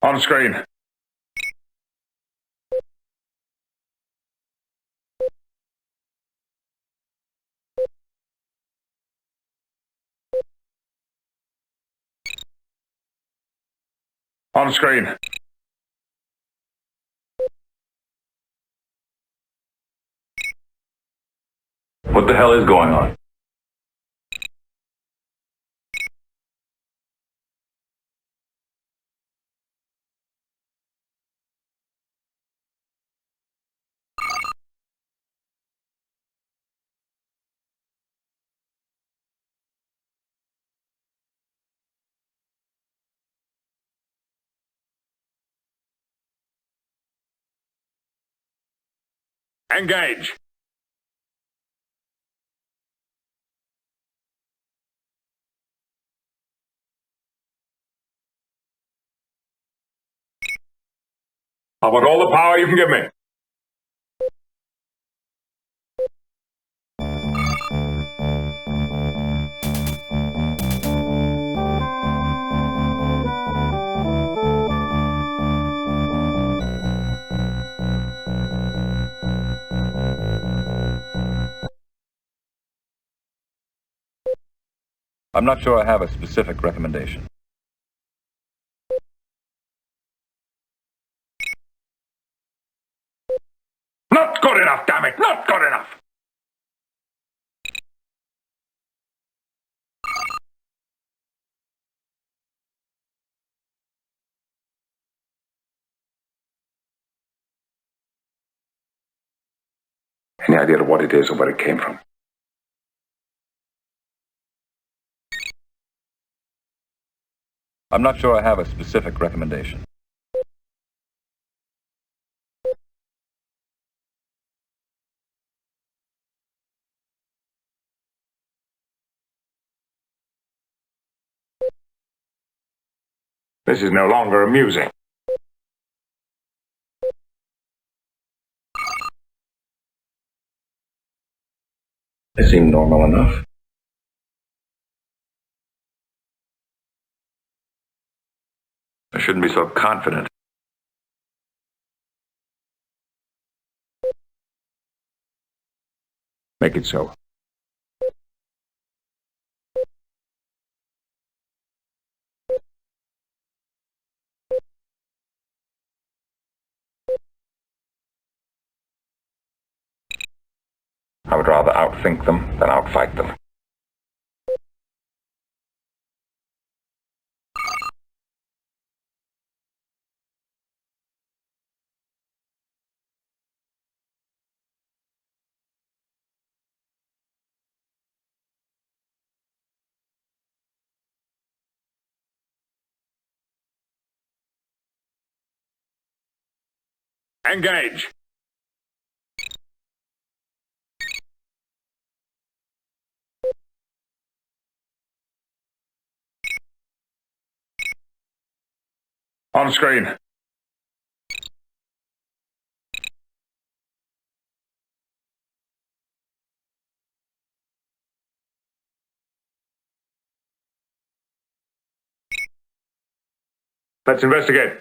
On screen. On screen. What the hell is going on? Engage. I want all the power you can give me. I'm not sure I have a specific recommendation. Not good enough, damn it! Not good enough! Any idea of what it is or where it came from? I'm not sure I have a specific recommendation. This is no longer amusing. They seem normal enough. I shouldn't be so confident. Make it so. I would rather outthink them than outfight them. Engage! On screen. Let's investigate.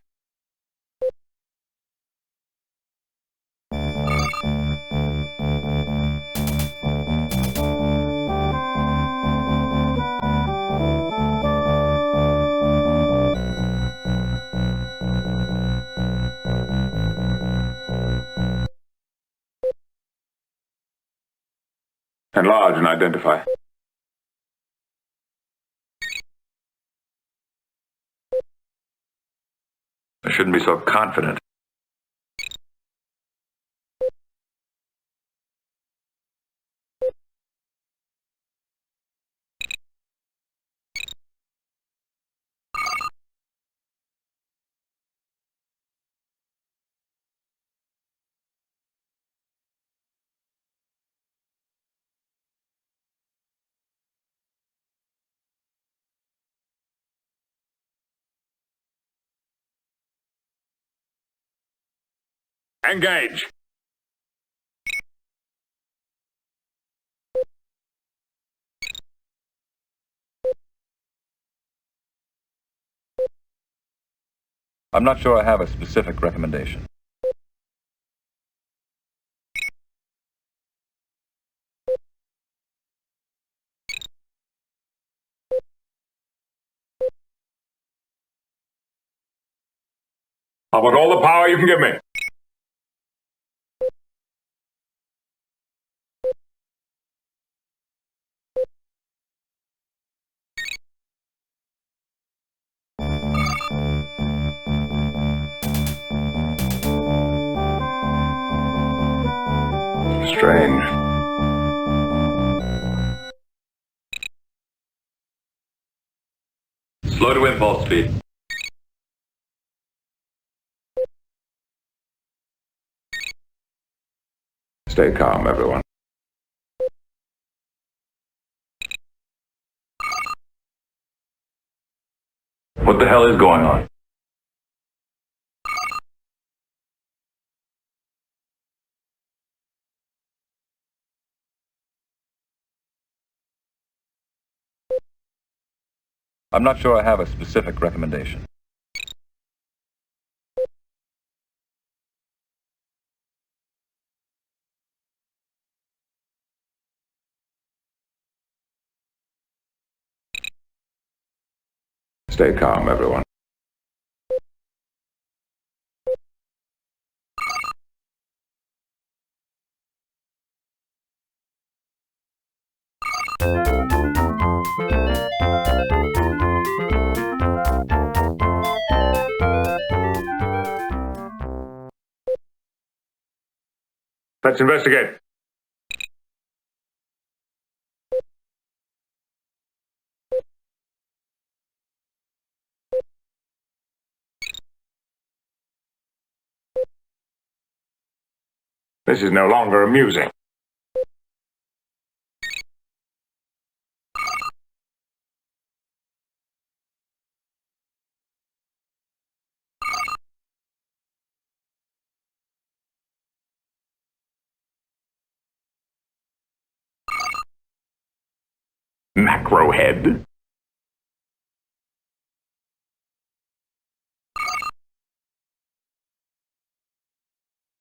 Enlarge and identify. I shouldn't be so confident. Engage! I'm not sure I have a specific recommendation. I want all the power you can give me. Strange. Slow to impulse speed. Stay calm, everyone. What the hell is going on? I'm not sure I have a specific recommendation. Stay calm, everyone. Let's investigate. This is no longer amusing. Macro head.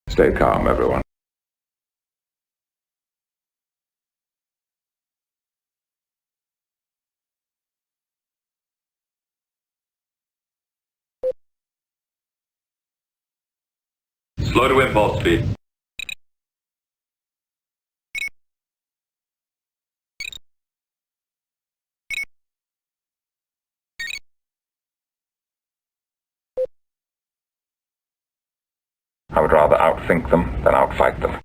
Stay calm, everyone. Slow to impulse speed. I would rather outthink them than outfight them.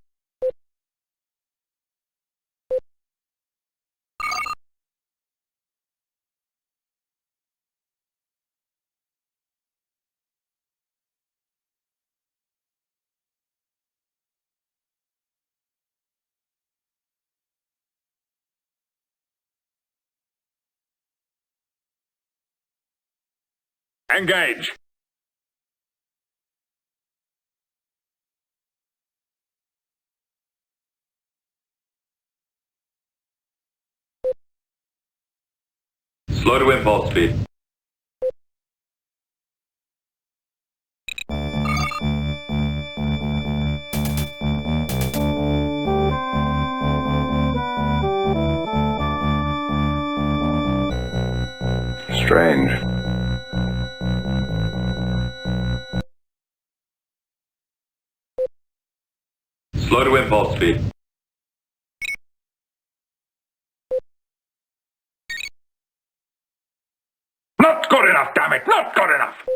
Engage! Slow to impulse speed. Strange. Slow to impulse speed. Not good enough, damn it! Not good enough!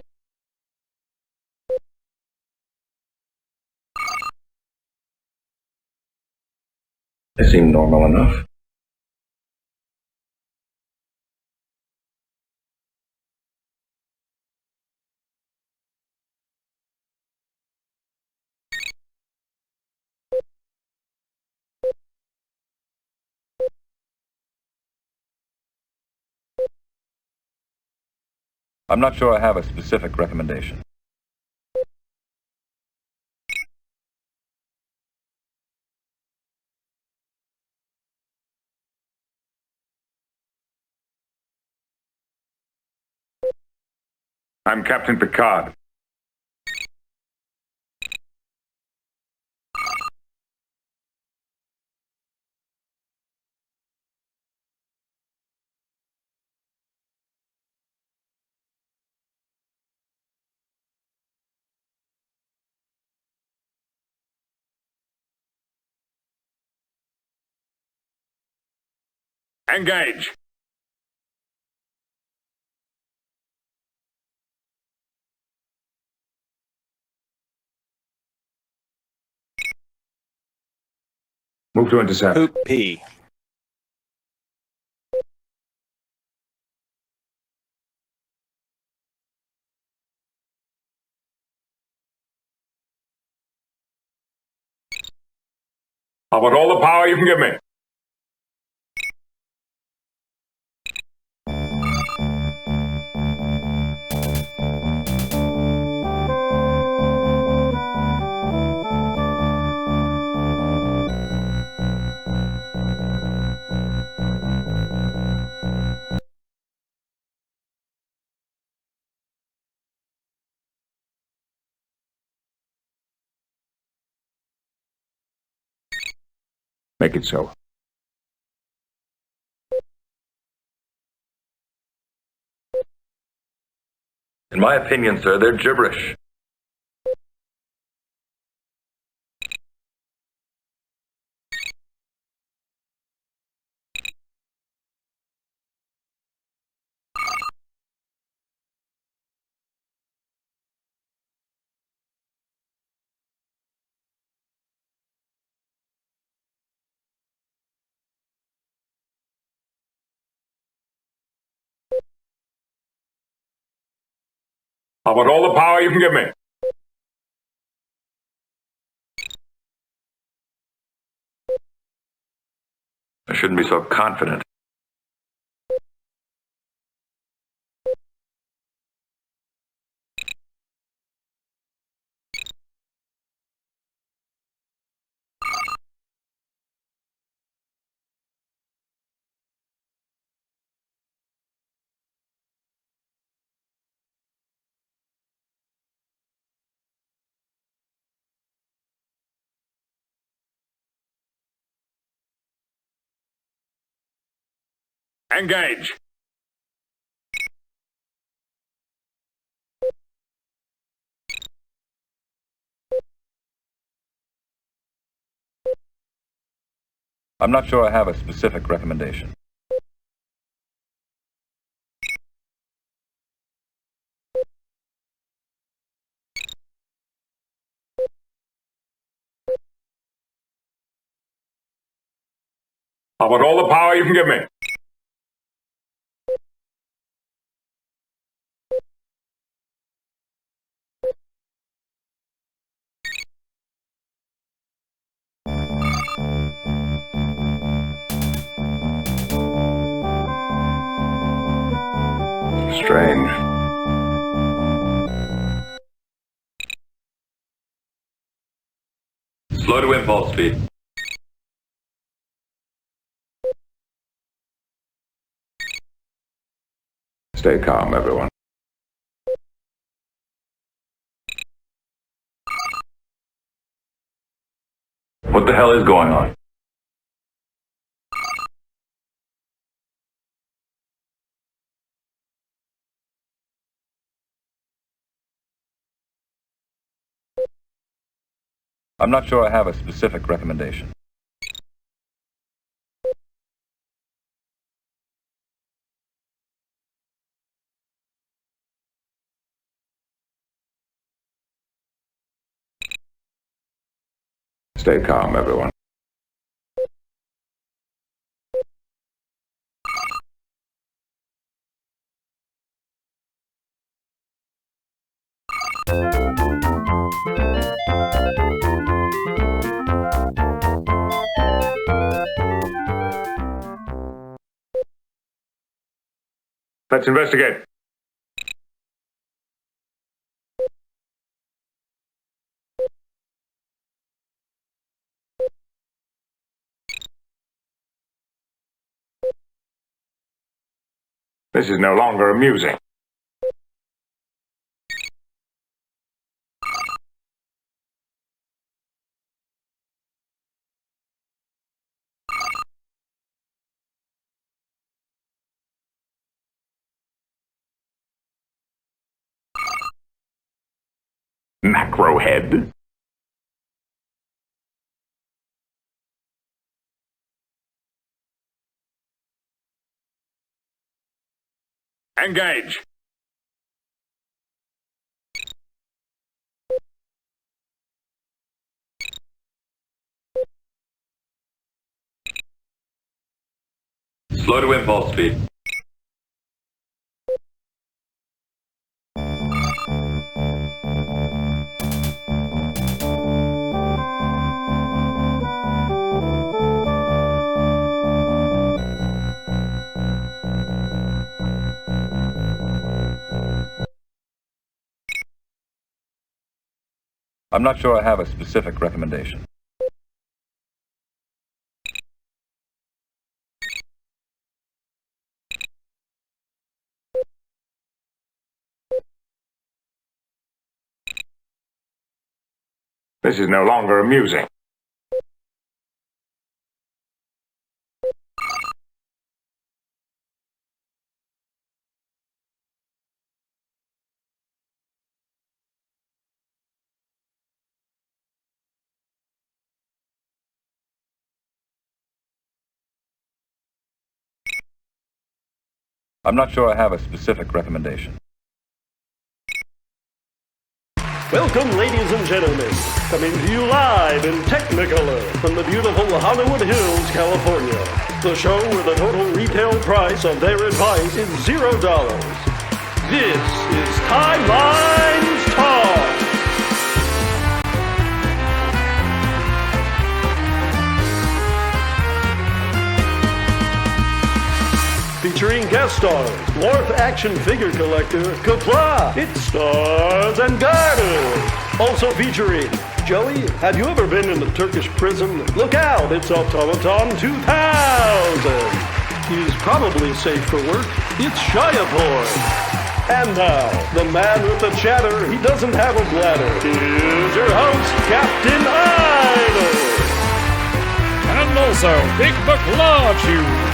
They seem normal enough. I'm not sure I have a specific recommendation. I'm Captain Picard. Engage. Move to intercept. Poop P. How about all the power you can give me? Make it so. In my opinion, sir, they're gibberish. How about all the power you can give me? I shouldn't be so confident. Engage. I'm not sure I have a specific recommendation. How about all the power you can give me? Strange. Slow to impulse speed. Stay calm, everyone. What the hell is going on? I'm not sure I have a specific recommendation. Stay calm, everyone. Let's investigate. This is no longer amusing. Macro head. Engage. Slow to impulse speed. I'm not sure I have a specific recommendation. This is no longer amusing. I'm not sure I have a specific recommendation. Welcome, ladies and gentlemen. Coming to you live in Technicolor from the beautiful Hollywood Hills, California. The show where the total retail price of their advice is $0. This is Timelines Talk. Featuring guest stars, dwarf action figure collector, Kapla, It Stars, and Garter. Also featuring Joey, have you ever been in a Turkish prison? Look out, it's Automaton 2000. He's probably safe for work. It's Shiapor. And now, the man with the chatter, he doesn't have a bladder. Here's your host, Captain Idol. And also, Big McLarge.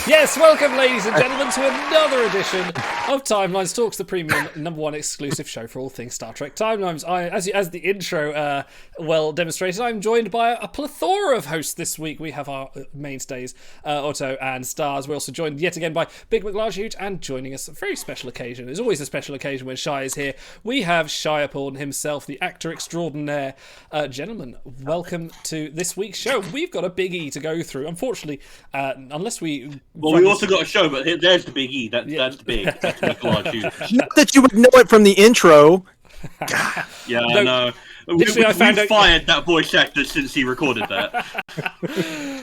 Yes, welcome, ladies and gentlemen, to another edition of Timelines Talks, the premium #1 exclusive show for all things Star Trek Timelines. As the intro well demonstrated, I'm joined by a plethora of hosts this week. We have our mainstays, Otto and Stars. We're also joined yet again by Big McLarge, and joining us, a very special occasion. There's always a special occasion when Shai is here. We have Shiapor himself, the actor extraordinaire. Gentlemen, welcome to this week's show. We've got a big E to go through. Unfortunately, unless we... Well, we also got a show, but there's the big E. That's the big. That's Not that you would know it from the intro. Yeah, I know. We've fired that voice actor since he recorded that.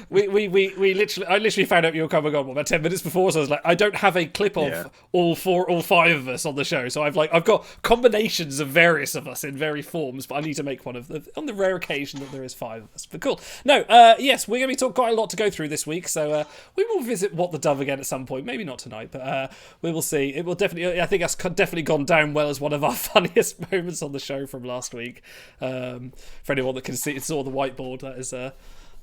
I literally found out you were coming on about 10 minutes before, so I was like, I don't have a clip of all five of us on the show, so I've got combinations of various of us in various forms, but I need to make one of them on the rare occasion that there is 5 of us. But cool. No, yes, we're going to be talking quite a lot to go through this week, so we will visit What the Dove again at some point. Maybe not tonight, but we will see. It will definitely. I think that's definitely gone down well as one of our funniest moments on the show from last week. For anyone that can saw the whiteboard, that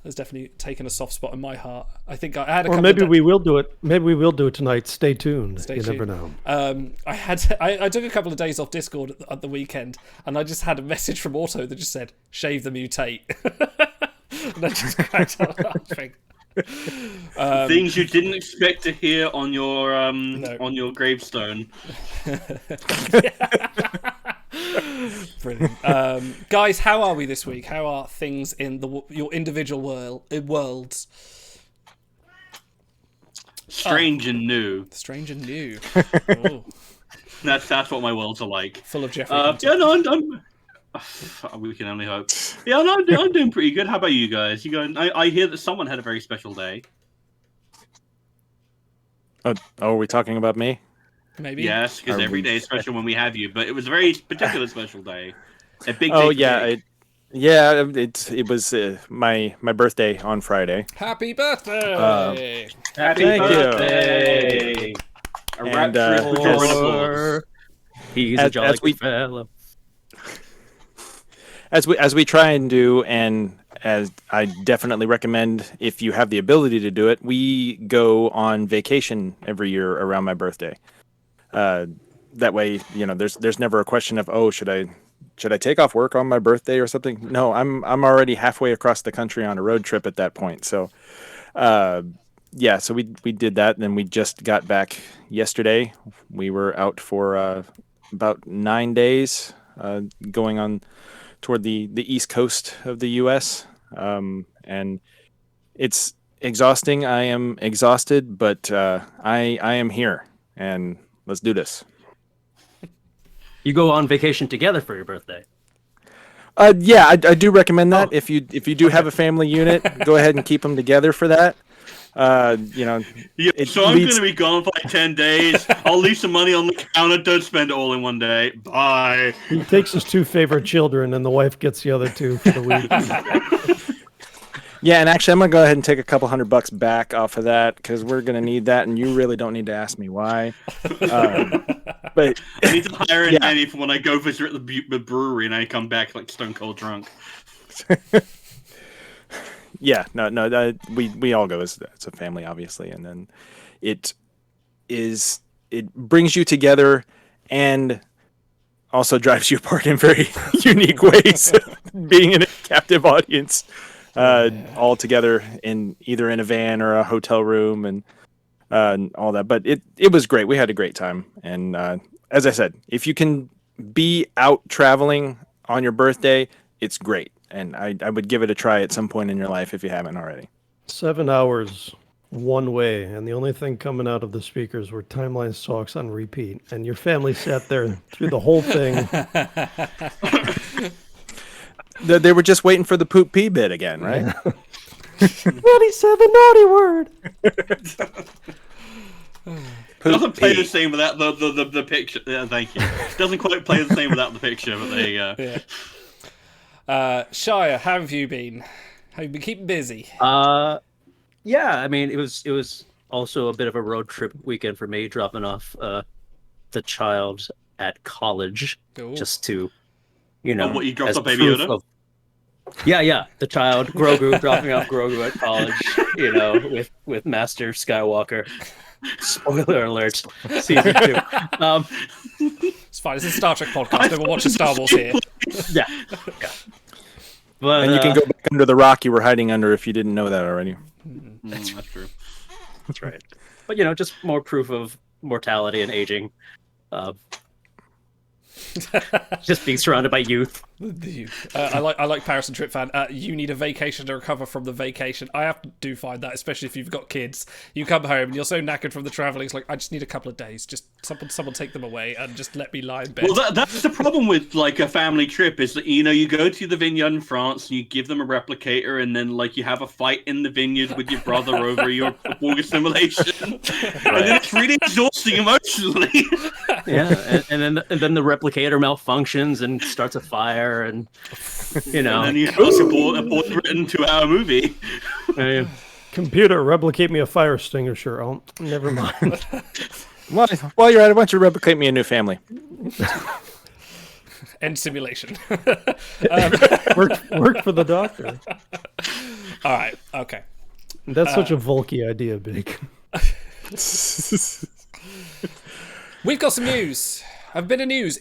has definitely taken a soft spot in my heart. I think I had a. Or maybe we will do it. Maybe we will do it tonight. Stay tuned. You never know. I took a couple of days off Discord at the weekend, and I just had a message from Auto that just said, "Shave the mutate," and I just cracked up laughing. Things you didn't expect to hear on your gravestone. Brilliant. Guys, how are we this week? How are things in your individual worlds? Strange and new. Strange and new. That's what my worlds are like. Full of Jeffrey. We can only hope. Yeah, no, I'm doing pretty good. How about you guys? I hear that someone had a very special day. Oh, are we talking about me? Maybe. Yes, because every day is special when we have you. But it was a very particular special day. A big day. Oh yeah, it was my birthday on Friday. Happy birthday! Happy birthday! A rap He's a jolly good fella. As we try and do, and as I definitely recommend, if you have the ability to do it, we go on vacation every year around my birthday. That way, there's never a question of, oh, should I take off work on my birthday or something? No, I'm already halfway across the country on a road trip at that point. So, yeah, so we did that, and then we just got back yesterday. We were out for about 9 days, going on toward the east coast of the U.S. And it's exhausting. I am exhausted, but I am here, and let's do this. You go on vacation together for your birthday. Yeah, I do recommend that. If you do have a family unit, go ahead and keep them together for that. You know. Yeah, so I'm going to be gone for like 10 days. I'll leave some money on the counter. Don't spend it all in one day. Bye. He takes his 2 favorite children, and the wife gets the other 2 for the week. Yeah, and actually, I'm going to go ahead and take a couple $100 back off of that because we're going to need that, and you really don't need to ask me why. But I need to hire a nanny for when I go visit the brewery and I come back like stone cold drunk. Yeah, no, we all go as a family, obviously, and then it brings you together and also drives you apart in very unique ways. Being in a captive audience, all together in either in a van or a hotel room and all that. But it was great. We had a great time, and as I said, if you can be out traveling on your birthday, it's great. And I would give it a try at some point in your life if you haven't already. 7 hours one way, and the only thing coming out of the speakers were Timeline Talks on repeat. And your family sat there through the whole thing. They were just waiting for the poop pee bit again, right? But he said the naughty word. Doesn't play the same without the picture. Yeah, thank you. Doesn't quite play the same without the picture, but there you go. Yeah. Shire, how have you been? Have you been keeping busy? Yeah, I mean, it was also a bit of a road trip weekend for me, dropping off the child at college. Ooh. Just to, you know, what, you dropped as off Baby Yoda? Yeah, the child, Grogu, dropping off Grogu at college, you know, with Master Skywalker. Spoiler alert, season 2. It's fine, it's a Star Trek podcast, then we'll watch a Star Wars here. Yeah. But, and you can go back under the rock you were hiding under if you didn't know that already. That's true. That's right. But, you know, just more proof of mortality and aging. Just being surrounded by youth. I like Paris and Trip fan. You need a vacation to recover from the vacation. I do find that, especially if you've got kids. You come home and you're so knackered from the traveling. It's like, I just need a couple of days. Just someone take them away and just let me lie in bed. Well, that's the problem with like a family trip is that, you know, you go to the vineyard in France and you give them a replicator and then like you have a fight in the vineyard with your brother over your Walker simulation. Right. And then it's really exhausting emotionally. Yeah, and then the replicator malfunctions and starts a fire, and you know, and then you have a written 2-hour movie. Computer, replicate me a fire extinguisher. Oh, never mind. While you're at it, why don't you replicate me a new family? End simulation. Work for the doctor. All right. Okay. That's such a Volky idea, Big. We've got some news. A bit of news.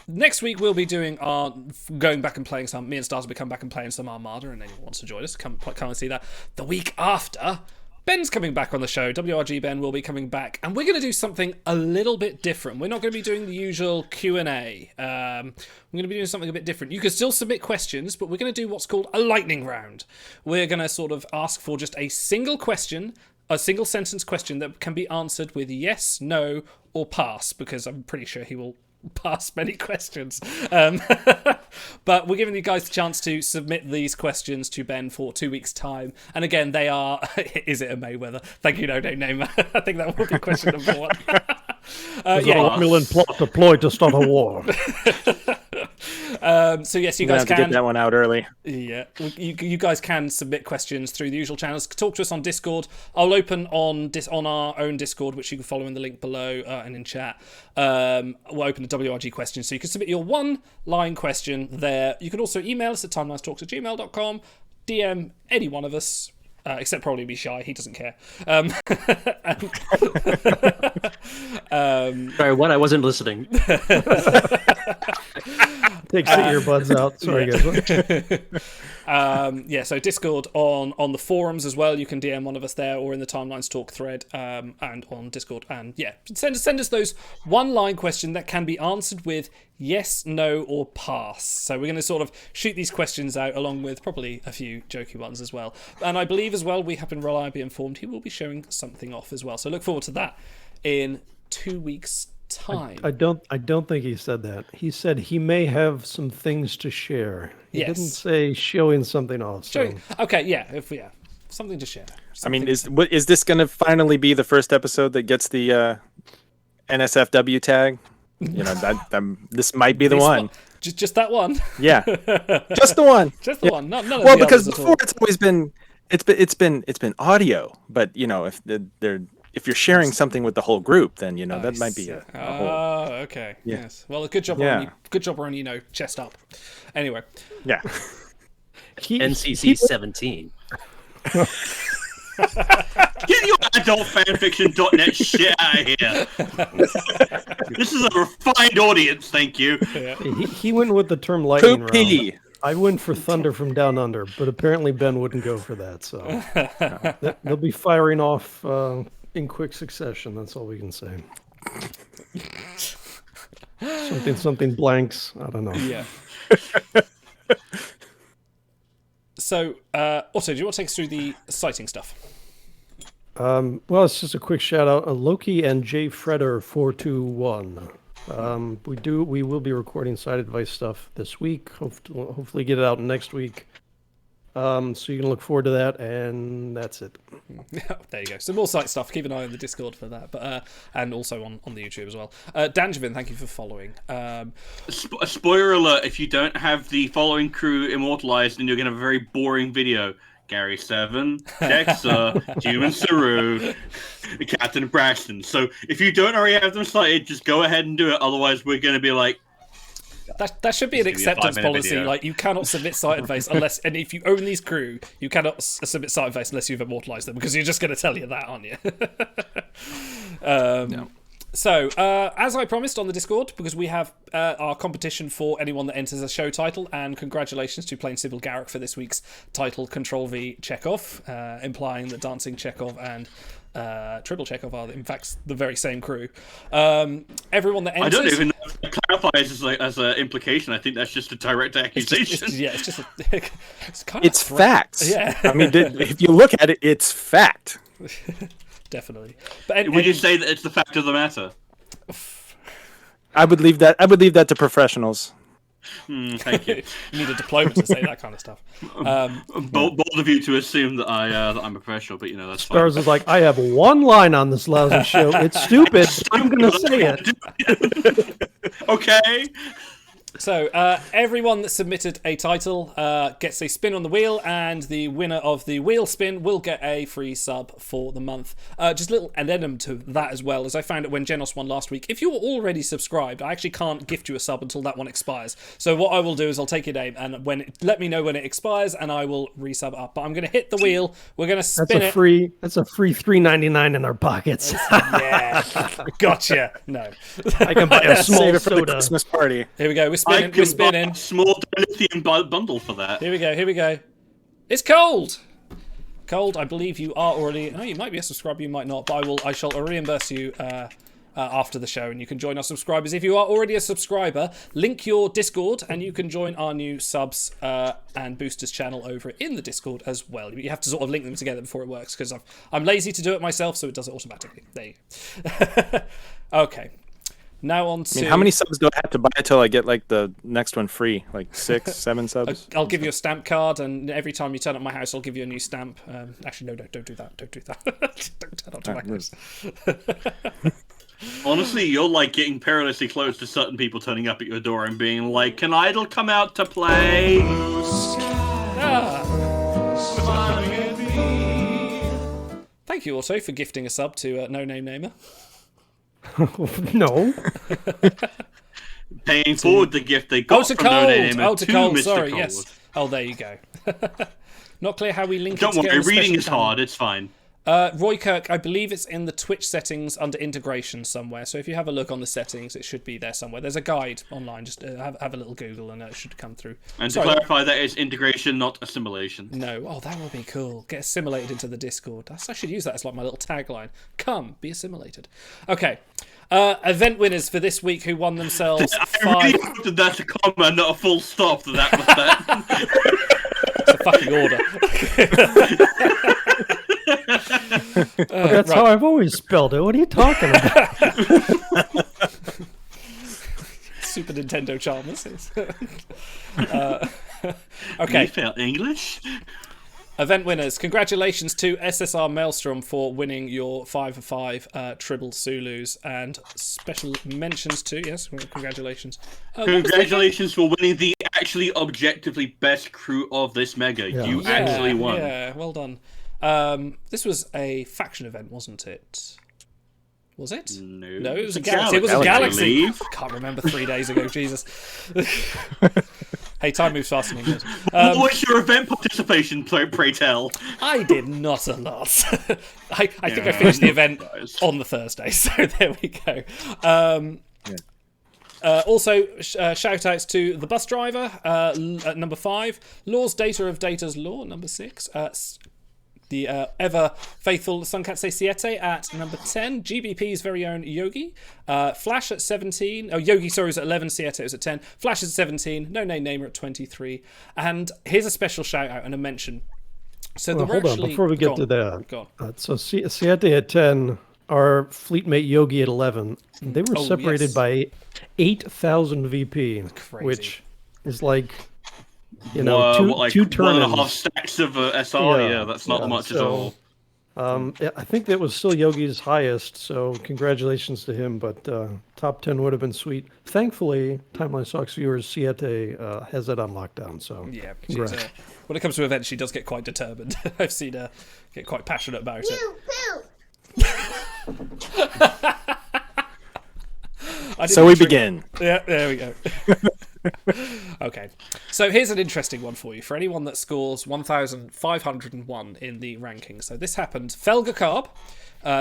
Next week we'll be doing going back and playing some. Me and Stars will be coming back and playing some Armada, and anyone wants to join us, come and see that. The week after, Ben's coming back on the show. WRG Ben will be coming back, and we're going to do something a little bit different. We're not going to be doing the usual Q&A. We're going to be doing something a bit different. You can still submit questions, but we're going to do what's called a lightning round. We're going to sort of ask for just a single question, a single sentence question that can be answered with yes, no, or pass, because I'm pretty sure he will pass many questions. But we're giving you guys the chance to submit these questions to Ben for 2 weeks' time. And again, they are, is it a Mayweather? Thank you, no name. I think that will be question number 1. A million plot deployed to start a war. So yes, you guys can get that one out early. Yeah, you guys can submit questions through the usual channels. Talk to us on Discord. I'll open on our own Discord, which you can follow in the link below and in chat. We'll open the WRG questions, so you can submit your one-line question there. You can also email us at timelinestalks@gmail.com. DM any one of us. Except probably be Shy, he doesn't care. Sorry, what? I wasn't listening. Takes the earbuds out. Sorry, guys. Yeah, so Discord on the forums as well. You can DM one of us there, or in the Timelines Talk thread, and on Discord. And yeah, send us those one-line questions that can be answered with yes, no, or pass. So we're going to sort of shoot these questions out along with probably a few jokey ones as well. And I believe as well, we have been reliably informed he will be showing something off as well. So look forward to that in 2 weeks' time. I don't think he said that. He said he may have some things to share. He didn't say showing something off. So. Okay, yeah, something to share. I mean, is this going to finally be the first episode that gets the NSFW tag? You know, this might be the one. Just that one. Yeah, just the one. Just the one. None of well, the because others before it's always been it's been audio, but you know, if you're sharing something with the whole group, then you know that might be a whole. Oh, okay. Yeah. Yes. Well, a good job on chest up. Anyway. Yeah. NCC 17. Get your adultfanfiction.net shit out of here. This is a refined audience, thank you. Yeah. He went with the term lightning Poopy. round. I went for Thunder from Down Under, but apparently Ben wouldn't go for that. So they'll be firing off in quick succession. That's all we can say. Something blanks. I don't know. Yeah. So, Otto, do you want to take us through the sighting stuff? Well, it's just a quick shout out. Loki and J Fredder 421. We will be recording side advice stuff this week. Hopefully get it out next week. So you can look forward to that, and that's it. There you go. Some more site stuff. Keep an eye on the Discord for that, but and also on the YouTube as well. Danjevin, thank you for following. Spoiler alert: if you don't have the following crew immortalized, then you're going to have a very boring video. Gary Seven, Dexa, Human Saru, Captain Braxton. So if you don't already have them cited, just go ahead and do it. Otherwise, we're going to be like. That should be an acceptance policy. Video. Like, you cannot submit site advice unless, and if you own these crew, you cannot submit site advice unless you've immortalized them, because you're just going to tell you that, aren't you? No. So, as I promised on the Discord, because we have our competition for anyone that enters a show title, and congratulations to Plain Sybil Garrick for this week's title, Ctrl+V Chekov, implying that Dancing Chekov and Tribble Chekov are in fact the very same crew. Everyone that enters... I don't even know if it clarifies as an implication. I think that's just a direct accusation. It's kind of facts. Yeah. I mean, if you look at it, it's fact. Definitely. But would you say that it's the fact of the matter? I would leave that to professionals. Thank you. You need a diploma to say that kind of stuff. Bold of you to assume that I'm a professional, but you know that's Stars fine. is like, I have one line on this lousy show. It's stupid. I'm going to say it. Okay. So, everyone that submitted a title gets a spin on the wheel, and the winner of the wheel spin will get a free sub for the month. Just a little addendum to that as well, as I found it when Genos won last week. If you were already subscribed, I actually can't gift you a sub until that one expires. So what I will do is I'll take your name, and let me know when it expires, and I will resub up. But I'm going to hit the wheel. We're going to spin it. That's a free $3.99 in our pockets. Yeah. Gotcha. No. I can buy a small Save it for the soda. Christmas party. Here we go. We're I spinning. could We're spinning. buy a small Dilithium bundle for that. Here we go. Here we go. It's cold. Cold. I believe you are already. No, you might be a subscriber. You might not. But I shall reimburse you after the show, and you can join our subscribers if you are already a subscriber. Link your Discord, and you can join our new subs and boosters channel over in the Discord as well. You have to sort of link them together before it works, because I'm lazy to do it myself, so it does it automatically. There you go. Okay. Now on to... I mean, how many subs do I have to buy until I get like the next one free? Like 6, 7 subs? I'll give you a stamp card, and every time you turn up my house, I'll give you a new stamp. Actually, no, don't do that. Don't do that. Don't turn up to my house. Honestly, you're like getting perilously close to certain people turning up at your door and being like, "Can Idol come out to play?" Thank you also for gifting a sub to No Name Namer. No. Paying forward the gift they got from No Name to Cold. Mr. Sorry, Cold. yes. Oh, there you go. Not clear how we link Don't it worry, together. reading is hard. It's fine. Roy Kirk, I believe it's in the Twitch settings under integration somewhere. So if you have a look on the settings, it should be there somewhere. There's a guide online. Just have a little Google and it should come through. And to clarify, that is integration, not assimilation. No. Oh, that would be cool. Get assimilated into the Discord. I should use that as like my little tagline. Come, be assimilated. Okay. Event winners for this week who won themselves I 5... really hope that that's a comma, not a full stop to that was that. It's a fucking order. That's how I've always spelled it. What are you talking about? Super Nintendo Chalmers. Okay. You fail English? Event winners. Congratulations to SSR Maelstrom for winning your 5 for 5 Tribble Zulus, and special mentions to, yes, congratulations. Congratulations for winning the actually objectively best crew of this mega. Yeah. You actually won. Yeah, well done. This was a faction event, wasn't it? Was it? No, it was a galaxy. It was a Galaxy. galaxy. I can't remember 3 days ago. Jesus. Hey, time moves fast in England. What was your event participation, pray tell? I did not a lot. I think I finished the event on the Thursday, so there we go. Also, shout outs to the bus driver at number 5, Law's Data of Data's Law, number 6, the ever faithful Sunkatsei Siete at number 10, GBP's very own Yogi, Flash at 17, Yogi, sorry, was at 11, Siete was at 10, Flash is at 17, No Name Namer at 23, and here's a special shout out and a mention. So Well, hold on, before we get to that. Go on. So Siete at 10, our fleet mate Yogi at 11. They were separated yes. by 8,000 VP, Crazy. which is like, you know, two 1.5 turn-ins. stacks of SR. Yeah, that's not much at all. I think that was still Yogi's highest, so congratulations to him, but top 10 would have been sweet. Thankfully, Timeline Socks viewers, Siete has it on lockdown, so Yeah, congrats. when it comes to events, she does get quite determined. I've seen her get quite passionate about it. So we begin. Yeah, there we go. Okay, so here's an interesting one for you. For anyone that scores 1,501 in the rankings. So this happened. Felga Carb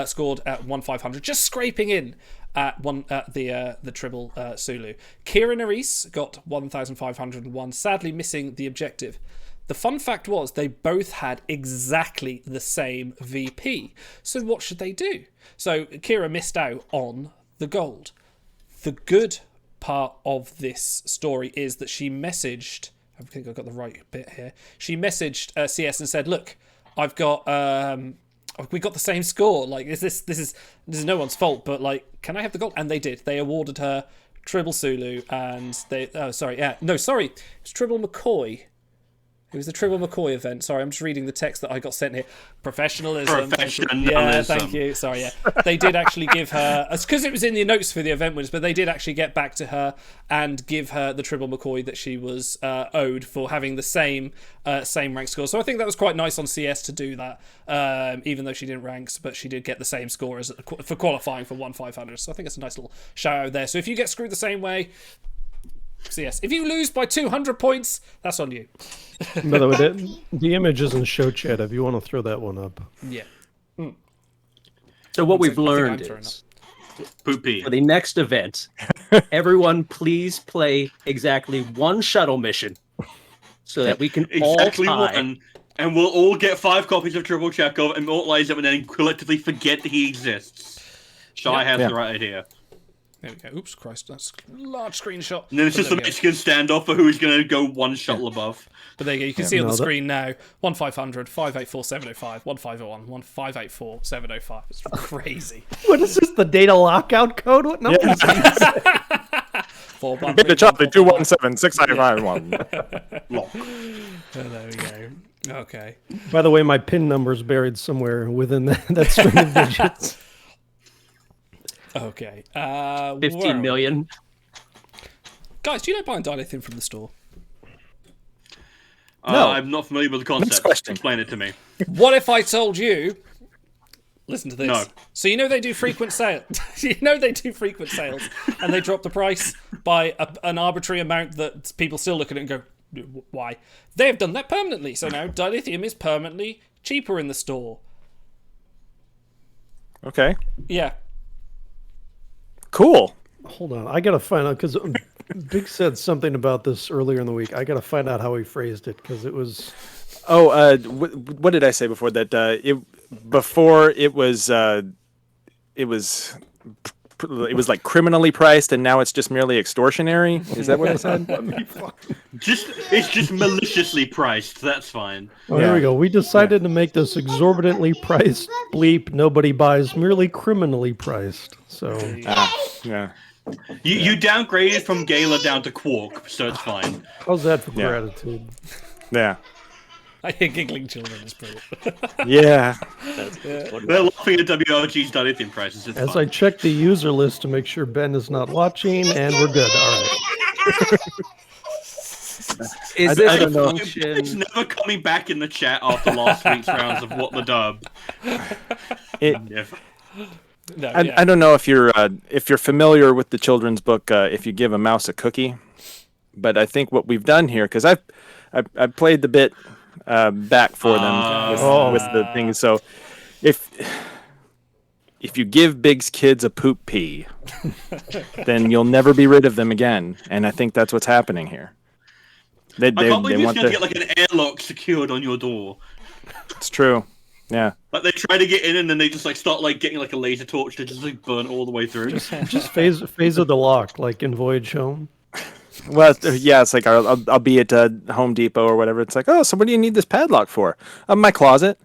scored at 1,500, just scraping in at the Tribble Sulu. Kira Nerys got 1,501, sadly missing the objective. The fun fact was they both had exactly the same VP. So what should they do? So Kira missed out on the gold. The good part of this story is that she messaged, I think I've got the right bit here, she messaged CS and said, look, we got the same score, like this is no one's fault, but like, can I have the gold? And they did. They awarded her Tribble Sulu, and it's Tribble McCoy. It was the Tribble McCoy event. Sorry, I'm just reading the text that I got sent here. Professionalism. Yeah, thank you. Sorry, yeah. They did actually give her, because it was in the notes for the event winners, but they did actually get back to her and give her the Tribble McCoy that she was owed for having the same rank score. So I think that was quite nice on CS to do that, even though she didn't rank, but she did get the same score as for qualifying for 1,500. So I think it's a nice little shout out there. So if you get screwed the same way, CS. If you lose by 200 points, that's on you. By the way, the image is in show chat if you want to throw that one up. Yeah. So what we've learned is, Poopy. for the next event, everyone please play exactly one shuttle mission so that we can Exactly all tie. one. And we'll all get 5 copies of Tribble Chekov, immortalize them, and then collectively forget that he exists. Shy has the right idea. There we go. Oops, Christ, that's a large screenshot. And then it's just a Mexican standoff for who's going to go one shuttle above. But there you go. You can see on the screen now 1,500, 584, 705, 1,501, 1,584, 705. It's crazy. What is this, the data lockout code? What number is this? 4, 1, Bit of chocolate, 217 6551. there we go. Okay. By the way, my PIN number is buried somewhere within that string of digits. Okay. 15 million. Guys, do you know buying dilithium from the store? No. I'm not familiar with the concept. question. Explain it to me. What if I told you? Listen to this. No. So you know they do frequent sales. And they drop the price by an arbitrary amount that people still look at it and go, why? They have done that permanently. So now dilithium is permanently cheaper in the store. Okay. Yeah. Cool. Hold on, I gotta find out because Big said something about this earlier in the week. I gotta find out how he phrased it because it was. Oh, what did I say before that? It was like criminally priced, and now it's just merely extortionary. Is that what I said? It's just maliciously priced. That's fine. Oh, here we go. We decided to make this exorbitantly priced bleep nobody buys, merely criminally priced. So Yeah. You downgraded from Gala down to Quark, so it's fine. how's that for Yeah. gratitude? Yeah. I think giggling children is brilliant. Yeah. They're laughing at WRG's Dilithium prices. It's As fine. I check the user list to make sure Ben is not watching, and we're good. All right. Is I this a don't know. It's function? never coming back in the chat after last week's rounds of What the Dub. Never. No, I don't know if you're familiar with the children's book. If you give a mouse a cookie, but I think what we've done here, because I played the bit back for them with the things. So if you give Big's kids a poop pee, then you'll never be rid of them again. And I think that's what's happening here. They I can't believe you're want going to get like an airlock secured on your door. It's true. Yeah. Like they try to get in and then they just like start like getting like a laser torch to just like burn all the way through. Just phase of the lock, like in Voyage Home. Well, yeah, it's like I'll be at Home Depot or whatever. It's like, oh, so what do you need this padlock for? My closet.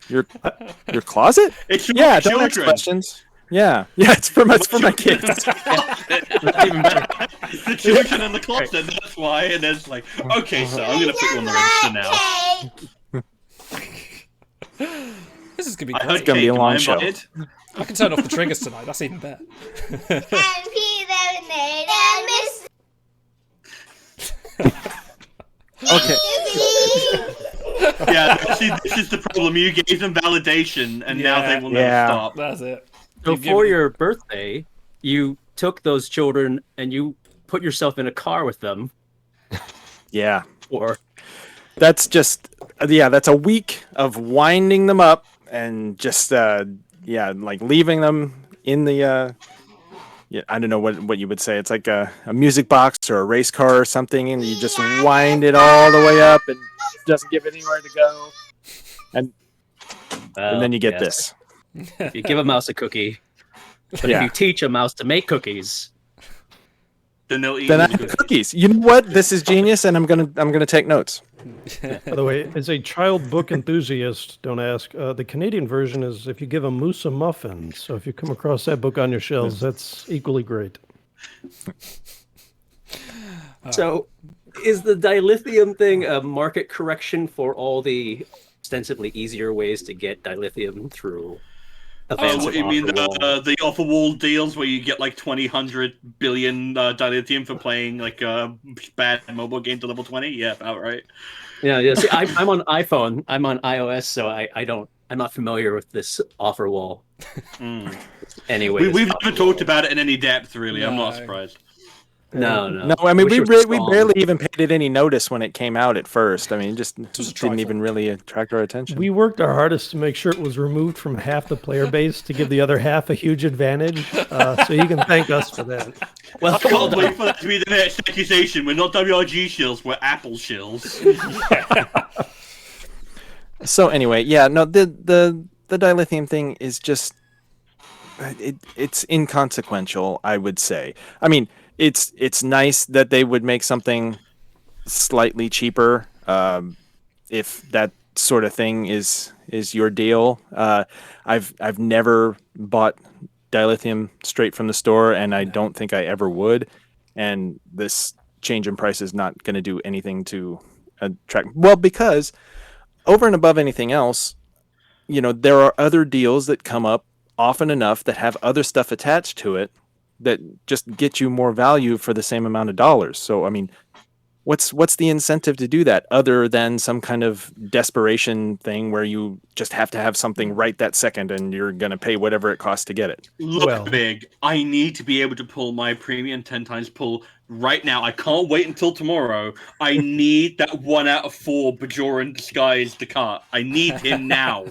Your closet? It's for Yeah, don't ask children. questions. Yeah, it's for my kids. Not even better. The children in the closet, that's why. And then it's like, okay, so I'm going to put you on the register now. This is gonna be I great. heard gonna be a cake. long Am I show. invited? I can turn off the triggers tonight. That's even better. Okay. Yeah, see, this is the problem. You gave them validation, and now they will never Yeah. stop. That's it. So You've for given- your birthday, you took those children and you put yourself in a car with them. Yeah, Or that's that's a week of winding them up and just like leaving them in the I don't know what you would say. It's like a music box or a race car or something, and you just wind it all the way up and just give it anywhere to go, and then you get this. You give a mouse a cookie, but if Yeah. you teach a mouse to make cookies, Then they'll eat Then I the have cookies. cookies. You know what? This is genius, and I'm gonna take notes. By the way, as a child book enthusiast, don't ask. The Canadian version is if you give a moose a muffin. So if you come across that book on your shelves, that's equally great. So, is the dilithium thing a market correction for all the ostensibly easier ways to get dilithium through events? What you mean, offer wall? the offer wall deals where you get like 100 billion dilithium for playing like a bad mobile game to level 20? Yeah, about right. Yeah. See, I'm on iPhone. I'm on iOS, so I'm not familiar with this offer wall. Anyway, We've never talked about it in any depth, really. I'm not No. surprised. No. No, I mean wish we it was we strong. barely even paid it any notice when it came out at first. I mean, it just was a didn't trifle. even really attract our attention. We worked our hardest to make sure it was removed from half the player base to give the other half a huge advantage. So you can thank us for that. Well, I can't wait for that to be the next accusation. We're not WRG shills, we're Apple shills. So anyway, yeah, no, the dilithium thing is just it's inconsequential, I would say. I mean, it's nice that they would make something slightly cheaper, if that sort of thing is your deal. I've never bought dilithium straight from the store, and I don't think I ever would. And this change in price is not going to do anything to attract. Well, because over and above anything else, there are other deals that come up often enough that have other stuff attached to it that just get you more value for the same amount of dollars. So, I mean, what's the incentive to do that other than some kind of desperation thing where you just have to have something right that second and you're going to pay whatever it costs to get it? Look, Well- Big, I need to be able to pull my premium 10 times pull right now. I can't wait until tomorrow. I need that 1 out of 4 Bajoran disguised Descartes. I need him now.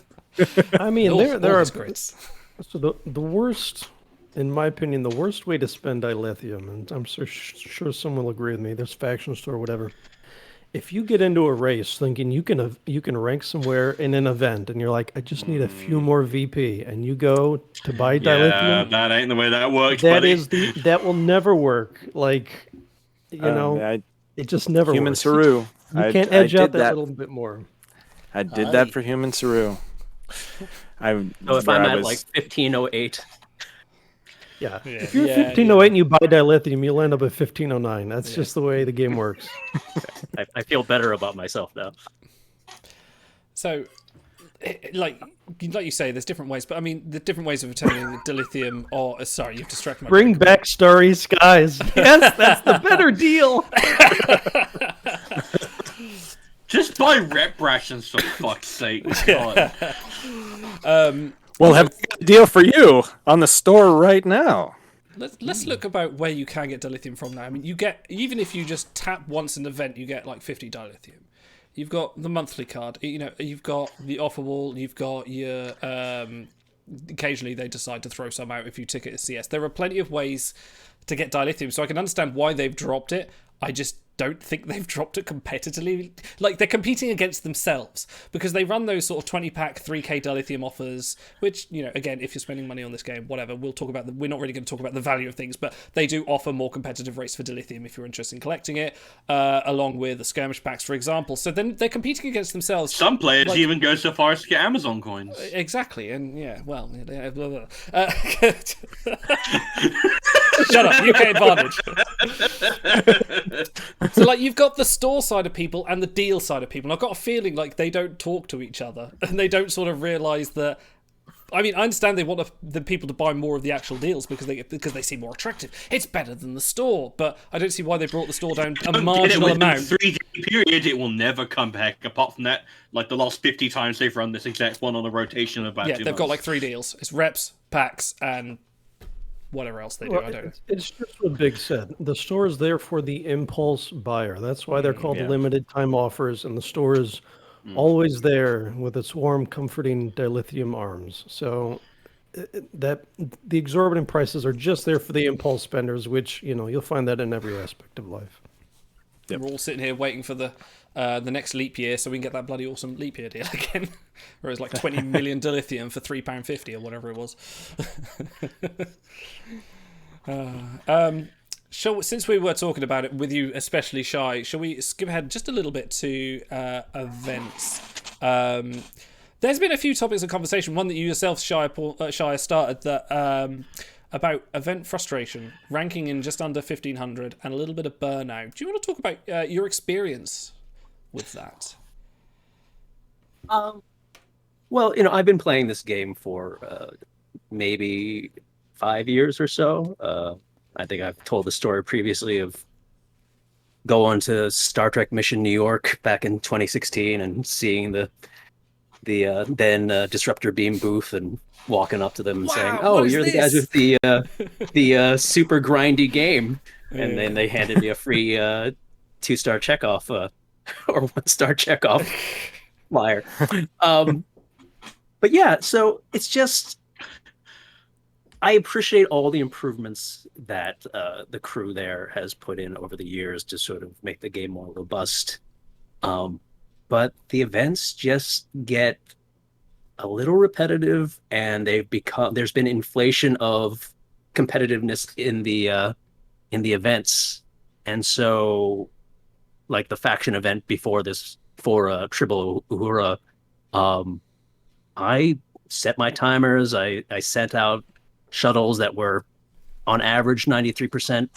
I mean, All there are his grades. So the worst, in my opinion, the worst way to spend dilithium, and I'm sure someone will agree with me. There's faction store, whatever. If you get into a race thinking you can rank somewhere in an event, and you're like, I just need a few more VP, and you go to buy dilithium, that ain't the way that works, that buddy. that will never work. Like, it just never Human works. Saru. You can't edge out that little bit more. I did that for Human Saru. So if I'm at like 1508. Yeah. If you're 1508 and you buy dilithium, you'll end up at 1509. That's just the way the game works. I feel better about myself now. So, like you say, there's different ways, but I mean, the different ways of obtaining dilithium are... sorry, you've distracted my... Bring back Starry Skies. Yes, that's the better deal. Just buy rep rations, for fuck's sake. God. We'll have a deal for you on the store right now. Let's look about where you can get dilithium from now. I mean, you get, even if you just tap once an event, you get like 50 dilithium. You've got the monthly card. You've got the offer wall. You've got your... occasionally they decide to throw some out if you ticket a CS. There are plenty of ways to get dilithium, so I can understand why they've dropped it. I just don't think they've dropped it competitively. Like, they're competing against themselves because they run those sort of 20-pack 3k dilithium offers, which, again, if you're spending money on this game, whatever, we'll talk about we're not really going to talk about the value of things, but they do offer more competitive rates for dilithium if you're interested in collecting it, along with the skirmish packs, for example. So then they're competing against themselves. Some players even go so far as to get Amazon coins. Exactly, and blah, blah. Shut up, UK advantage. So, like, you've got the store side of people and the deal side of people. And I've got a feeling like they don't talk to each other, and they don't sort of realise that. I mean, I understand they want the people to buy more of the actual deals because they seem more attractive. It's better than the store, but I don't see why they brought the store down a marginal amount. 3-day period, it will never come back. Apart from that, like the last 50 times they've run this exact one on a rotation of about 2 months. They've got like 3 deals. It's reps, packs, and whatever else they do. I don't know. It's just what Big said. The store is there for the impulse buyer. That's why they're called limited time offers, and the store is always there with its warm, comforting dilithium arms. So that the exorbitant prices are just there for the impulse spenders, which you'll find that in every aspect of life. Yep. We're all sitting here waiting for the next leap year so we can get that bloody awesome leap year deal again. Where it's like 20 million dilithium for £3.50 or whatever it was. Since we were talking about it with you, especially Shy, shall we skip ahead just a little bit to events? There's been a few topics of conversation. One that you yourself, Shy, started that about event frustration, ranking in just under 1500, and a little bit of burnout. Do you want to talk about your experience with that? Well, I've been playing this game for maybe 5 years or so. I think I've told the story previously of going to Star Trek Mission New York back in 2016 and seeing the then Disruptor Beam booth and walking up to them and saying, "Oh, you're the guys with the super grindy game," and then they handed me a free 2-star Chekov or 1-star Chekov flyer. But yeah, so it's just. I appreciate all the improvements that the crew there has put in over the years to sort of make the game more robust. But the events just get a little repetitive, and there's been inflation of competitiveness in the events. And so, like the faction event before this for Tribble Quark, I set my timers. I sent out shuttles that were on average 93%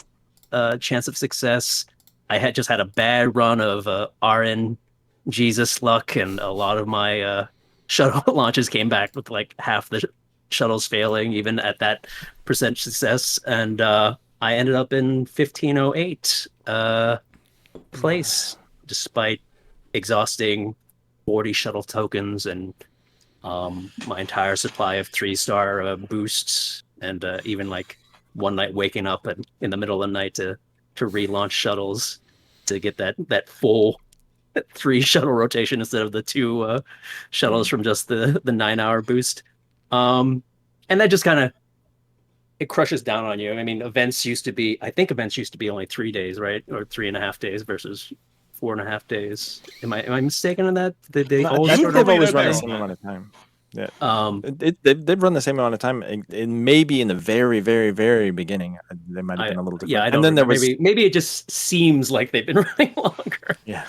chance of success. I had just had a bad run of RN Jesus luck, and a lot of my shuttle launches came back with like half the shuttles failing, even at that percent success. And I ended up in 1508 place, despite exhausting 40 shuttle tokens and my entire supply of 3-star boosts, and even like one night waking up in the middle of the night to relaunch shuttles to get that full 3 shuttle rotation instead of the 2 shuttles from just the 9-hour boost. And and that just kind of it crushes down on you. I mean, events used to be only 3 days, right, or 3.5 days versus 4.5 days. Am I mistaken in that? Did they I always think sort they've of always run the there. same amount of time. Yeah. They've run the same amount of time. It maybe in the very, very, very beginning, they might have been a little different. Yeah, I don't. And then there was maybe it just seems like they've been running longer. yeah.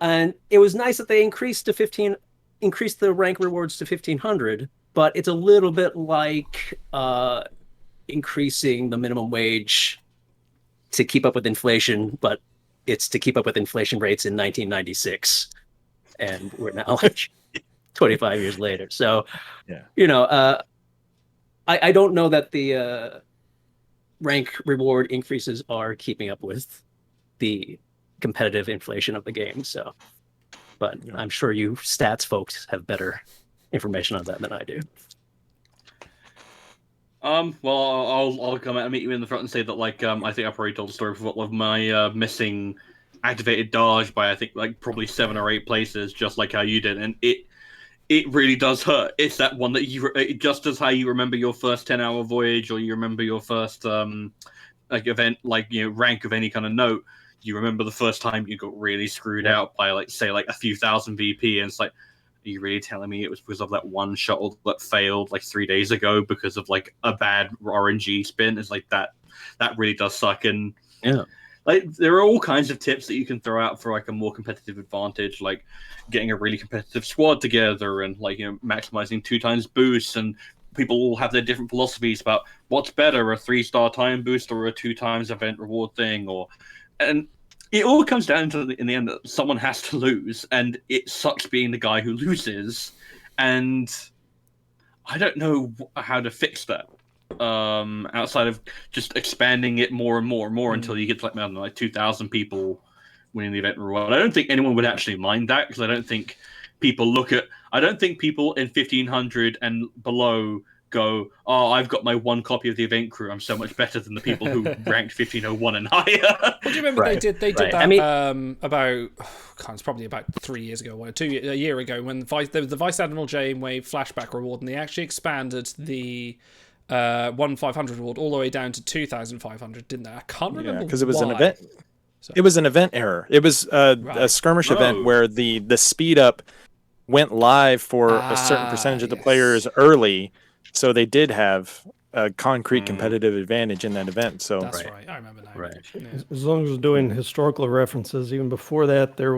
And it was nice that they increased the rank rewards to 1,500, but it's a little bit like increasing the minimum wage to keep up with inflation, but it's to keep up with inflation rates in 1996, and we're now like 25 years later. So, yeah, I don't know that the rank reward increases are keeping up with the competitive inflation of the game. So, but I'm sure you stats folks have better information on that than I do. Well, I'll come out and meet you in the front and say that, like, I think I probably told the story of my missing activated dodge by, I think, like, probably 7 or 8 places, just like how you did, and it really does hurt. It's that one that it just as how you remember your first 10-hour voyage, or you remember your first like event, like, you know, rank of any kind of note. You remember the first time you got really screwed out by, like, say, like a few thousand VP, and it's like, are you really telling me it was because of that one shuttle that failed like 3 days ago because of like a bad RNG spin? It's like that really does suck. And yeah, like there are all kinds of tips that you can throw out for like a more competitive advantage, like getting a really competitive squad together and, like, you know, maximizing 2 times boosts. And people all have their different philosophies about what's better, a 3-star time boost or a 2 times event reward thing, and it all comes down to in the end that someone has to lose, and it sucks being the guy who loses. And I don't know how to fix that outside of just expanding it more and more and more until you get to, like, I don't know, like 2,000 people winning the event reward. I don't think anyone would actually mind that, because I don't think people in 1,500 and below go, oh, I've got my 1 copy of the event crew, I'm so much better than the people who ranked 1,501 and higher. Well, do you remember Right. they did that? I mean, it's probably about 3 years ago, or a year ago, when there was the Vice Admiral Janeway flashback reward, and they actually expanded the 1,500 reward all the way down to 2,500, didn't they? I can't remember because it was an why. event. So, It was an event error. It was a skirmish event where the speed up went live for a certain percentage of the players early, so they did have a concrete competitive advantage in that event. So that's right. I remember now. Right. Yeah. As long as we're doing historical references, even before that, it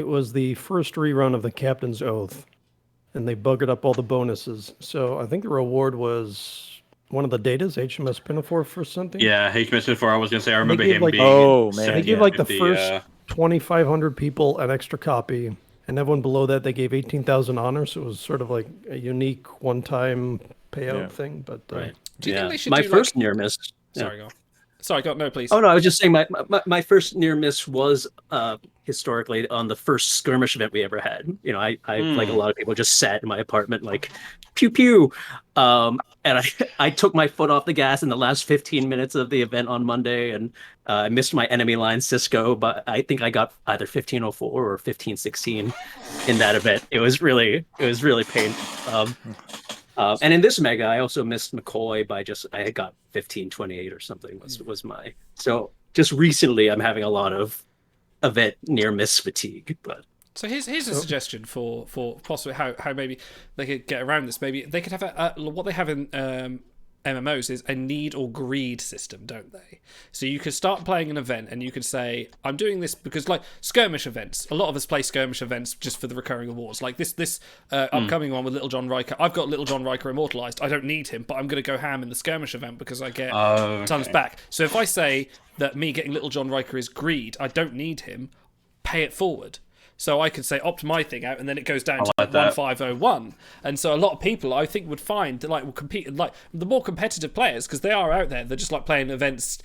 was the first rerun of the Captain's Oath, and they buggered up all the bonuses. So I think the reward was one of the datas, HMS Pinafore for something. Yeah, HMS Pinafore, I was going to say, I remember him like, being... Oh, man. They gave like the 50, first 2,500 people an extra copy, and everyone below that they gave 18,000 honors. So it was sort of like a unique one-time payout thing. But right. Do you think they should my do, first like... near miss? Sorry, go on. Sorry, go on. No, please. Oh no, I was just saying my first near miss was historically on the first skirmish event we ever had. You know, I like a lot of people just sat in my apartment like pew pew, and I took my foot off the gas in the last 15 minutes of the event on Monday, and I missed my enemy line Cisco, but I think I got either 1504 or 1516 in that event. It was really painful. And in this mega, I also missed McCoy by I had got 1528 or something was my. So just recently, I'm having a lot of event near miss fatigue. But so here's a suggestion for possibly how maybe they could get around this. Maybe they could have what they have in MMOs is a need or greed system, don't they? So you could start playing an event and you could say, I'm doing this because, like, skirmish events, a lot of us play skirmish events just for the recurring awards. Like this upcoming one with Little John Riker, I've got Little John Riker immortalized. I don't need him, but I'm going to go ham in the skirmish event because I get tons back. So if I say that me getting Little John Riker is greed, I don't need him, pay it forward. So I could say opt my thing out, and then it goes down to 1,501. And so a lot of people, I think, would find that, like, will compete, like the more competitive players, because they are out there. They're just like playing events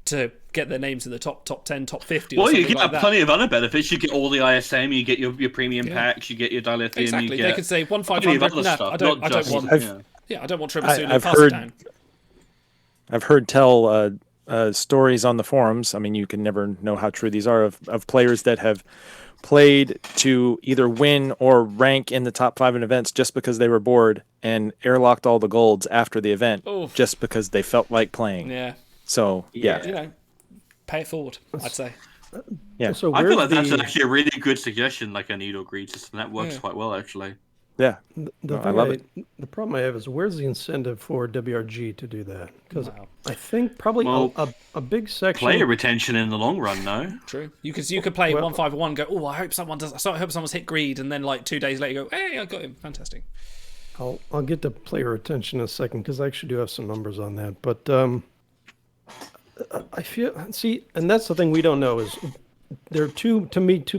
to get their names in the top 10, top 50. Or you get like plenty of other benefits. You get all the ISM, you get your premium packs, you get your dilithium. Exactly. You get they could say 1,500. No, I don't want. I don't want Tribble Sulu. Pass it down. I've heard tell stories on the forums. I mean, you can never know how true these are of players that have played to either win or rank in the top 5 in events just because they were bored and airlocked all the golds after the event just because they felt like playing. Yeah. So, yeah. You know, pay it forward, I'd say. Yeah. So I feel like where's that's actually a really good suggestion, like a needle greed system. That works Yeah. quite well, actually. Yeah. I love it. The problem I have is where's the incentive for WRG to do that? Because I think probably a big section. Player retention in the long run, no? True. You could play 151, go, oh, I hope someone's hit greed, and then like 2 days later, go, hey, I got him, fantastic. I'll get to player retention in a second because I actually do have some numbers on that. But I feel and that's the thing we don't know is there are two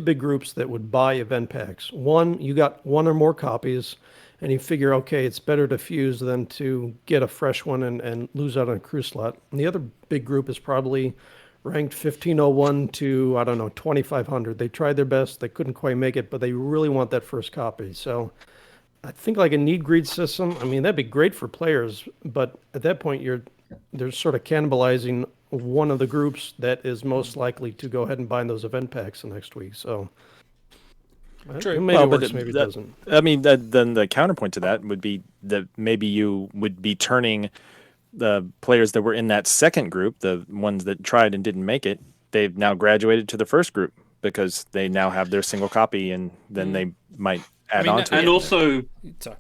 big groups that would buy event packs. One, you got one or more copies, and you figure, okay, it's better to fuse than to get a fresh one and lose out on a crew slot. And the other big group is probably ranked 1501 to, I don't know, 2500. They tried their best, they couldn't quite make it, but they really want that first copy. So I think like a need greed system, I mean, that'd be great for players, but at that point they're sort of cannibalizing one of the groups that is most likely to go ahead and buy those event packs the next week. So True. maybe it works, maybe it doesn't. I mean, then the counterpoint to that would be that maybe you would be turning the players that were in that second group, the ones that tried and didn't make it, they've now graduated to the first group because they now have their single copy, and then they might add on to it. And also, Sorry.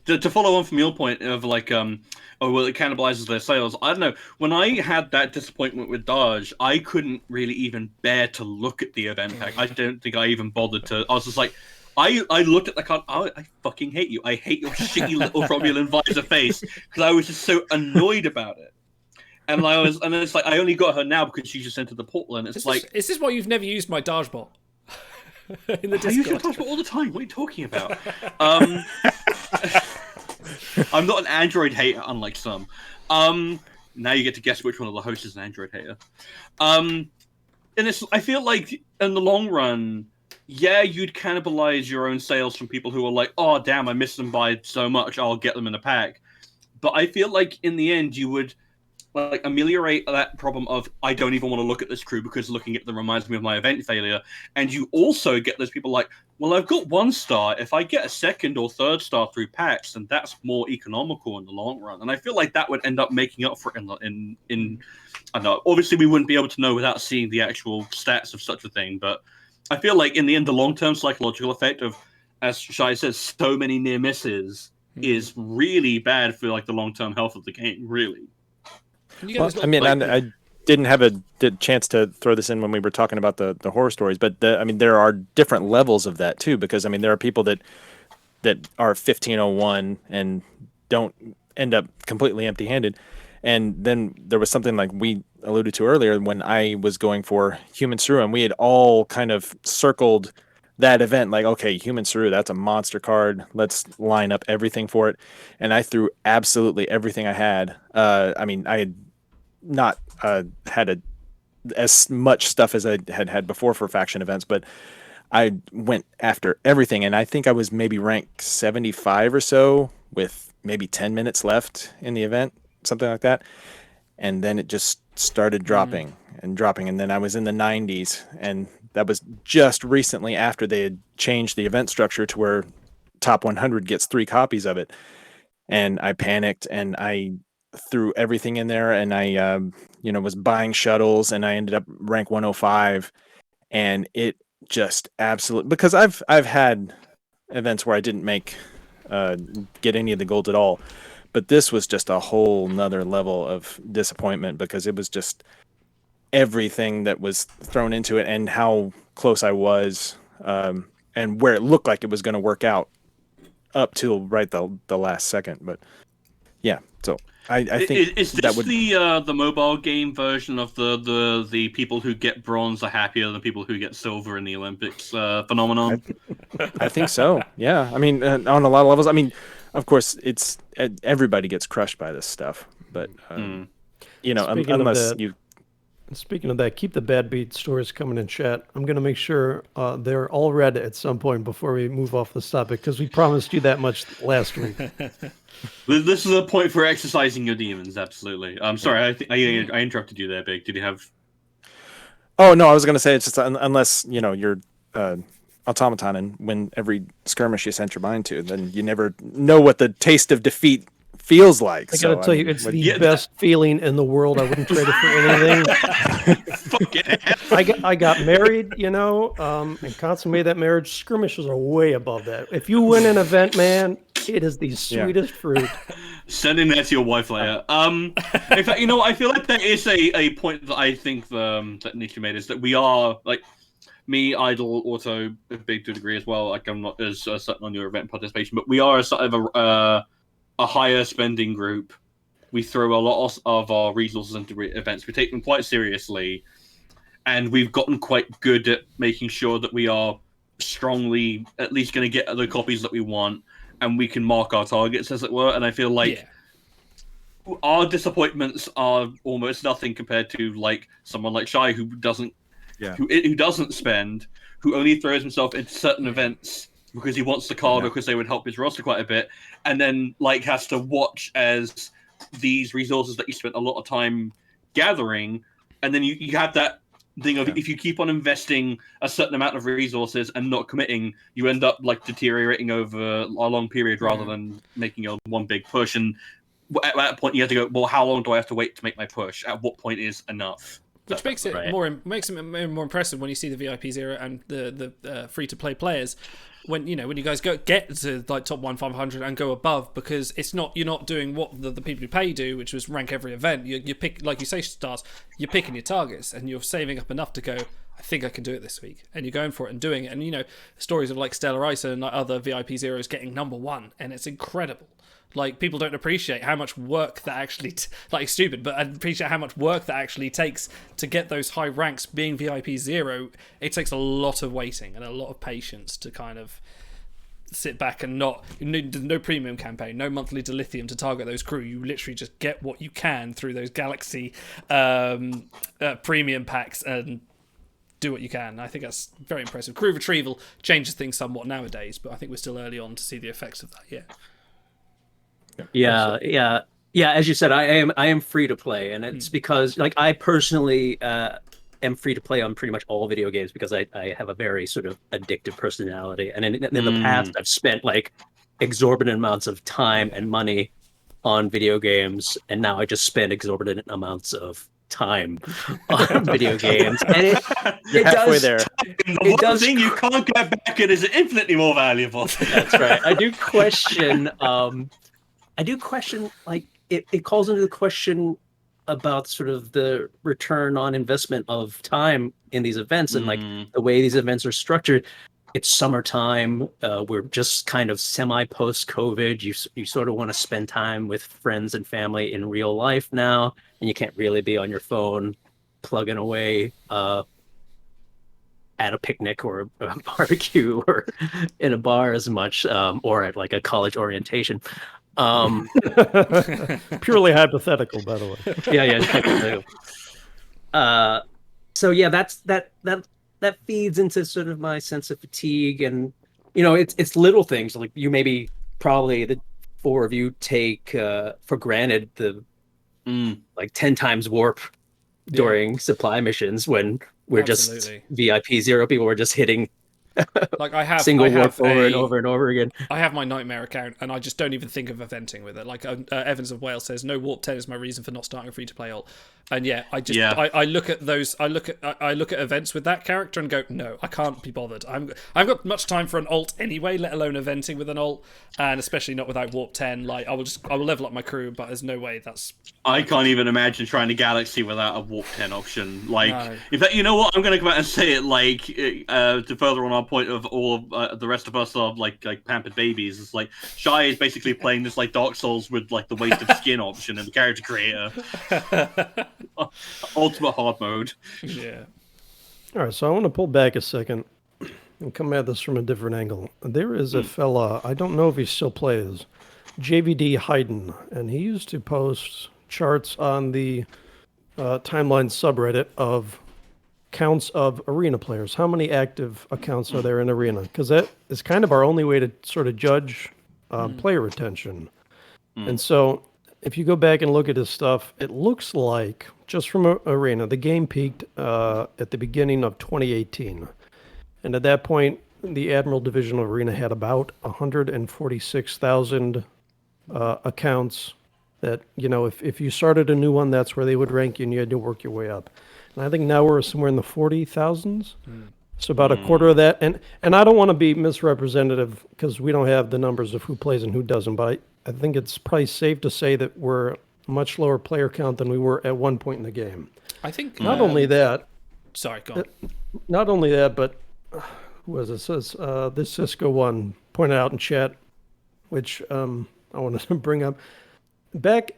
to follow on from your point of like, it cannibalizes their sales. I don't know. When I had that disappointment with Dodge, I couldn't really even bear to look at the event pack. I don't think I even bothered to. I was just like, I looked at the card. Oh, I fucking hate you. I hate your shitty little Romulan visor face because I was just so annoyed about it. And it's like I only got her now because she just entered the portal, and it's Is this why you've never used my Dodge bot? In the Discord. I use your Dodge bot all the time. What are you talking about? I'm not an Android hater, unlike some. Now you get to guess which one of the hosts is an Android hater. And I feel like in the long run, yeah, you'd cannibalize your own sales from people who are like, oh, damn, I missed them by so much, I'll get them in a pack. But I feel like in the end, you would like ameliorate that problem of I don't even want to look at this crew because looking at them reminds me of my event failure. And you also get those people like, well, I've got 1 star. If I get a 2nd or 3rd star through packs, then that's more economical in the long run. And I feel like that would end up making up for it in I don't know. Obviously, we wouldn't be able to know without seeing the actual stats of such a thing. But I feel like in the end, the long-term psychological effect of, as Shai says, so many near misses is really bad for like the long-term health of the game, really. Well, I mean, I didn't have a chance to throw this in when we were talking about the horror stories, but I mean, there are different levels of that too, because I mean, there are people that are 1501 and don't end up completely empty-handed. And then there was something like we alluded to earlier when I was going for Human Saru, and we had all kind of circled that event like, okay, Human Saru, that's a monster card. Let's line up everything for it. And I threw absolutely everything I had. I mean, I had not had as much stuff as I had before for faction events, but I went after everything. And I think I was maybe ranked 75 or so with maybe 10 minutes left in the event, something like that. And then it just started dropping and dropping. And then I was in the 90s, and that was just recently after they had changed the event structure to where top 100 gets 3 copies of it. And I panicked and I threw everything in there, and I, was buying shuttles, and I ended up rank 105, and it just absolutely, because I've had events where I didn't get any of the golds at all, but this was just a whole nother level of disappointment because it was just everything that was thrown into it and how close I was, and where it looked like it was going to work out up till right the last second. But yeah, so I think is this the mobile game version of the people who get bronze are happier than people who get silver in the Olympics phenomenon? I think so. Yeah, I mean, on a lot of levels. I mean, of course, it's everybody gets crushed by this stuff, but unless you. And speaking of that, keep the Bad Beat stories coming in chat. I'm going to make sure they're all read at some point before we move off this topic, because we promised you that much last week. This is a point for exercising your demons, absolutely. I'm sorry, I interrupted you there, Big. Did you have... Oh, no, I was going to say, it's just unless, you're automaton, and when every skirmish you sent your mind to, then you never know what the taste of defeat feels like. I gotta tell you, it's the best feeling in the world. I wouldn't trade it for anything. I got married, and consummated that marriage. Skirmishes are way above that. If you win an event, man, it is the sweetest fruit. Sending that to your wife later. In fact, I feel like there is a point that I think that Nietzsche made, is that we are, like, me, Idle, Auto, Big to a degree as well. Like, I'm not as certain on your event participation, but we are a sort of a higher spending group. We throw a lot of our resources into events. We take them quite seriously, and we've gotten quite good at making sure that we are strongly at least going to get the copies that we want, and we can mark our targets, as it were. And I feel like our disappointments are almost nothing compared to like someone like Shy, who doesn't spend, who only throws himself into certain events because he wants the card, because they would help his roster quite a bit, and then like has to watch as these resources that you spent a lot of time gathering, and then you have that thing of if you keep on investing a certain amount of resources and not committing, you end up like deteriorating over a long period rather than making a one big push. And at that point, you have to go, well, how long do I have to wait to make my push? At what point is enough? Which makes it more impressive when you see the VIP Zero and the free to play players. When you guys get to like top 1,500 and go above, because you're not doing what the people who pay do, which was rank every event. You pick, like you say, Stars, you're picking your targets and you're saving up enough to go, I think I can do it this week, and you're going for it and doing it. And stories of like Stellar Isa and like other VIP Zeros getting #1, and it's incredible. Like, people don't appreciate how much work that actually, stupid, but I appreciate how much work that actually takes to get those high ranks. Being VIP 0, it takes a lot of waiting and a lot of patience to kind of sit back and no premium campaign, no monthly dilithium to target those crew. You literally just get what you can through those Galaxy premium packs and do what you can. I think that's very impressive. Crew retrieval changes things somewhat nowadays, but I think we're still early on to see the effects of that yet. Yeah. As you said, I am free to play, and it's because like I personally am free to play on pretty much all video games because I have a very sort of addictive personality, and in the past I've spent like exorbitant amounts of time and money on video games, and now I just spend exorbitant amounts of time on video games, and it does. There. The one thing you can't get back is infinitely more valuable. That's right. I do question. Like it calls into the question about sort of the return on investment of time in these events, and like the way these events are structured. It's summertime. We're just kind of semi post COVID. You sort of want to spend time with friends and family in real life now, and you can't really be on your phone plugging away at a picnic or a barbecue or in a bar as much, or at like a college orientation. Purely hypothetical, by the way. So yeah, that feeds into sort of my sense of fatigue, and it's little things like probably the four of you take for granted the like 10 times warp during supply missions when we're just VIP 0 people. We're just hitting like I have single warp over and over and over again. I have my nightmare account, and I just don't even think of eventing with it. Like Evans of Wales says, no warp 10 is my reason for not starting a free to play ult. And I look at those. I look at events with that character and go, no, I can't be bothered. I've got much time for an ult anyway, let alone eventing with an ult, and especially not without warp 10. Like I will level up my crew, but there's no way that's. I can't even imagine trying to Galaxy without a warp 10 option. Like, no. In fact, you know what? I'm going to come out and say it. Like to further on our point of all of the rest of us are like pampered babies. It's like Shy is basically playing this like Dark Souls with like the waste of skin option and the character creator. Ultimate hard mode. Yeah. All right, so I want to pull back a second and come at this from a different angle. There is a fella, I don't know if he still plays, JVD Hayden, and he used to post charts on the timeline subreddit of counts of arena players. How many active accounts are there in arena? Because that is kind of our only way to sort of judge player retention. And so if you go back and look at his stuff, it looks like, just from arena, the game peaked at the beginning of 2018. And at that point, the Admiral Division of Arena had about 146,000 accounts that, if you started a new one, that's where they would rank you and you had to work your way up. And I think now we're somewhere in the 40,000s. So about a quarter of that. And I don't want to be misrepresentative because we don't have the numbers of who plays and who doesn't, but I think it's probably safe to say that we're a much lower player count than we were at one point in the game. I think... Not only that... Sorry, go on. Not only that, but... Who was it? Says this Cisco one pointed out in chat, which I wanted to bring up. Back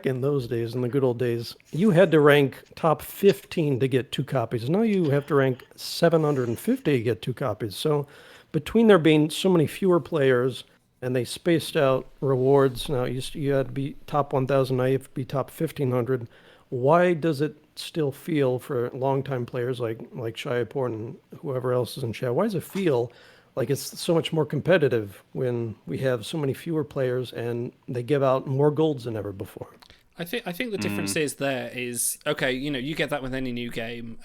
in those days, in the good old days, you had to rank top 15 to get 2 copies. Now you have to rank 750 to get 2 copies. So between there being so many fewer players and they spaced out rewards, now you had to be top 1,000, now you have to be top 1,500. Why does it still feel for longtime players like Shiaport and whoever else is in chat, why does it feel like it's so much more competitive when we have so many fewer players and they give out more golds than ever before? I think the difference is okay, you get that with any new game,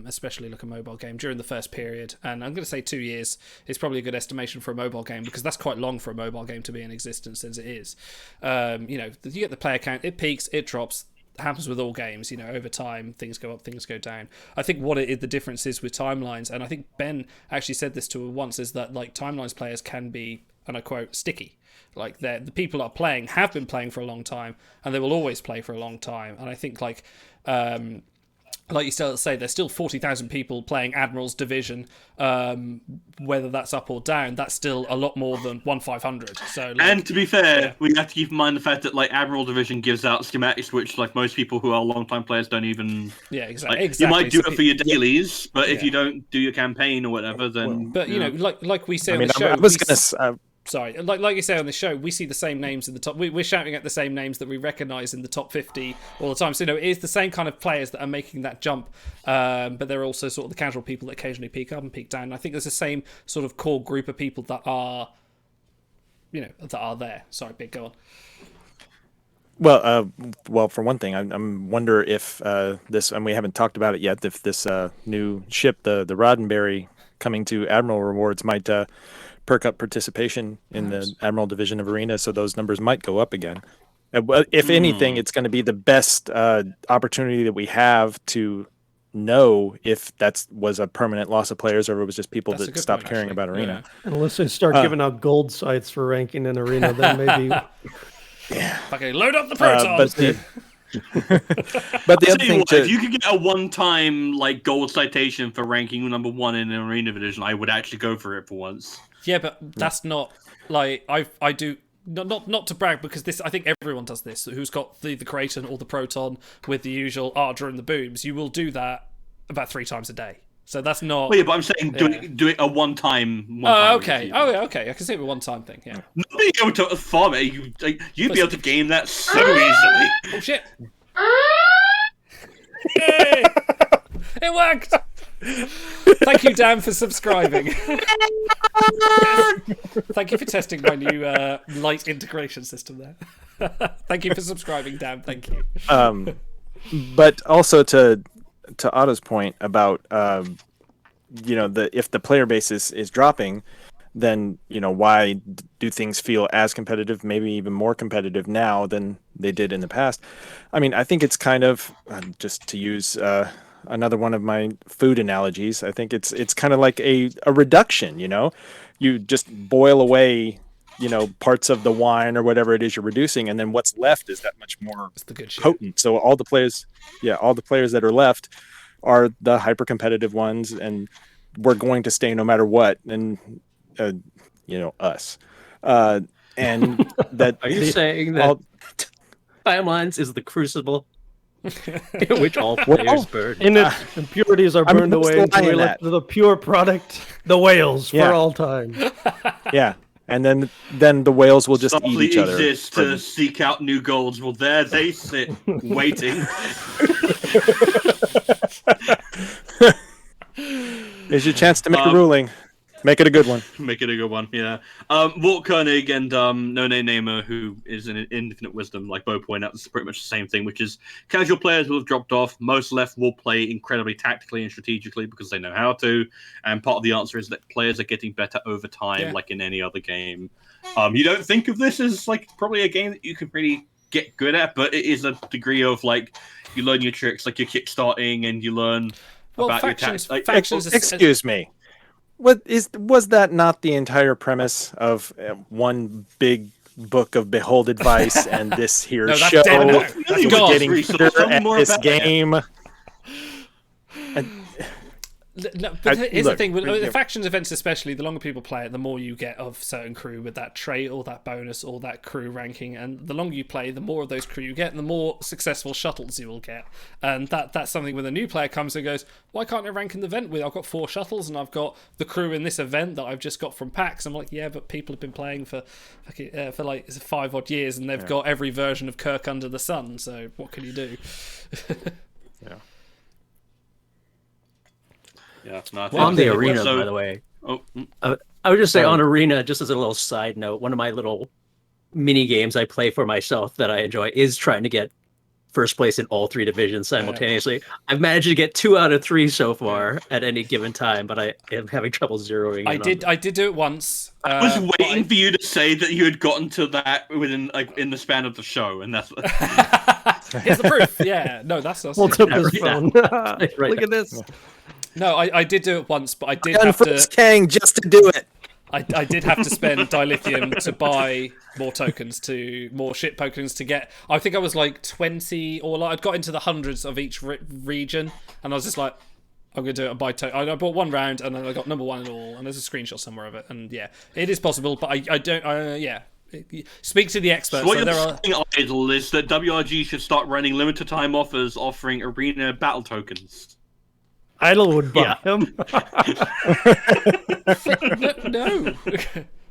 especially like a mobile game during the first period, and I'm going to say 2 years is probably a good estimation for a mobile game because that's quite long for a mobile game to be in existence as it is. You get the player count, it peaks, it drops. Happens with all games, over time things go up, things go down. I think the difference is with timelines, and I think Ben actually said this to her once, is that like timelines players can be, and I quote, sticky. Like the people that are playing have been playing for a long time and they will always play for a long time. And I think like you still say, there's still 40,000 people playing Admiral's Division. Whether that's up or down, that's still a lot more than 1/500. So, and to be fair, we have to keep in mind the fact that like Admiral Division gives out schematics, which like most people who are long-time players don't even. Yeah, exactly. You might do it for your dailies, but if you don't do your campaign or whatever, then. But like we say on the show, I was gonna. Sorry, like you say on the show, we see the same names in the top. We're shouting at the same names that we recognise in the top 50 all the time. So it is the same kind of players that are making that jump, but they're also sort of the casual people that occasionally peak up and peak down. And I think there's the same sort of core group of people that are, that are there. Sorry, Big, go on. Well, for one thing, I wonder if this, and we haven't talked about it yet, if this new ship, the Roddenberry, coming to Admiral Rewards might perk up participation in the Admiral Division of Arena, so those numbers might go up again. If anything, it's going to be the best opportunity that we have to know if that was a permanent loss of players or if it was just people that stopped caring about Arena. Yeah. Unless they start giving out gold sites for ranking in Arena, then maybe... Okay, load up the protons. But the other thing, if you could get a one-time like gold citation for ranking number 1 in an Arena division, I would actually go for it for once. Yeah, but that's not like I do. Not to brag, because this, I think everyone does this. Who's got the Kraton or the Proton with the usual Ardra and the booms? You will do that about 3 times a day. So that's not. Well, yeah, but I'm saying do it a one-time. Oh, okay. Oh, yeah, okay. I can see it a one-time thing. Yeah. Not being able to farm it, you'd be able to game that so easily. Oh shit! Yay! It worked. Thank you, Dan, for subscribing. Thank you for testing my new light integration system there. Thank you for subscribing, Dan. Thank you. But also to Otto's point about if the player base is dropping, then why do things feel as competitive, maybe even more competitive now than they did in the past? I mean, I think it's kind of just to use another one of my food analogies. I think it's kind of like a reduction. You just boil away parts of the wine or whatever it is you're reducing, and then what's left is that much more potent. So all the players that are left are the hyper competitive ones, and we're going to stay no matter what. And us. And that are you saying that Timelines is the crucible in which all players burn? In its impurities are burned away until we left the pure product, the whales, for all time. Yeah. And then the whales will just eat each other. Exist to seek out new golds. Well, there they sit, waiting. There's your chance to make a ruling. Make it a good one. Make it a good one, yeah. Walt Koenig and No Name Namer, who is in Infinite Wisdom, like Bo pointed out, it's pretty much the same thing, which is casual players will have dropped off. Most left will play incredibly tactically and strategically because they know how to. And part of the answer is that players are getting better over time, like in any other game. You don't think of this as like probably a game that you can really get good at, but it is a degree of like you learn your tricks, like you're kickstarting, and you learn about factions, your factions. Excuse me. Was that not the entire premise of one big book of behold advice and this here No, that's show? dead now. That's gone. getting better at this game. No, but here's the thing, with the factions events especially, the longer people play it, the more you get of certain crew with that trait or that bonus or that crew ranking, and the longer you play, the more of those crew you get, and the more successful shuttles you will get. And that's something when a new player comes and goes, why can't I rank in the event with, I've got 4 shuttles and I've got the crew in this event that I've just got from packs. I'm like, yeah, but people have been playing for like 5 odd years and they've got every version of Kirk under the sun, so what can you do? Yeah. Yeah, no, On the arena, by the way. I would just say on arena, just as a little side note, one of my little mini games I play for myself that I enjoy is trying to get first place in all 3 divisions simultaneously. I've managed to get 2 out of 3 so far at any given time, but I am having trouble zeroing. I did do it once. I was waiting for you to say that you had gotten to that within in the span of the show, and that's here's the proof. Yeah, no, that's us. Hold up his phone. Right. Look at this. No, I did do it once, but I did Done have first to. Kang just to do it. I did have to spend dilithium to buy more more ship tokens to get. I think I was like 20 or like I'd got into the hundreds of each region, and I was just like, I'm gonna do it and buy I bought 1 round, and then I got number 1 and all, and there's a screenshot somewhere of it, and yeah, it is possible, but I don't. Speak to the experts. So what you're saying, Idle, is that WRG should start running limited time offers offering arena battle tokens. Idle would buy him. No.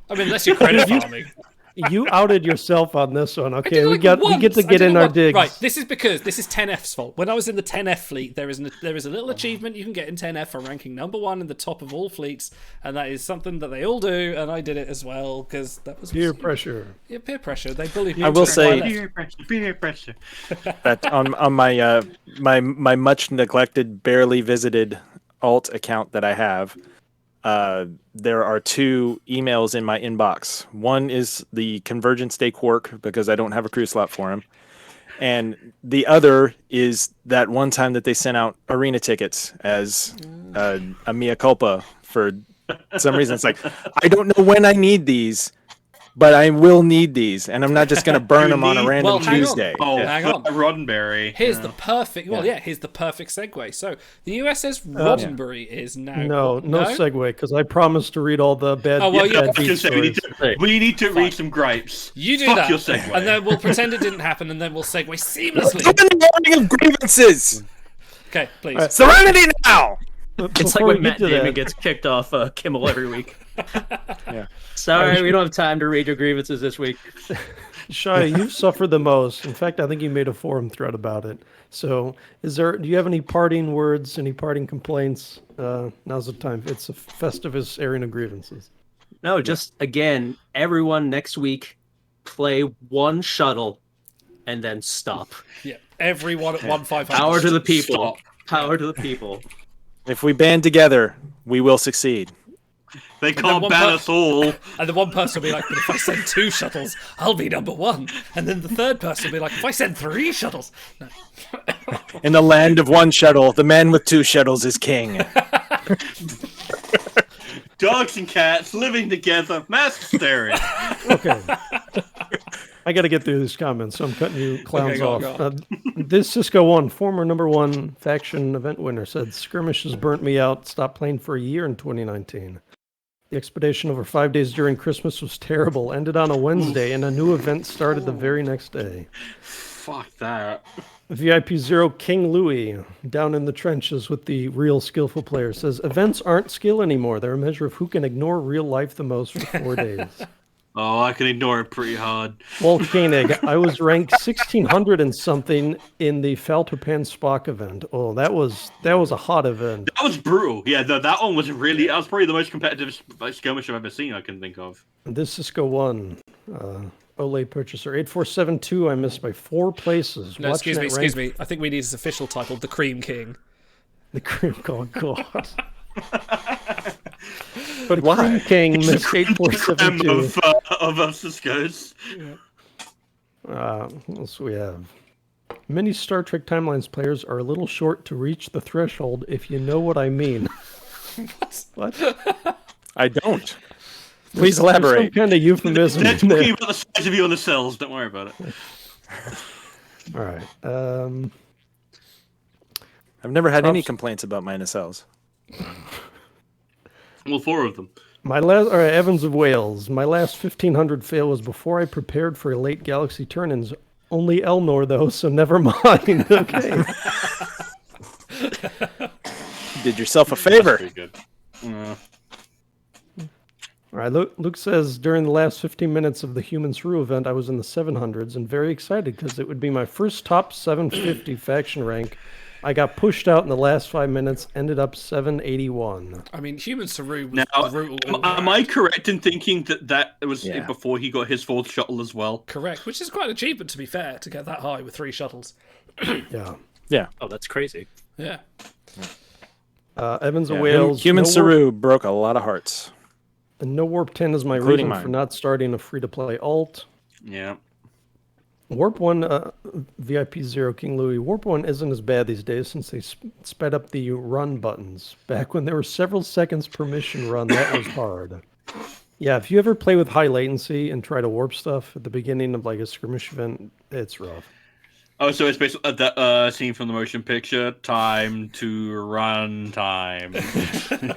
I mean, unless you're credit farming. You outed yourself on this one. Okay, we like get to get in our digs. Right, this is because this is 10F's fault. When I was in the 10F fleet, there is a little achievement you can get in 10F for ranking number 1 in the top of all fleets, and that is something that they all do, and I did it as well because that was peer pressure. Yeah, peer pressure. They bullied me. I will say Peer pressure. that on my my much neglected, barely visited alt account that I have. There are 2 emails in my inbox. One is the Convergence Day Quark because I don't have a crew slot for him. And the other is that one time that they sent out arena tickets as a mea culpa for some reason. It's like, I don't know when I need these, but I will need these, and I'm not just going to burn them on a random Tuesday. Hang on. Roddenberry. Here's the perfect. Well, here's the perfect segue. So the U.S.S. Roddenberry is now. No segue, because I promised to read all the bad. We need to read some gripes. You do Fuck that, your segue. and then we'll pretend it didn't happen, and then we'll segue seamlessly. Open the morning of grievances. Okay, please. Serenity now. It's like when Matt Damon gets kicked off Kimmel every week. Sorry, we don't have time to read your grievances this week. Shai, you've suffered the most. In fact, I think you made a forum thread about it. So, do you have any parting words, any parting complaints? Now's the time. It's a Festivus airing of grievances. No, just, again, everyone next week, play 1 shuttle, and then stop. Yeah, everyone at 1-500. Power to the people. Power to the people. If we band together, we will succeed. They can't ban us all. And the one person will be like, but if I send 2 shuttles, I'll be number 1. And then the third person will be like, if I send 3 shuttles. No. In the land of 1 shuttle, the man with 2 shuttles is king. Dogs and cats living together, mass hysteria. Okay. I got to get through these comments, so I'm cutting you clowns off. This Cisco 1, former number 1 faction event winner, said, skirmishes burnt me out. Stopped playing for a year in 2019. The expedition over 5 days during Christmas was terrible. Ended on a Wednesday, and a new event started the very next day. Fuck that. VIP 0 King Louis, down in the trenches with the real skillful player, says, events aren't skill anymore. They're a measure of who can ignore real life the most for 4 days. Oh, I can ignore it pretty hard. Volcanic. I was ranked 1600 and something in the Falterpan Spock event. Oh, that was a hot event. That was brutal. Yeah, that one was really. That was probably the most competitive skirmish I've ever seen. I can think of. This Cisco 1. Olay purchaser 8472. I missed by 4 places. No, Watching excuse me. I think we need his official title, the Cream King. The Cream. Oh God. But Cream King missed 8472. Of Cisco's. What else we have? Many Star Trek Timelines players are a little short to reach the threshold, if you know what I mean. What? I don't. Please elaborate. There's some kind of euphemism They're in there. talking about the size of you on the cells. Don't worry about it. All right. I've never had any complaints about my nacelles. Well, 4 of them. All right, Evans of Wales. My last 1500 fail was before I prepared for a late Galaxy turn-ins. Only Elnor, though, so never mind. Okay. Did yourself a favor. Pretty good. All right, Luke says, during the last 15 minutes of the Human Saru event, I was in the 700s and very excited because it would be my first top 750 faction rank. I got pushed out in the last 5 minutes, ended up 781. I mean, Human Saru was Now, brutal. am I correct in thinking that was before he got his 4th shuttle as well? Correct, which is quite an achievement, to be fair, to get that high with 3 shuttles. Yeah. Oh, that's crazy. Yeah. Evans of Wales. Human Saru broke a lot of hearts. And No Warp 10 is my Including reason mine. for not starting a free-to-play alt. Yeah. Warp 1, VIP 0, King Louis. Warp 1 isn't as bad these days since they sped up the run buttons. Back when there were several seconds per mission run, that was hard. Yeah, if you ever play with high latency and try to warp stuff at the beginning of like a skirmish event, it's rough. Oh, so it's basically that scene from the motion picture. Time to run time.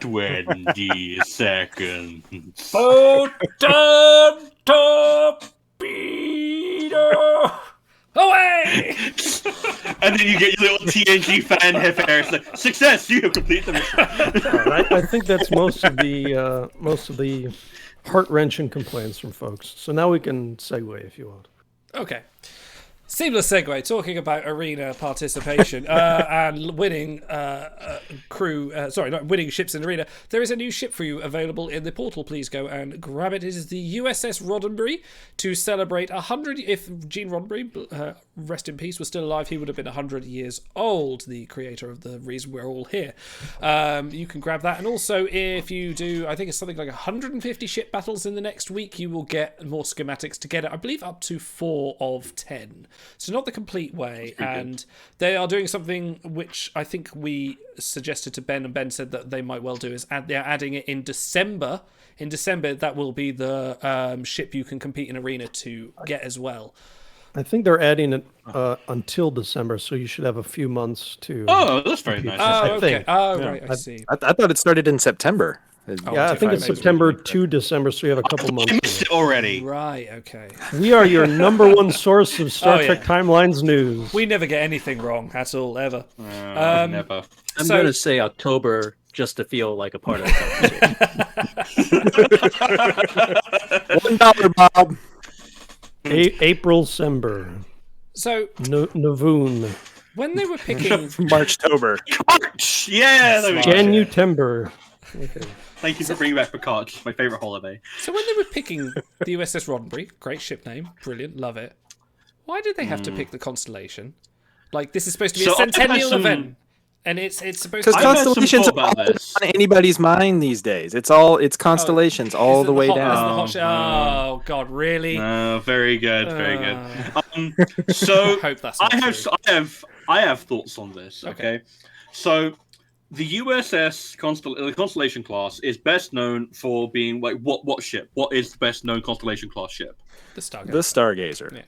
20 seconds. Photon torpedo! Away! And then you get your little TNG fan hair. Like, success! You have completed the mission. I think that's most of the heart-wrenching complaints from folks. So now we can segue if you want. Okay. Seamless segue, talking about arena participation and winning winning ships in arena. There is a new ship for you available in the portal. Please go and grab it. It is the U.S.S. Roddenberry to celebrate 100. If Gene Roddenberry, rest in peace, was still alive, he would have been 100 years old, the creator of the reason we're all here. You can grab that. And also, if you do, I think it's something like 150 ship battles in the next week, you will get more schematics to get it. I believe up to 4 of 10. So not the complete way, and they are doing something which I think we suggested to Ben, and Ben said that they might well do, is they're adding it in December. In December, that will be the ship you can compete in arena to get as well. I think they're adding it until December, so you should have a few months to... Oh, that's very nice. Oh, okay. think. Oh, right, I see. I thought it started in September. Yeah, I think it's September to December, so you have a couple months. I missed it already. Right, okay. We are your number one source of Star Trek Timelines news. We never get anything wrong at all, ever. Never. I'm going to say October just to feel like a part of the conversation. $1, Bob. April, Sember. So, Navoon. when they were picking... Marchtober. March! Yeah, there we go. Janutember. Okay. Thank you for bringing back Picard, my favourite holiday. So when they were picking the U.S.S. Roddenberry, great ship name, brilliant, love it. Why did they have to pick the constellation? Like, this is supposed to be a centennial event, and it's supposed to Because be... constellations are all on anybody's mind these days. It's constellations all the way down. Oh God, really? Very good, very good. So hope that's I have thoughts on this. Okay, so the U.S.S. Constellation class is best known for being like what ship? What is the best known Constellation class ship? The Stargazer. The Stargazer. Yeah.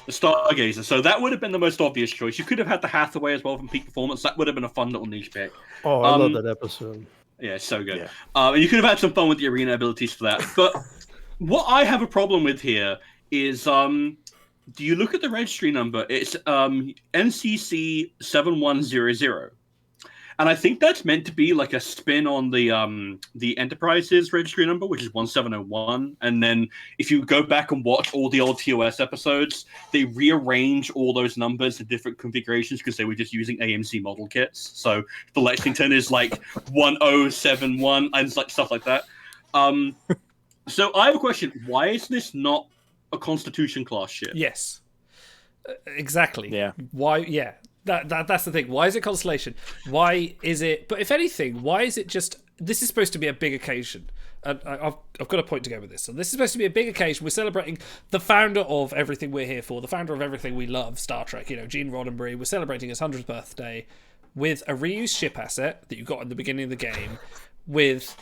The Stargazer. So that would have been the most obvious choice. You could have had the Hathaway as well from Peak Performance. That would have been a fun little niche pick. Oh, I love that episode. Yeah, so good. Yeah. And you could have had some fun with the arena abilities for that. But what I have a problem with here is, do you look at the registry number? It's NCC 7100. And I think that's meant to be like a spin on the Enterprise's registry number, which is 1701. And then if you go back and watch all the old TOS episodes, they rearrange all those numbers to different configurations because they were just using AMC model kits. So the Lexington is like 1071 and like stuff like that. So I have a question. Why is this not a Constitution class ship? Yes. Exactly. Yeah. Why? Yeah. That's the thing. Why is it Constellation? Why is it? But if anything, why is it just? This is supposed to be a big occasion, and I've got a point to go with this. So this is supposed to be a big occasion. We're celebrating the founder of everything we're here for, the founder of everything we love, Star Trek. You know, Gene Roddenberry. We're celebrating his 100th birthday with a reused ship asset that you got at the beginning of the game, with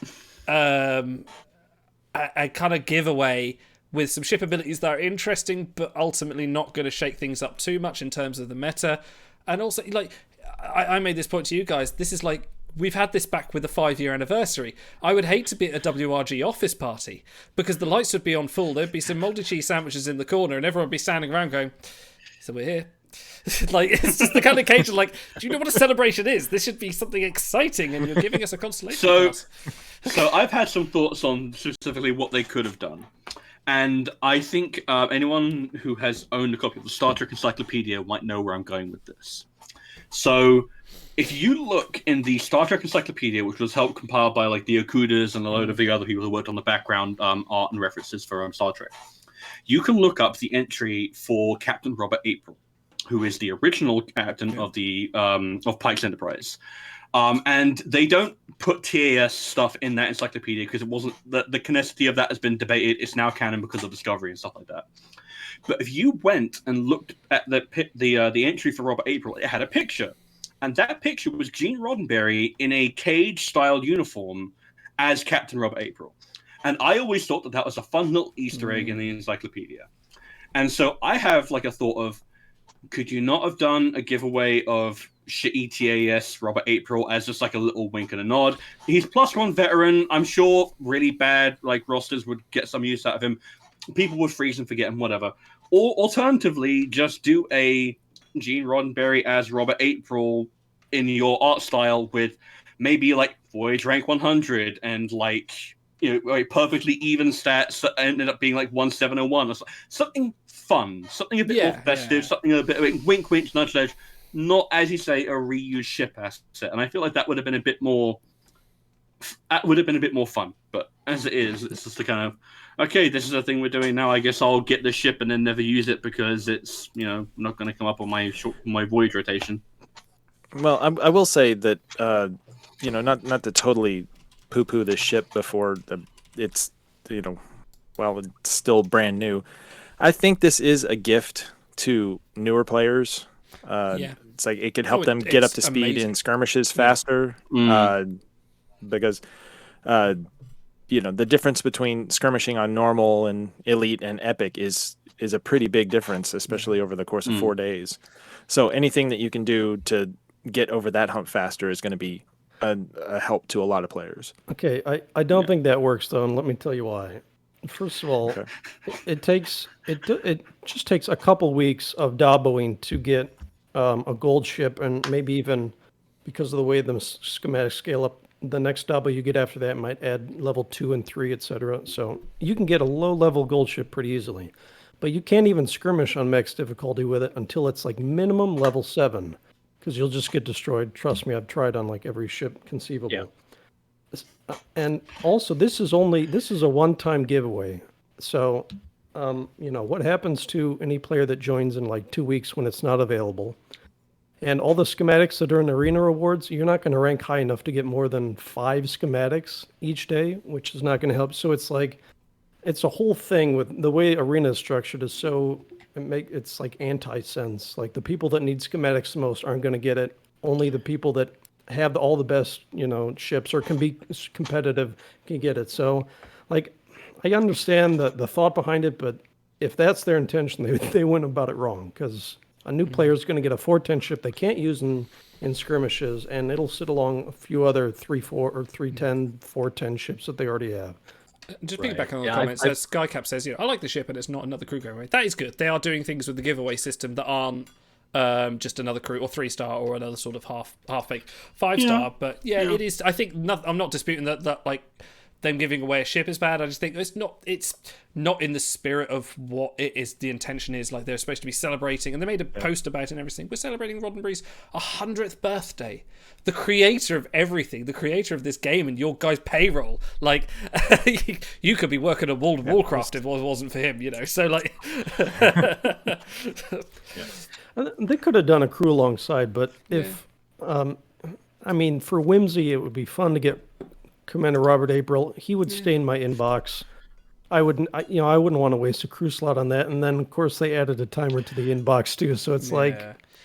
a kind of giveaway with some ship abilities that are interesting, but ultimately not going to shake things up too much in terms of the meta. And also, like, I made this point to you guys. This is like, we've had this back with the 5-year anniversary. I would hate to be at a WRG office party because the lights would be on full. There'd be some moldy cheese sandwiches in the corner, and everyone would be standing around going, "So we're here." Like, it's just the kind of occasion. Like, do you know what a celebration is? This should be something exciting, and you're giving us a constellation class. So I've had some thoughts on specifically what they could have done. And I think anyone who has owned a copy of the Star Trek Encyclopedia might know where I'm going with this. So, if you look in the Star Trek Encyclopedia, which was helped compiled by like the Okudas and a load of the other people who worked on the background art and references for Star Trek, you can look up the entry for Captain Robert April, who is the original captain of the of Pike's Enterprise. And they don't put TAS stuff in that encyclopedia because it wasn't the canonicity of that has been debated. It's now canon because of Discovery and stuff like that. But if you went and looked at the entry for Robert April, it had a picture, and that picture was Gene Roddenberry in a cage-style uniform as Captain Robert April. And I always thought that was a fun little Easter egg in the encyclopedia. And so I have like a thought of, could you not have done a giveaway of shitty TAS Robert April as just like a little wink and a nod? He's +1 veteran. I'm sure really bad like rosters would get some use out of him. People would freeze and forget him, whatever. Or alternatively, just do a Gene Roddenberry as Robert April in your art style with maybe like Voyage rank 100 and like, you know, like perfectly even stats that ended up being like 1701 or something fun, something a bit more festive, something a bit of wink, wink, nudge, nudge. Not, as you say, a reused ship asset. And I feel like that would have been a bit more. That would have been a bit more fun. But as it is, it's just the kind of, okay, this is the thing we're doing now. I guess I'll get the ship and then never use it because it's, you know, not going to come up on my voyage rotation. Well, I will say that, you know, not to totally poo-poo this ship before it's, you know, well, it's still brand new. I think this is a gift to newer players. It's like it could help them get up to speed in skirmishes faster, because you know, the difference between skirmishing on normal and elite and epic is a pretty big difference, especially over the course of 4 days. So anything that you can do to get over that hump faster is going to be a help to a lot of players. Okay, I don't think that works though, and let me tell you why. First of all, it just takes a couple weeks of daboing to get a gold ship, and maybe even because of the way the schematics scale up, the next dabo you get after that might add level 2 and 3, etc. So you can get a low-level gold ship pretty easily, but you can't even skirmish on max difficulty with it until it's like minimum level 7, because you'll just get destroyed. Trust me, I've tried on like every ship conceivable. Yeah. And also, this is a one-time giveaway. So, you know, what happens to any player that joins in like 2 weeks when it's not available? And all the schematics that are in arena rewards, you're not going to rank high enough to get more than 5 schematics each day, which is not going to help. So it's like, it's a whole thing with the way arena is structured is so, it's like anti-sense. Like the people that need schematics the most aren't going to get it. Only the people that have all the best, you know, ships or can be competitive can get it. So, like, I understand the thought behind it, but if that's their intention, they went about it wrong, because a new player is going to get a 410 ship they can't use in skirmishes, and it'll sit along a few other 3-4 or 310, 410 ships that they already have. Just piggyback on the comments, Skycap says, you know, I like the ship and it's not another crew going away. That is good. They are doing things with the giveaway system that aren't just another crew, or 3-star, or another sort of half baked 5-star. But it is. I think I'm not disputing that like them giving away a ship is bad. I just think it's not in the spirit of what it is. The intention is like they're supposed to be celebrating, and they made a post about it and everything. We're celebrating Roddenberry's 100th birthday. The creator of everything, the creator of this game, and your guys' payroll. Like, you could be working at World of Warcraft if it wasn't for him, you know. So like, they could have done a crew alongside, but if, I mean, for whimsy, it would be fun to get Commander Robert April. He would stay in my inbox. I wouldn't want to waste a crew slot on that. And then, of course, they added a timer to the inbox too. So it's like,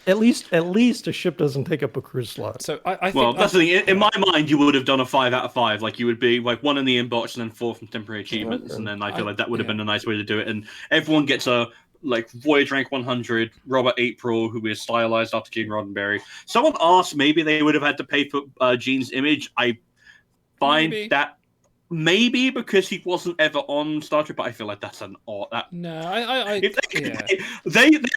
at least a ship doesn't take up a crew slot. So I think, well, that's the thing. In my mind, you would have done a 5 out of 5. Like you would be like 1 in the inbox and then 4 from temporary achievements. And then I feel like that would have been a nice way to do it. And everyone gets a like Voyage Rank 100, Robert April, who is stylized after Gene Roddenberry. Someone asked maybe they would have had to pay for Gene's image. I find that maybe because he wasn't ever on Star Trek, but I feel like that's an odd. There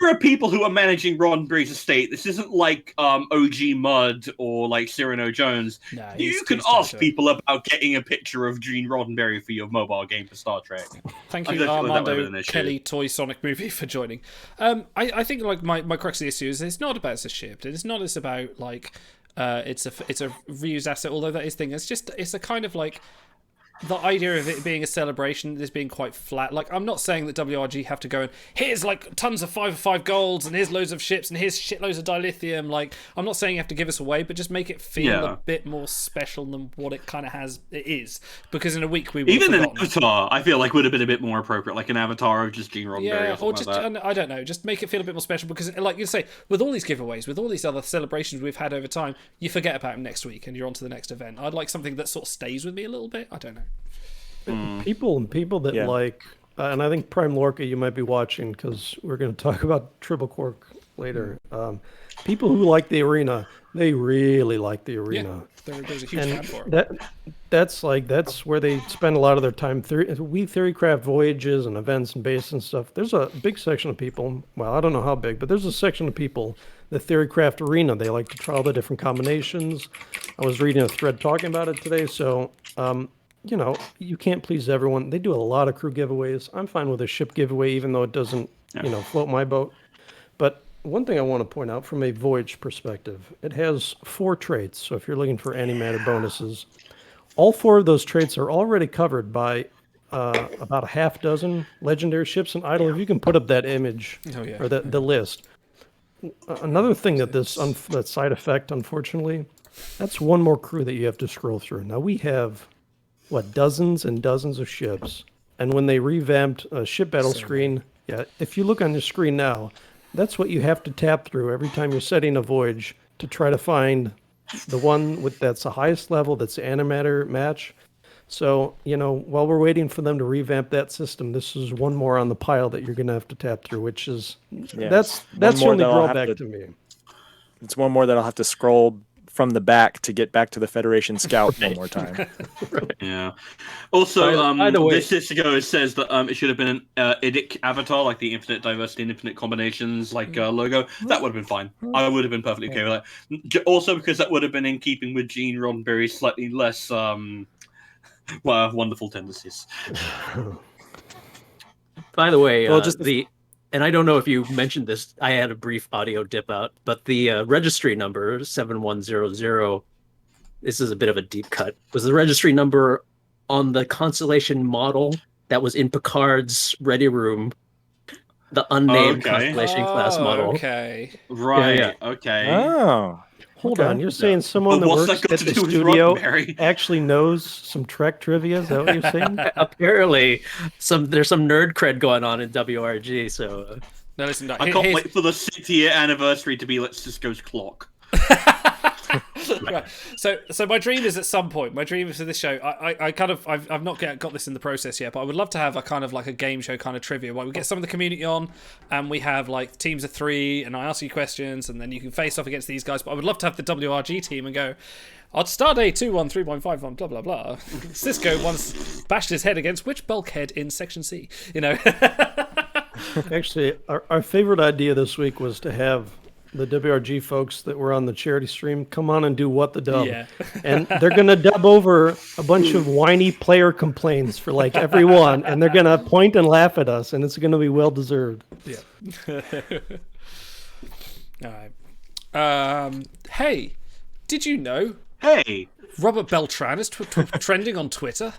are people who are managing Roddenberry's estate. This isn't like OG Mudd or like Cyrano Jones. You can ask people about getting a picture of Gene Roddenberry for your mobile game for Star Trek. Thank you, Armando Kelly Toy Sonic Movie, for joining. I think like my crux of the issue is it's not about a ship. It's not as about like it's a reused asset. Although that is thing. It's a kind of like. The idea of it being a celebration is being quite flat. Like, I'm not saying that WRG have to go and here's like tons of 5/5 golds and here's loads of ships and here's shitloads of dilithium. Like, I'm not saying you have to give us away, but just make it feel a bit more special than what it kind of it is. Because in a week we would even an Avatar, I feel like would have been a bit more appropriate, like an Avatar of just Gene Roddenberry or just like that. I don't know, just make it feel a bit more special. Because, like you say, with all these giveaways, with all these other celebrations we've had over time, you forget about them next week and you're on to the next event. I'd like something that sort of stays with me a little bit. I don't know. People that like, and I think Prime Lorca, you might be watching because we're going to talk about Tribble Quark later. People who like the arena, they really like the arena. There's a huge fan for it. That's where they spend a lot of their time. We Theorycraft voyages and events and base and stuff. There's a big section of people. Well, I don't know how big, but there's a section of people. The Theorycraft arena. They like to try all the different combinations. I was reading a thread talking about it today. So. You know, you can't please everyone. They do a lot of crew giveaways. I'm fine with a ship giveaway, even though it doesn't, float my boat. But one thing I want to point out from a voyage perspective, it has 4 traits. So if you're looking for animated bonuses, all 4 of those traits are already covered by about a half dozen legendary ships in idle. If you can put up that image or the list. Another thing that side effect, unfortunately, that's one more crew that you have to scroll through. Now we have dozens and dozens of ships, and when they revamped a ship battle screen, if you look on your screen now, that's what you have to tap through every time you're setting a voyage to try to find the one that's the highest level, that's the animator match. So, while we're waiting for them to revamp that system, this is one more on the pile that you're going to have to tap through, which is that's the only drawback to me. It's one more that I'll have to scroll from the back to get back to the Federation Scout one more time. Yeah. Also, this Cisco says that it should have been an IDIC avatar, like the infinite diversity and infinite combinations, like logo. That would have been fine. I would have been perfectly okay with that. Also, because that would have been in keeping with Gene Roddenberry's slightly less wonderful tendencies. By the way, and I don't know if you mentioned this, I had a brief audio dip out, but the registry number, 7100, this is a bit of a deep cut, was the registry number on the Constellation model that was in Picard's ready room, the unnamed Constellation class model. Okay. Right, okay. Oh. Hold on, you're saying someone that works at the studio actually knows some Trek trivia? Is that what you're saying? Apparently, there's some nerd cred going on in WRG. So, no, listen, I can't wait for the 60th anniversary to be like Cisco's clock. Right. So my dream is at some point. My dream is for this show. I've not got this in the process yet, but I would love to have a kind of like a game show kind of trivia where we get some of the community on, and we have like teams of 3, and I ask you questions, and then you can face off against these guys. But I would love to have the WRG team and go, on Stardate 213.51, blah blah blah. Cisco once bashed his head against which bulkhead in Section C? Actually, our favorite idea this week was to have the WRG folks that were on the charity stream, come on and do What the Dub. Yeah. And they're going to dub over a bunch of whiny player complaints for like every one, and they're going to point and laugh at us, and it's going to be well deserved. Yeah. All right. Hey, did you know Hey. Robert Beltran is trending on Twitter?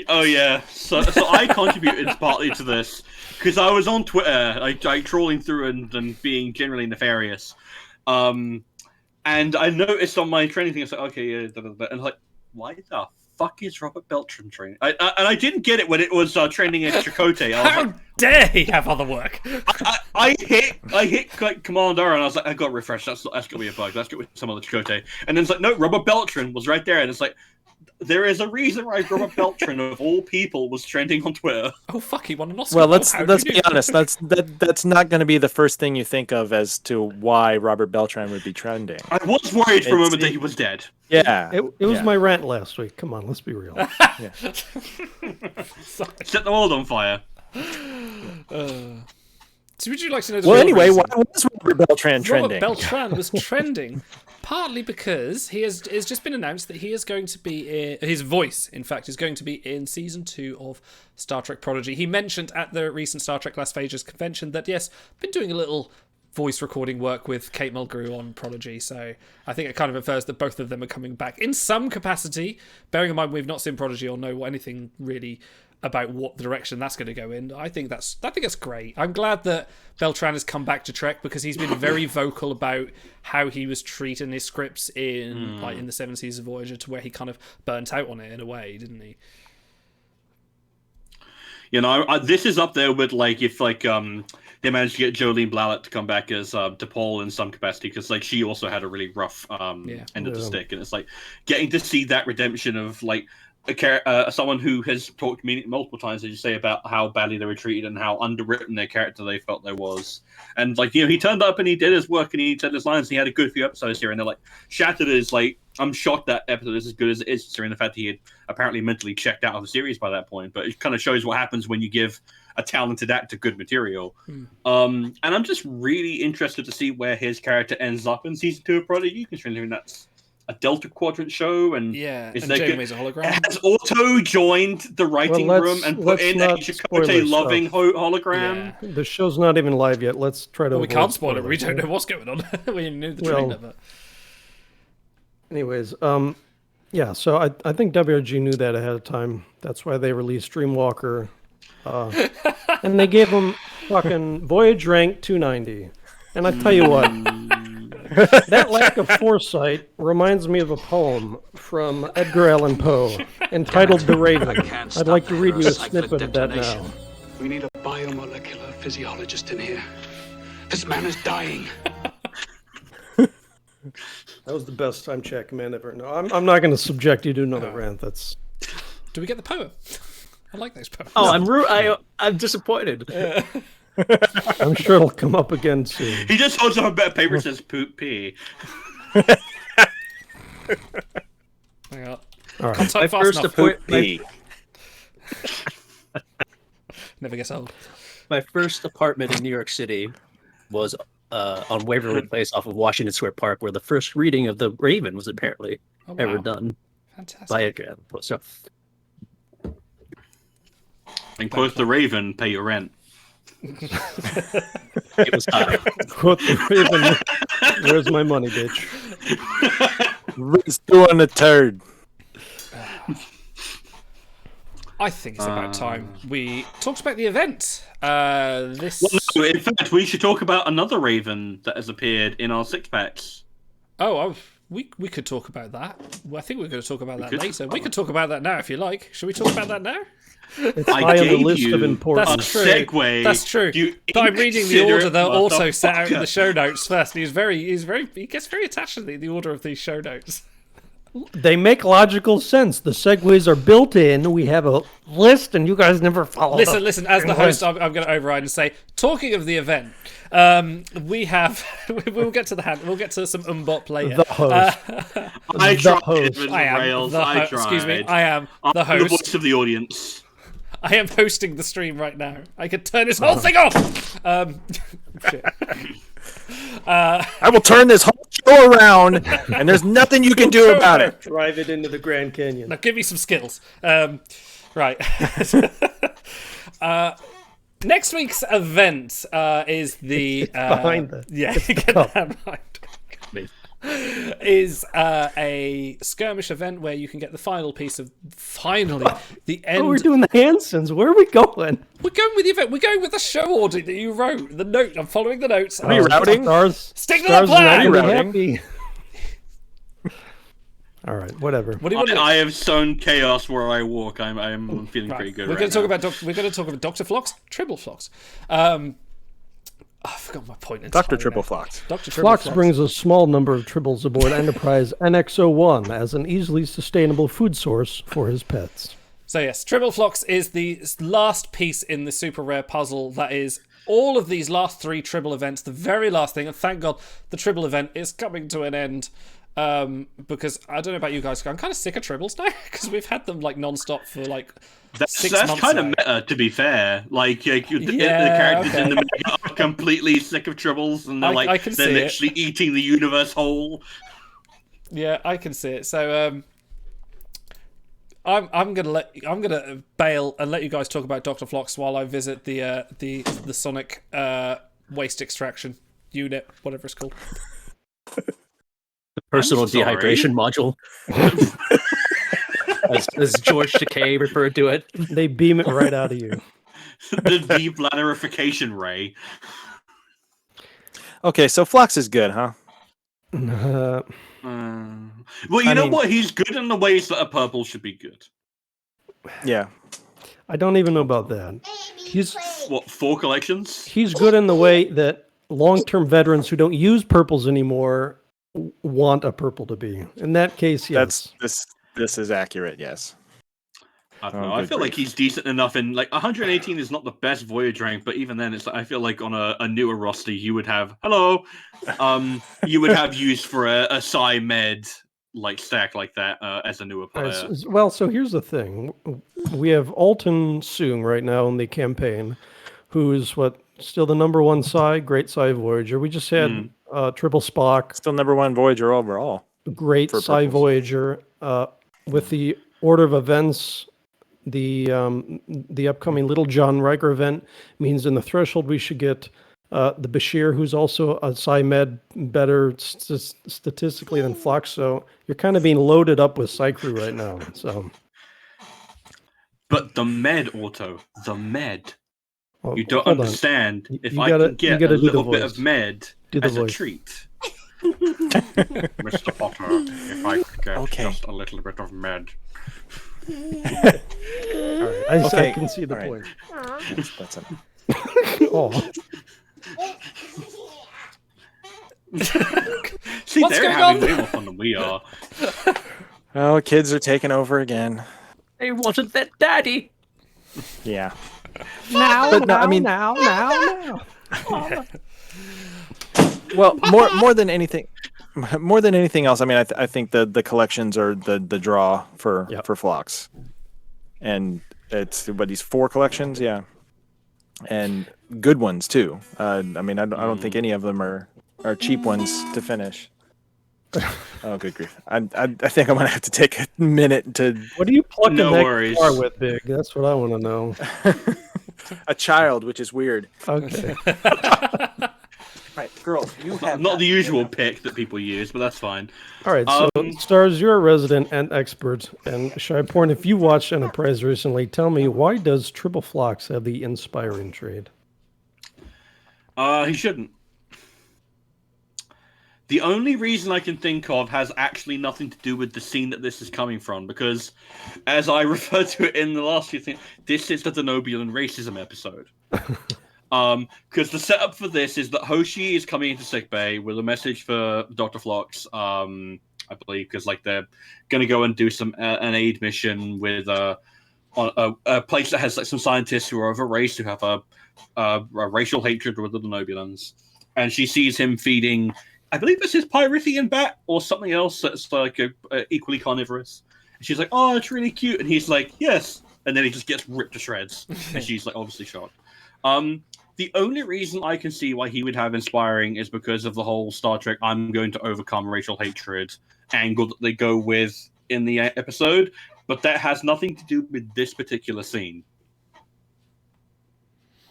Oh yeah, so I contributed partly to this because I was on Twitter, like trolling through and being generally nefarious, and I noticed on my training thing, I was like, okay, yeah, and I was like, why the fuck is Robert Beltran training? And I didn't get it when it was trending at Chakotay. How dare he have other work? I hit like Command R and I was like, I got refreshed. That's gonna be a bug. That's gonna be some other Chakotay. And then it's like, no, Robert Beltran was right there, and it's like, there is a reason why Robert Beltran of all people was trending on Twitter. Oh fuck, he won an Oscar. Well, let's be honest. That's not going to be the first thing you think of as to why Robert Beltran would be trending. I was worried for a moment that he was dead. Yeah, It was my rant last week. Come on, let's be real. Set the world on fire. So would you like to know the Well, real anyway, reason? why was Robert Beltran trending? Robert Beltran was trending partly because it's just been announced that he is going to be his voice, in fact, is going to be in season 2 of Star Trek Prodigy. He mentioned at the recent Star Trek Las Vegas convention that yes, been doing a little voice recording work with Kate Mulgrew on Prodigy, so I think it kind of infers that both of them are coming back in some capacity, bearing in mind we've not seen Prodigy or know anything really about what direction that's going to go in. I think that's great. I'm glad that Beltran has come back to Trek because he's been very vocal about how he was treating his scripts in like in the 7 Seasons of Voyager, to where he kind of burnt out on it in a way, didn't he? You know, this is up there with like if like they managed to get Jolene Blalock to come back as DePaul in some capacity, because like she also had a really rough end of the stick, and it's like getting to see that redemption of like someone who has talked to me multiple times, as you say, about how badly they were treated and how underwritten their character they felt there was. And like, you know, he turned up and he did his work and he said his lines and he had a good few episodes here, and they're like, Shattered is like, I'm shocked that episode is as good as it is, considering the fact that he had apparently mentally checked out of the series by that point. But it kind of shows what happens when you give a talented actor good material. And I'm just really interested to see where his character ends up in season 2 of Prodigy, considering that's a Delta Quadrant show, and Janeway's a hologram. Has Auto joined the writing room and put in a Chakotay loving hologram? Yeah. The show's not even live yet. Let's try to. We can't spoil it. We don't know what's going on. We knew the trailer. But... Anyways, yeah. So I think WRG knew that ahead of time. That's why they released Dreamwalker, and they gave him fucking Voyage rank 290. And I tell you what. That lack of foresight reminds me of a poem from Edgar Allan Poe entitled The Raven. I'd like to read you a snippet of that now. We need a biomolecular physiologist in here. This man is dying. That was the best time check man ever. No, I'm not going to subject you to another rant. That's. Do we get the poem? I like those poems. Oh, I'm disappointed. I'm sure it'll come up again soon. He just holds up a bit of paper and says poop pee. Hang on. All right. My first appointment. Never gets old. My first apartment in New York City was on Waverly Place off of Washington Square Park, where the first reading of The Raven was apparently ever done. Fantastic. By Edgar Allan Poe. So, and quote The Raven, pay your rent. it was high. Quote The Raven, where's my money, bitch? Rick's doing a turd. I think it's about time we talked about the event. This. Well, no, in fact, we should talk about another Raven that has appeared in our 6-packs. We could talk about that. Well, I think we're going to talk about that later. We could talk about that now if you like. Should we talk about that now? It's high on the list of importance. That's true. Segue. That's true. But I'm reading the order they're also set out in the show notes first. He gets very attached to the order of these show notes. They make logical sense. The segues are built in. We have a list, and you guys never follow. Listen. As the host, I'm going to override and say, talking of the event, we have. We'll get to the hand. We'll get to some Umbot later. The host. I the tried. host. I am Rails. the I host. tried. Excuse me. I am the I'm host. the voice of the audience. I am hosting the stream right now. I could turn this whole thing off. Shit. I will turn this whole show around, and there's nothing you can do about it. Drive it into the Grand Canyon. Now give me some skills. Right. Next week's event is the behind the get that behind. Is a skirmish event where you can get the final piece of the end. Oh, we're doing the Hansens. Where are we going? We're going with the event. We're going with the show order that you wrote. The note. I'm following the notes. Are you routing? Stick to the plan. Happy. All right, whatever. What do you want I have sown chaos where I walk. I'm feeling pretty good. We're going to talk about Dr. Phlox, Tribble Phlox. I forgot my point. Dr. Tribble Phlox. Dr. Tribble Phlox brings a small number of tribbles aboard Enterprise NX-01 as an easily sustainable food source for his pets. So yes, Tribble Phlox is the last piece in the super rare puzzle that is all of these last 3 Tribble events, the very last thing, and thank God the Tribble event is coming to an end. Because I don't know about you guys, I'm kind of sick of Tribbles now because we've had them like non-stop for like 6 months. That's kind now. of meta, to be fair. Like the characters in the mega are completely sick of Tribbles, and they're literally eating the universe whole. Yeah, I can see it. So I'm gonna bail and let you guys talk about Dr. Phlox while I visit the Sonic waste extraction unit, whatever it's called. The personal dehydration module. as George Takei referred to it. They beam it right out of you. The debladderification ray. Okay, so Phlox is good, huh? Well, you know what? He's good in the ways that a purple should be good. Yeah. I don't even know about that. He's 4 collections? He's good in the way that long-term veterans who don't use purples anymore want a purple to be. In that case, yes. This is accurate, yes. I don't know. I feel like he's decent enough in 118 is not the best Voyage rank, but even then, I feel like on a newer roster, you would have you would have use for a Psi Med stack like that as a newer player. Well, so here's the thing: we have Alton Soong right now in the campaign, who is still the #1 Psi, great Psi Voyager. We just had Tribble Spock, still #1 Voyager overall, great Psi Voyager. With the order of events, the upcoming Little John Riker event means in the threshold we should get the Bashir, who's also a Psi Med, better statistically than Phlox. So you're kind of being loaded up with Psi crew right now. So, but the Med the Med. Well, you don't understand. If I can get a little bit of Med as a treat. Mr. Potter, if I could get just a little bit of Med. All right, I can see the point. That's it. Oh. See, they're having way more fun than we are. Oh, kids are taking over again. They wanted that daddy. Yeah. Now. Well, more than anything else, I mean, I think the collections are the draw for Phlox, and it's these 4 collections, yeah, and good ones too. I mean, I don't think any of them are cheap ones to finish. Oh, good grief! I think I'm gonna have to take a minute to. What are you plucking that car with, Big? That's what I want to know. A child, which is weird. Okay. Right, girls, you have not the usual pick that people use, but that's fine. All right, so Stars, you're a resident and expert, and Shyporn, if you watched Enterprise recently, tell me, why does Tribble Phlox have the inspiring trade? He shouldn't. The only reason I can think of has actually nothing to do with the scene that this is coming from, because, as I referred to it in the last few things, this is the Denobulan racism episode. Because the setup for this is that Hoshi is coming into sickbay with a message for Dr. Phlox, I believe, because they're going to go and do an aid mission with a place that has some scientists who are of a race who have a racial hatred with the Denobulans, and she sees him feeding, I believe it's his Pyrithian bat or something else that's equally carnivorous. And she's like, "Oh, it's really cute," and he's like, "Yes," and then he just gets ripped to shreds, and she's obviously shocked. The only reason I can see why he would have inspiring is because of the whole Star Trek "I'm going to overcome racial hatred" angle that they go with in the episode, but that has nothing to do with this particular scene.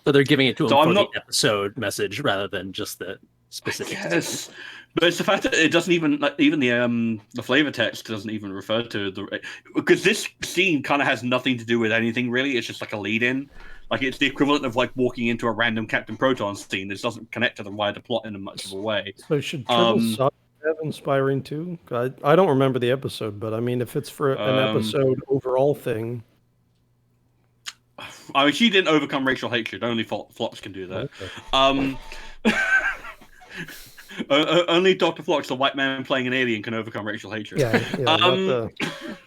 So they're giving it to him So for I'm not- the episode message rather than just the specific. Yes, but it's the fact that it doesn't even the flavor text doesn't even refer to because this scene kind of has nothing to do with anything really. It's just like a lead-in. Like it's the equivalent of like walking into a random Captain Proton scene. This doesn't connect to the wider plot in much of a way. So should Tribble Sato have inspiring too? I don't remember the episode, but I mean, if it's for an episode overall thing. I mean, she didn't overcome racial hatred. Only Phlox can do that. Okay. Only Dr. Phlox, the white man playing an alien, can overcome racial hatred. Yeah,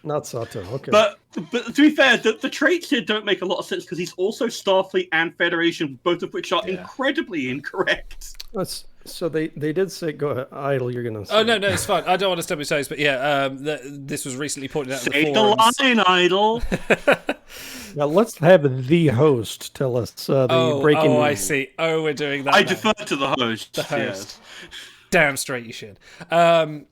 not Sato. Okay. But to be fair, the traits here don't make a lot of sense because he's also Starfleet and Federation, both of which are incredibly incorrect. So they did say, go ahead, Idle, you're going to say. Oh, no, it's fine. I don't want to step on toes, but yeah, this was recently pointed out in the Say forums. the line, Idle. Now let's have the host tell us the breaking news. Oh, I see. Oh, we're doing that I now. defer to the host. The host. Yes. Damn straight you should. There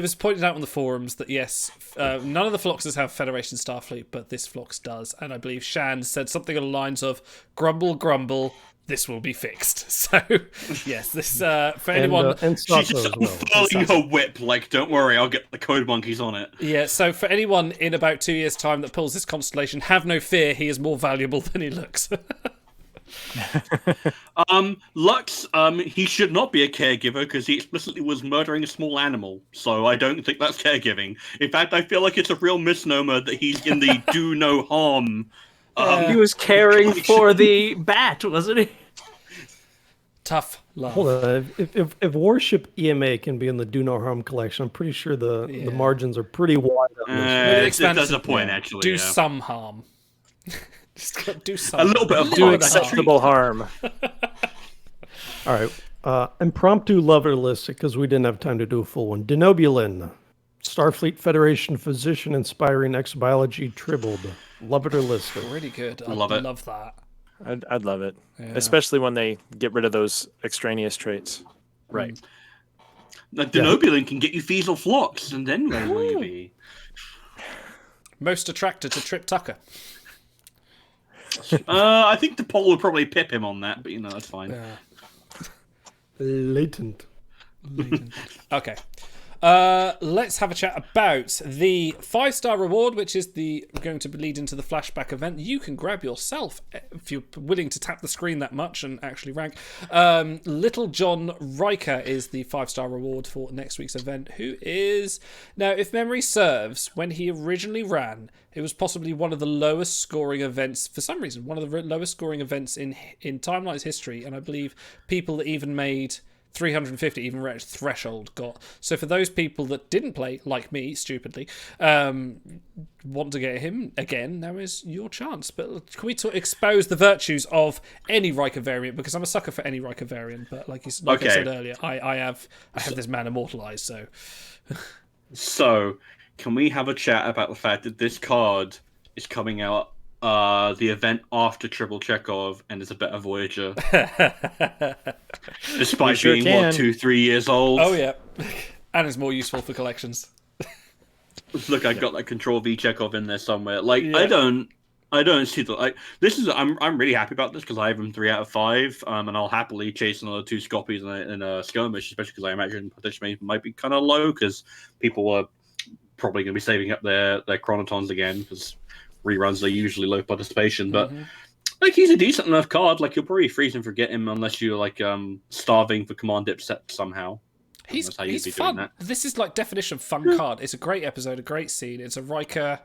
was pointed out on the forums that yes, none of the Phloxes have Federation Starfleet, but this Phlox does. And I believe Shan said something along the lines of, grumble, grumble, this will be fixed. So, yes, this, for anyone... And She's Sato just as well. unfurling her whip, like, don't worry, I'll get the code monkeys on it. Yeah, so for anyone in about 2 years' time that pulls this constellation, have no fear, he is more valuable than he looks. Lux, he should not be a caregiver because he explicitly was murdering a small animal. So I don't think that's caregiving. In fact, I feel like it's a real misnomer that he's in the do no harm. He was caring for the bat, wasn't he? Tough love. Hold on. If Warship EMA can be in the Do No Harm collection, I'm pretty sure the margins are pretty wide on this. That's a point, actually. Do some harm. Just do some. A little bit of Do harm. acceptable harm. All right. Impromptu lover list, because we didn't have time to do a full one. Denobulin, Starfleet Federation physician inspiring X-biology tribbled. Love it or list it. Really good. I Love it. love that. I'd love it, Yeah. especially when they get rid of those extraneous traits. Right. The Denobulin can get you fecal flocks, and then where will you be? Most attracted to Trip Tucker. I think the poll would probably pip him on that, but that's fine. Yeah. Latent. Okay. Let's have a chat about the 5-star reward, which is going to lead into the flashback event. You can grab yourself if you're willing to tap the screen that much and actually rank. Little John Riker is the 5-star reward for next week's event, who is, now if memory serves, when he originally ran, it was possibly one of the lowest scoring events, for some reason, one of the lowest scoring events in Timeline's history, and I believe people that even made 350, even reached threshold got. So for those people that didn't play, like me, stupidly, want to get him again, now is your chance. But can we expose the virtues of any Riker variant? Because I'm a sucker for any Riker variant, but like I said earlier, I have this man immortalized, so... So, can we have a chat about the fact that this card is coming out the event after Tribble Chekov and is a better Voyager, despite being 2-3 years old. Oh yeah, and it's more useful for collections. Look, I got that Ctrl+V Chekov in there somewhere. Like I don't see the like. This is I'm really happy about this because I have him 3 out of 5, and I'll happily chase another 2 Scoppies in a skirmish, especially because I imagine participation might be kind of low because people are probably going to be saving up their chronotons again because reruns are usually low participation, but like he's a decent enough card. Like you'll probably freeze and forget him unless you're like starving for command dipset somehow. He's fun. This is like definition fun card. It's a great episode, a great scene. It's a Riker.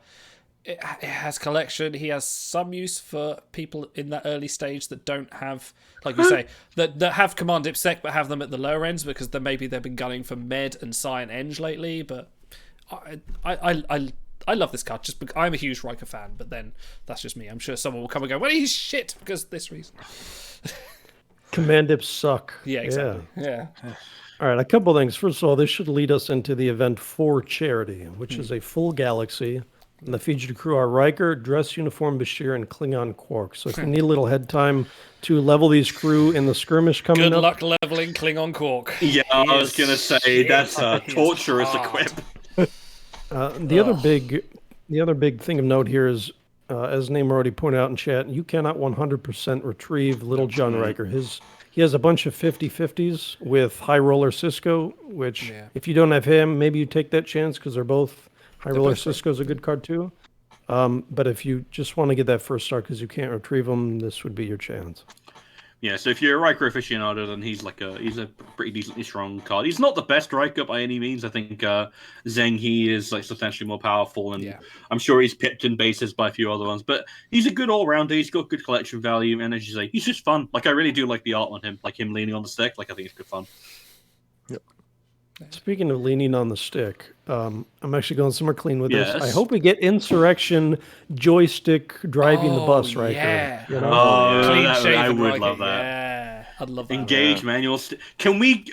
It has collection. He has some use for people in that early stage that don't have, like you say, that have command dipsec but have them at the lower ends because maybe they've been gunning for med and psi and eng lately. But I love this card just because I'm a huge Riker fan, but then that's just me. I'm sure someone will come and go, well, he's shit because of this reason. Command dips suck. Yeah, exactly. Yeah. All right, a couple things. First of all, this should lead us into the event for charity, which is a full galaxy And the featured crew are Riker, Dress Uniform Bashir, and Klingon Quark. So if you need a little head time to level these crew in the skirmish coming Good up. luck leveling Klingon Quark. Yeah, I was gonna say that's a He is torturous hard. equip. The other big thing of note here is, as Name already pointed out in chat, you cannot 100% retrieve Little John Riker. He has a bunch of 50-50s with High Roller Cisco, which if you don't have him, maybe you take that chance because they're both High Roller Cisco's a good card too. But if you just want to get that first start because you can't retrieve them, this would be your chance. Yeah, so if you're a Riker aficionado, then he's a pretty decently strong card. He's not the best Riker by any means. I think Zheng He is like substantially more powerful, and I'm sure he's pipped in bases by a few other ones. But he's a good all-rounder. He's got good collection value, and as you say, he's just fun. Like I really do like the art on him, like him leaning on the stick. Like I think it's good fun. Yep. Speaking of leaning on the stick, I'm actually going somewhere clean with this. I hope we get Insurrection joystick driving the bus, Riker. Yeah. You know? I would love that. Yeah, I'd love that. Engage manual. Can we?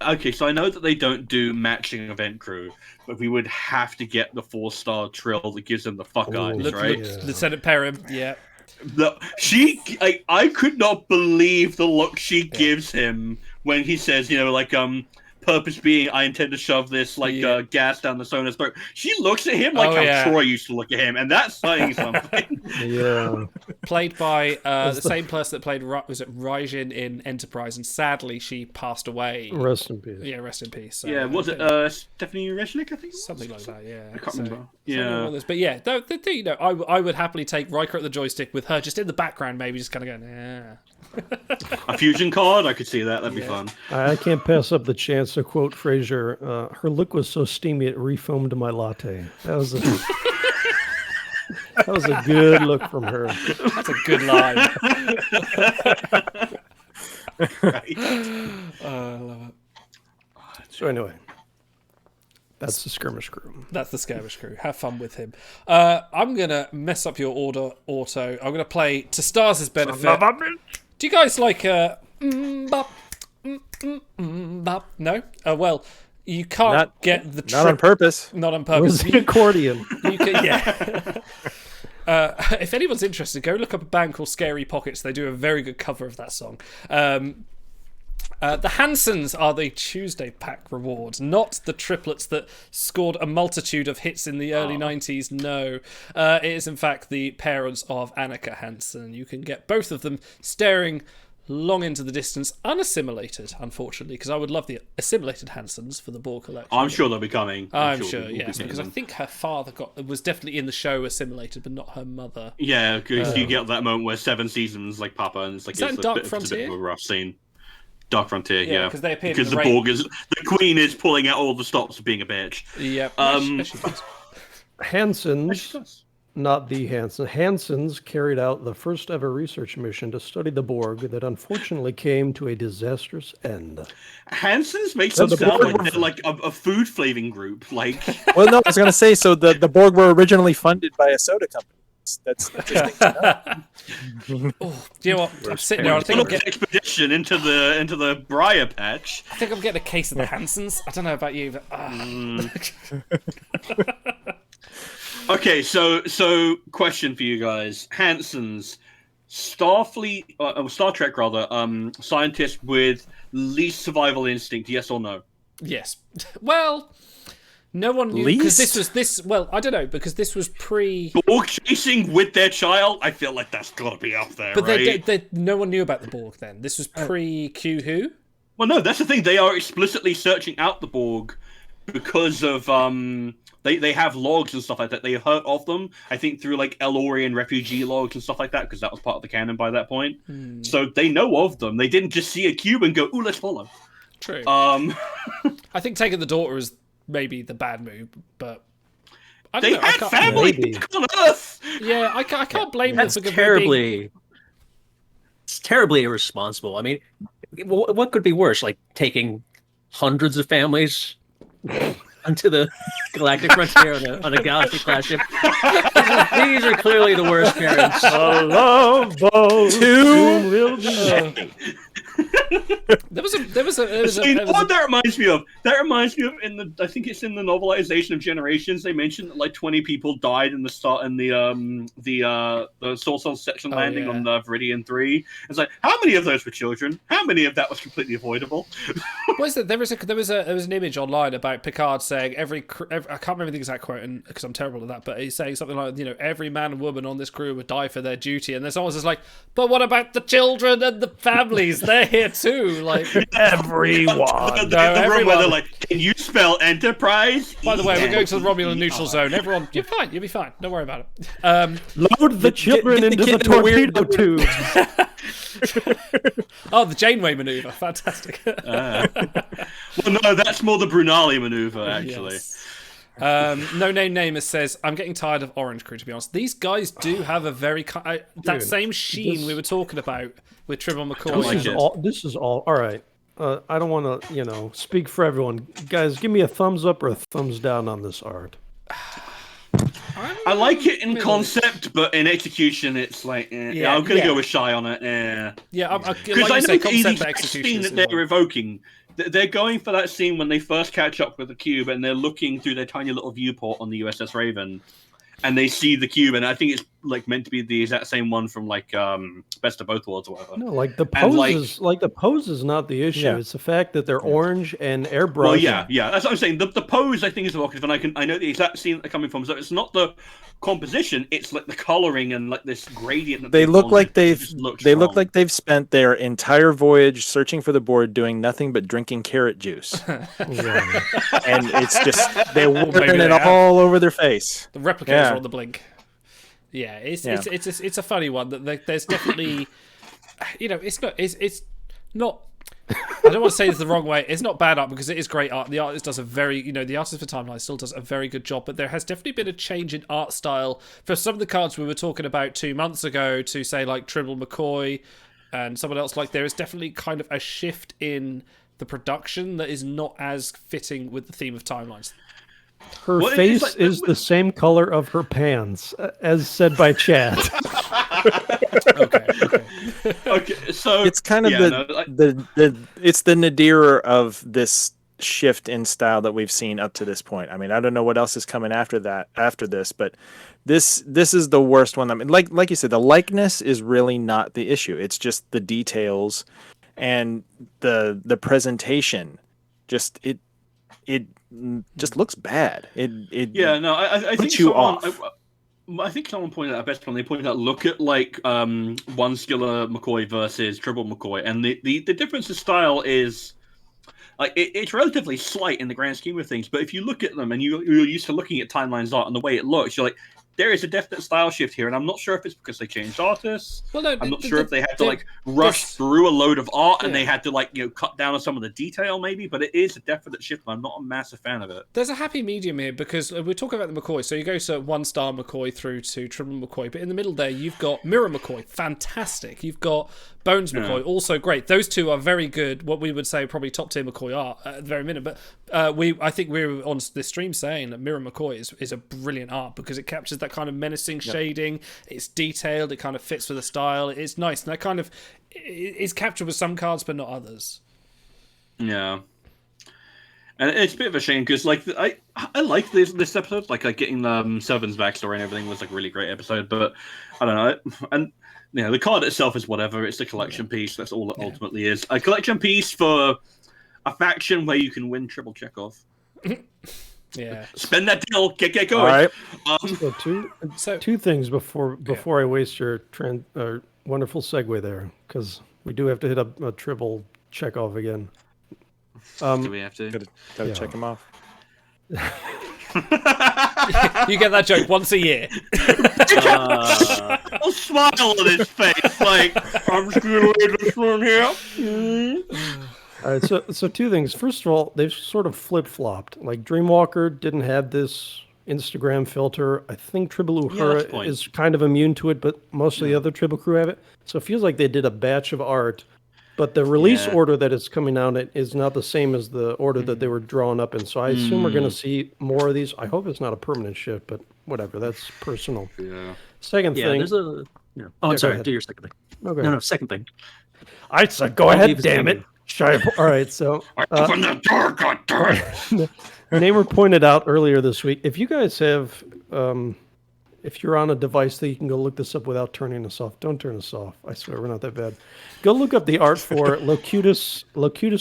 Okay, so I know that they don't do matching event crew, but we would have to get the 4-star trill that gives them the fuck eyes, right? Lieutenant Perrin, yeah. I could not believe the look she gives him when he says, purpose being, I intend to shove this gas down the Sona's throat. She looks at him like how Troy used to look at him, and that's saying something. Played by the same person that played Raijin in Enterprise, and sadly she passed away. Rest in peace. Yeah, rest in peace. So, was it Stephanie Resnick? I think something like that. Yeah, I can't remember. But yeah, I would happily take Riker at the joystick with her just in the background, maybe just kind of going, A fusion card, I could see that. That'd be fun. I can't pass up the chance to quote Frasier. Her look was so steamy it refoamed my latte. That was a good look from her. That's a good line. I love it. So anyway, that's the skirmish crew. That's the skirmish crew. Have fun with him. I'm gonna mess up your order auto. I'm gonna play to Stars' benefit. Do you guys like bop, bop? No? Well, you can't get the not on purpose. Not on purpose. The accordion. You can, if anyone's interested, go look up a band called Scary Pockets. They do a very good cover of that song. The Hansens are the Tuesday pack rewards, not the triplets that scored a multitude of hits in the early 90s. No, it is in fact the parents of Annika Hansen. You can get both of them staring long into the distance, unassimilated, unfortunately, because I would love the assimilated Hansens for the Borg collection. I'm sure they'll be coming. I'm sure, yes, because I think her father was definitely in the show assimilated, but not her mother. Yeah, because you get that moment where 7 seasons like Papa, and it's like it's a bit of a rough scene. Dark Frontier, yeah. Because they appeared because the Borg the Queen is pulling out all the stops of being a bitch. Yep. Hansens, not the Hansen. Hansens carried out the first ever research mission to study the Borg that unfortunately came to a disastrous end. Hansens makes them sound like they're like a food flavoring group. Like, well, no, I was going to say, so the Borg were originally funded by a soda company. That's interesting to know. Do you know what? I'm sitting there. I think I'm getting expedition into the Briar Patch. I think I'm getting a case of the Hansens. I don't know about you, but Okay, so question for you guys: Hansens, Starfleet, Star Trek rather, scientist with least survival instinct, yes or no? Yes. Well, no one knew because this. Well, I don't know because this was pre Borg chasing with their child. I feel like that's got to be up there, but right? No one knew about the Borg then. This was pre Q Who. Well, no, that's the thing. They are explicitly searching out the Borg because of They have logs and stuff like that. They heard of them, I think, through like Elorian refugee logs and stuff like that, because that was part of the canon by that point. So they know of them. They didn't just see a cube and go, "Ooh, let's follow." True. I think taking the daughter is maybe the bad move, but I don't know. Had family on Earth. Yeah, I can't blame them for terribly. It's terribly irresponsible. I mean, what could be worse? Like taking hundreds of families onto the galactic frontier on a galaxy class ship. These are clearly the worst parents. A love boat soon will be. What that reminds me of? That reminds me of I think it's in the novelization of Generations. They mentioned that like 20 people died in the Soul Cell section landing on the Viridian 3. It's like, how many of those were children? How many of that was completely avoidable? What is it? There was an image online about Picard saying every I can't remember the exact quote because I'm terrible at that, but he's saying something like, every man and woman on this crew would die for their duty, and there's always just like, but what about the children and the families? They're here too. Like everyone. Where they're like, can you spell enterprise? By the way, we're going to the Romulan neutral zone. Everyone, you're fine. You'll be fine. Don't worry about it. Load the children into the torpedo tube. Oh, the Janeway maneuver. Fantastic. Well, no, that's more the Brunali maneuver, actually. Yes. No Name Namer says, I'm getting tired of Orange Crew, to be honest. These guys do have a very... that same sheen we were talking about with Tribble McCoy. This is all right. I don't want to, speak for everyone. Guys, give me a thumbs up or a thumbs down on this art. I like it in concept, but in execution, it's like, I'm going to go with shy on it. Yeah, because I know the scene that they're evoking. They're going for that scene when they first catch up with the cube, and they're looking through their tiny little viewport on the U.S.S. Raven, and they see the cube, and I think it's like meant to be the exact same one from like Best of Both Worlds or whatever. No, like the pose the pose is not the issue. Yeah. It's the fact that they're orange and airbrush. Well, yeah, that's what I'm saying. The pose I think is evocative, and I know the exact scene they're coming from. So it's not the composition; it's like the coloring and like this gradient. That they look like look like they've spent their entire voyage searching for the board, doing nothing but drinking carrot juice, and it's just they're wearing it all over their face. The replicators are on the blink. Yeah, it's a funny one. That there's definitely, it's not. I don't want to say it's the wrong way. It's not bad art because it is great art. The artist does a very, the artist for Timeline still does a very good job. But there has definitely been a change in art style for some of the cards we were talking about 2 months ago. To say like Tribble McCoy and someone else, like there is definitely kind of a shift in the production that is not as fitting with the theme of Timelines. Her face is the same color of her pants, as said by Chad. Okay, so it's kind of it's the nadir of this shift in style that we've seen up to this point. I mean, I don't know what else is coming after this, but this is the worst one. I mean, like you said, the likeness is really not the issue. It's just the details and the presentation. Just it just looks bad. I think you off. I think someone pointed out best when they pointed out, look at like one skiller McCoy versus Tribble McCoy, and the difference in style is like it's relatively slight in the grand scheme of things. But if you look at them and you're used to looking at Timeline's art and the way it looks, you're like, there is a definite style shift here, and I'm not sure if it's because they changed artists. Well, no, I'm not sure if they had to rush through a load of art and they had to cut down on some of the detail, maybe. But it is a definite shift, and I'm not a massive fan of it. There's a happy medium here because we're talking about the McCoy. So you go to 1-star McCoy through to Tribble McCoy, but in the middle there you've got Mirror McCoy, fantastic. You've got Bones McCoy, also great. Those two are very good. What we would say probably top tier McCoy art at the very minute. But I think we were on this stream saying that Mirror McCoy is a brilliant art because it captures that kind of menacing shading. It's detailed. It kind of fits with the style. It's nice, and that kind of is captured with some cards, but not others. Yeah. And it's a bit of a shame because, like, I like this episode. Like getting Seven's backstory and everything was like a really great episode. But I don't know, and the card itself is whatever. It's a collection piece. That's all it ultimately is. A collection piece for a faction where you can win Tribble Chekov. Yeah. Spend that deal. Get going. All right. Two things before I waste your wonderful segue there, because we do have to hit up a Tribble Chekov again. Do we have to? Gotta check him off. You get that joke once a year. I'll smile on his face, like, I'm just gonna leave this one here. All right, so two things. First of all, they've sort of flip-flopped. Like Dreamwalker didn't have this Instagram filter. I think Tribble Uhura is kind of immune to it, but most of the other Tribble crew have it. So it feels like they did a batch of art, but the release order that is coming out is not the same as the order that they were drawn up in. So I assume we're going to see more of these. I hope it's not a permanent shift, but whatever. That's personal. Yeah. Second thing. There's a. Oh, I'm sorry. Do your second thing. Okay. No, second thing. I said, go ahead, damn it. All right, so Open the door, goddammit! Namer pointed out earlier this week, if you guys have, if you're on a device that you can go look this up without turning this off, don't turn this off. I swear we're not that bad. Go look up the art for Locutus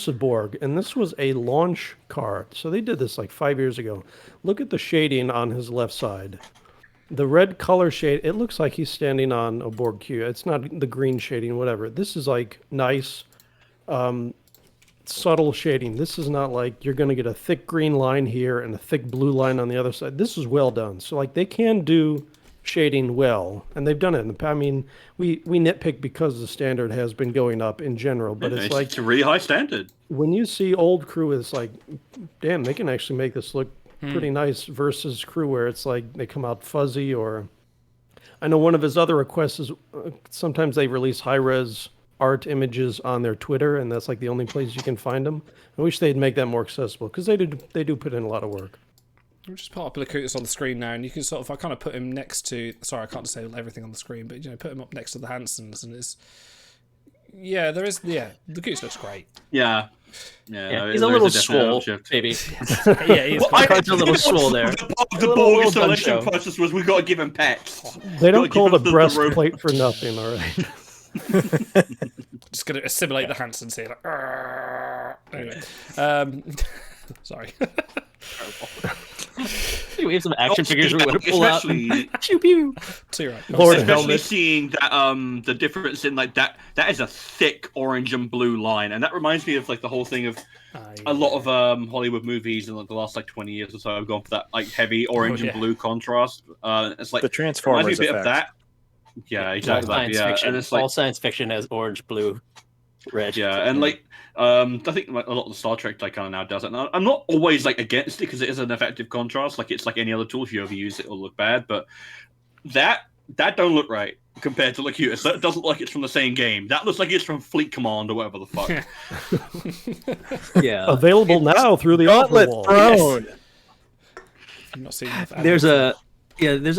of Borg, and this was a launch card. So they did this like 5 years ago. Look at the shading on his left side. The red color shade, it looks like he's standing on a Borg Q. It's not the green shading, whatever. This is like nice, subtle shading. This is not like you're going to get a thick green line here and a thick blue line on the other side. This is well done. So like they can do shading well, and they've done it. I mean, we nitpick because the standard has been going up in general, but it's like it's a really high standard. When you see old crew, it's like, damn, they can actually make this look pretty nice versus crew where it's like they come out fuzzy. Or I know one of his other requests is sometimes they release high-res art images on their Twitter, and that's like the only place you can find them. I wish they'd make that more accessible because they do put in a lot of work. We'll just put up Locutus on the screen now, and you can sort of, I kind of put him next to, sorry, I can't say everything on the screen, but, you know, put him up next to the Hansens, and it's, yeah, there is, yeah, Locutus looks great. Yeah, he's a little swole, maybe. Yeah, he's a little swole there. The Borg selection process was we got to give him pets. They don't call the breastplate for nothing, all right? Just going to assimilate the Hansens here. Like, anyway, sorry. We have some action figures we want to pull out. Pew pew. Too right. Lord Especially helmet. seeing that the difference in like that is a thick orange and blue line, and that reminds me of like the whole thing of a lot of Hollywood movies in like, the last like 20 years or so have gone for that like heavy orange and blue contrast. It's like The Transformers reminds me a bit effect. of that. Yeah, exactly. Science fiction. And it's like all science fiction has orange, blue, red. yeah, and like I think like, a lot of the Star Trek kind of now does it. And I'm not always like against it because it is an effective contrast. Like it's like any other tool. If you overuse it, it'll look bad. But that don't look right compared to Locutus. That doesn't look like it's from the same game. That looks like it's from Fleet Command or whatever the fuck. Yeah, Available now through the Gauntlet offer wall. throne. I've not seen enough there's a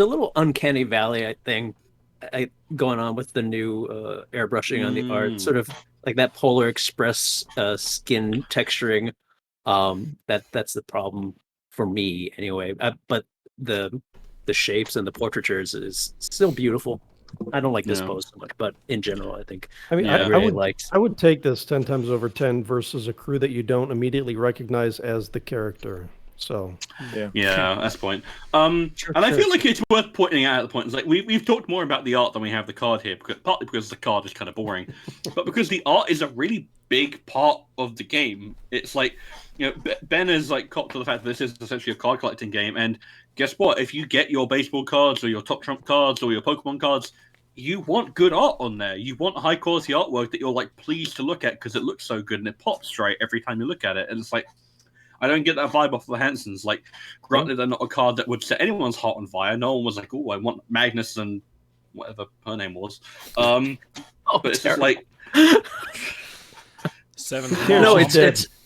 little uncanny valley thing going on with the new airbrushing on the art, sort of like that Polar Express skin texturing. That's the problem for me anyway. But the shapes and the portraitures is still beautiful. I don't like this pose so much, but in general, I think I mean, I really liked. I would take this 10 times over 10 versus a crew that you don't immediately recognize as the character. So yeah, that's the point. And I feel like it's worth pointing out at the point. It's like we've talked more about the art than we have the card here, partly because the card is kind of boring, but because the art is a really big part of the game. It's like, you know, Ben has like caught to the fact that this is essentially a card collecting game, and guess what? If you get your baseball cards or your Top Trump cards or your Pokemon cards, you want good art on there. You want high quality artwork that you're like pleased to look at because it looks so good and it pops straight every time you look at it. And it's like, I don't get that vibe off of the Hansens. Like, granted, they're not a card that would set anyone's heart on fire. No one was like, "Oh, I want Magnus and whatever her name was." But it's just like 7. No,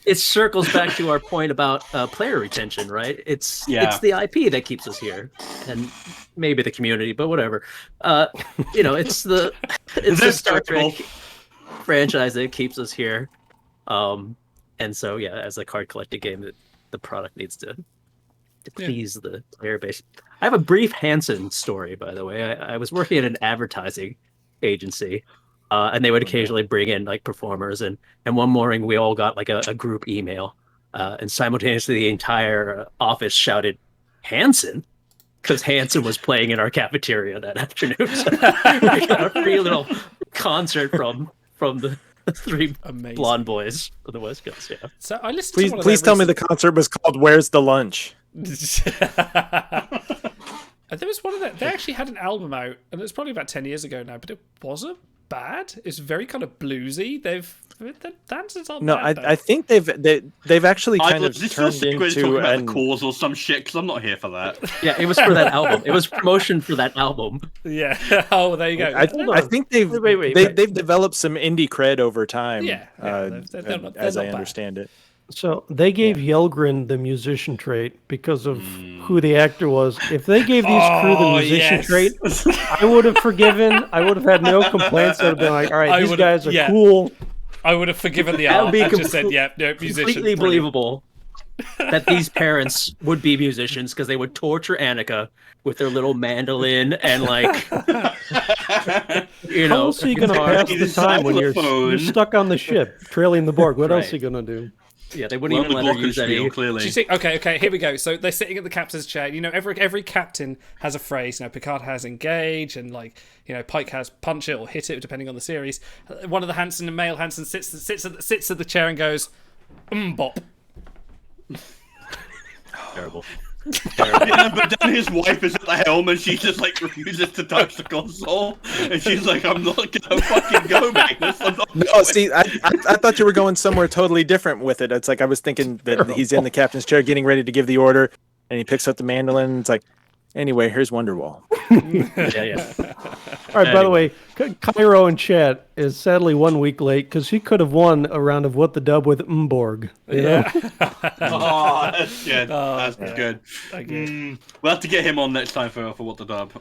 it circles back to our point about player retention, right? It's the IP that keeps us here, and maybe the community, but whatever. You know, it's the Star Trek franchise that keeps us here. And so, yeah, as a card collecting game, the product needs to please the player base. I have a brief Hansen story, by the way. I was working at an advertising agency, and they would occasionally bring in like performers. And one morning, we all got like a group email, and simultaneously, the entire office shouted, "Hansen!" because Hansen was playing in our cafeteria that afternoon. So we got a free little concert from the three blonde boys on the West Coast. Yeah. So I listened. Please tell me the concert was called "Where's the Lunch." There was one of them. They actually had an album out, and it was probably about 10 years ago now, but it wasn't bad. It's very kind of bluesy. The dancers aren't bad. I think they've actually kind of this turned talking into about the cause or some shit because I'm not here for that. Yeah, it was for that album. It was promotion for that album. Yeah. Oh, there you go. I think they've developed some indie cred over time. Yeah. as I understand it. So they gave Yelgren the musician trait because of who the actor was. If they gave these crew the musician trait, I would have forgiven. I would have had no complaints. I would have been like, all right, these guys are cool. I would have forgiven the That art. would be I just said, yeah, no, musician. completely brilliant. believable that these parents would be musicians because they would torture Annika with their little mandolin and like, you How know. else are you going to pass the time when you're stuck on the ship, trailing the Borg? What else are you going to do? Yeah, they wouldn't even let her use any. Clearly. Okay, here we go. So they're sitting at the captain's chair. You know, every captain has a phrase. You know, Picard has engage, and like, you know, Pike has punch it or hit it, depending on the series. One of the male Hansens sits at the chair and goes, bop. Terrible. Yeah, but then his wife is at the helm and she just like refuses to touch the console, and she's like, "I'm not gonna fucking go, Magnus. I'm not No, see, I thought you were going somewhere totally different with it. It's like I was thinking that he's in the captain's chair getting ready to give the order, and he picks up the mandolin. And it's like, anyway, here's Wonderwall. Yeah. All right, by the way, Cairo in chat is sadly 1 week late because he could have won a round of What the Dub with Borg. You know? Oh, that's good. That's good. Thank you. We'll have to get him on next time for What the Dub.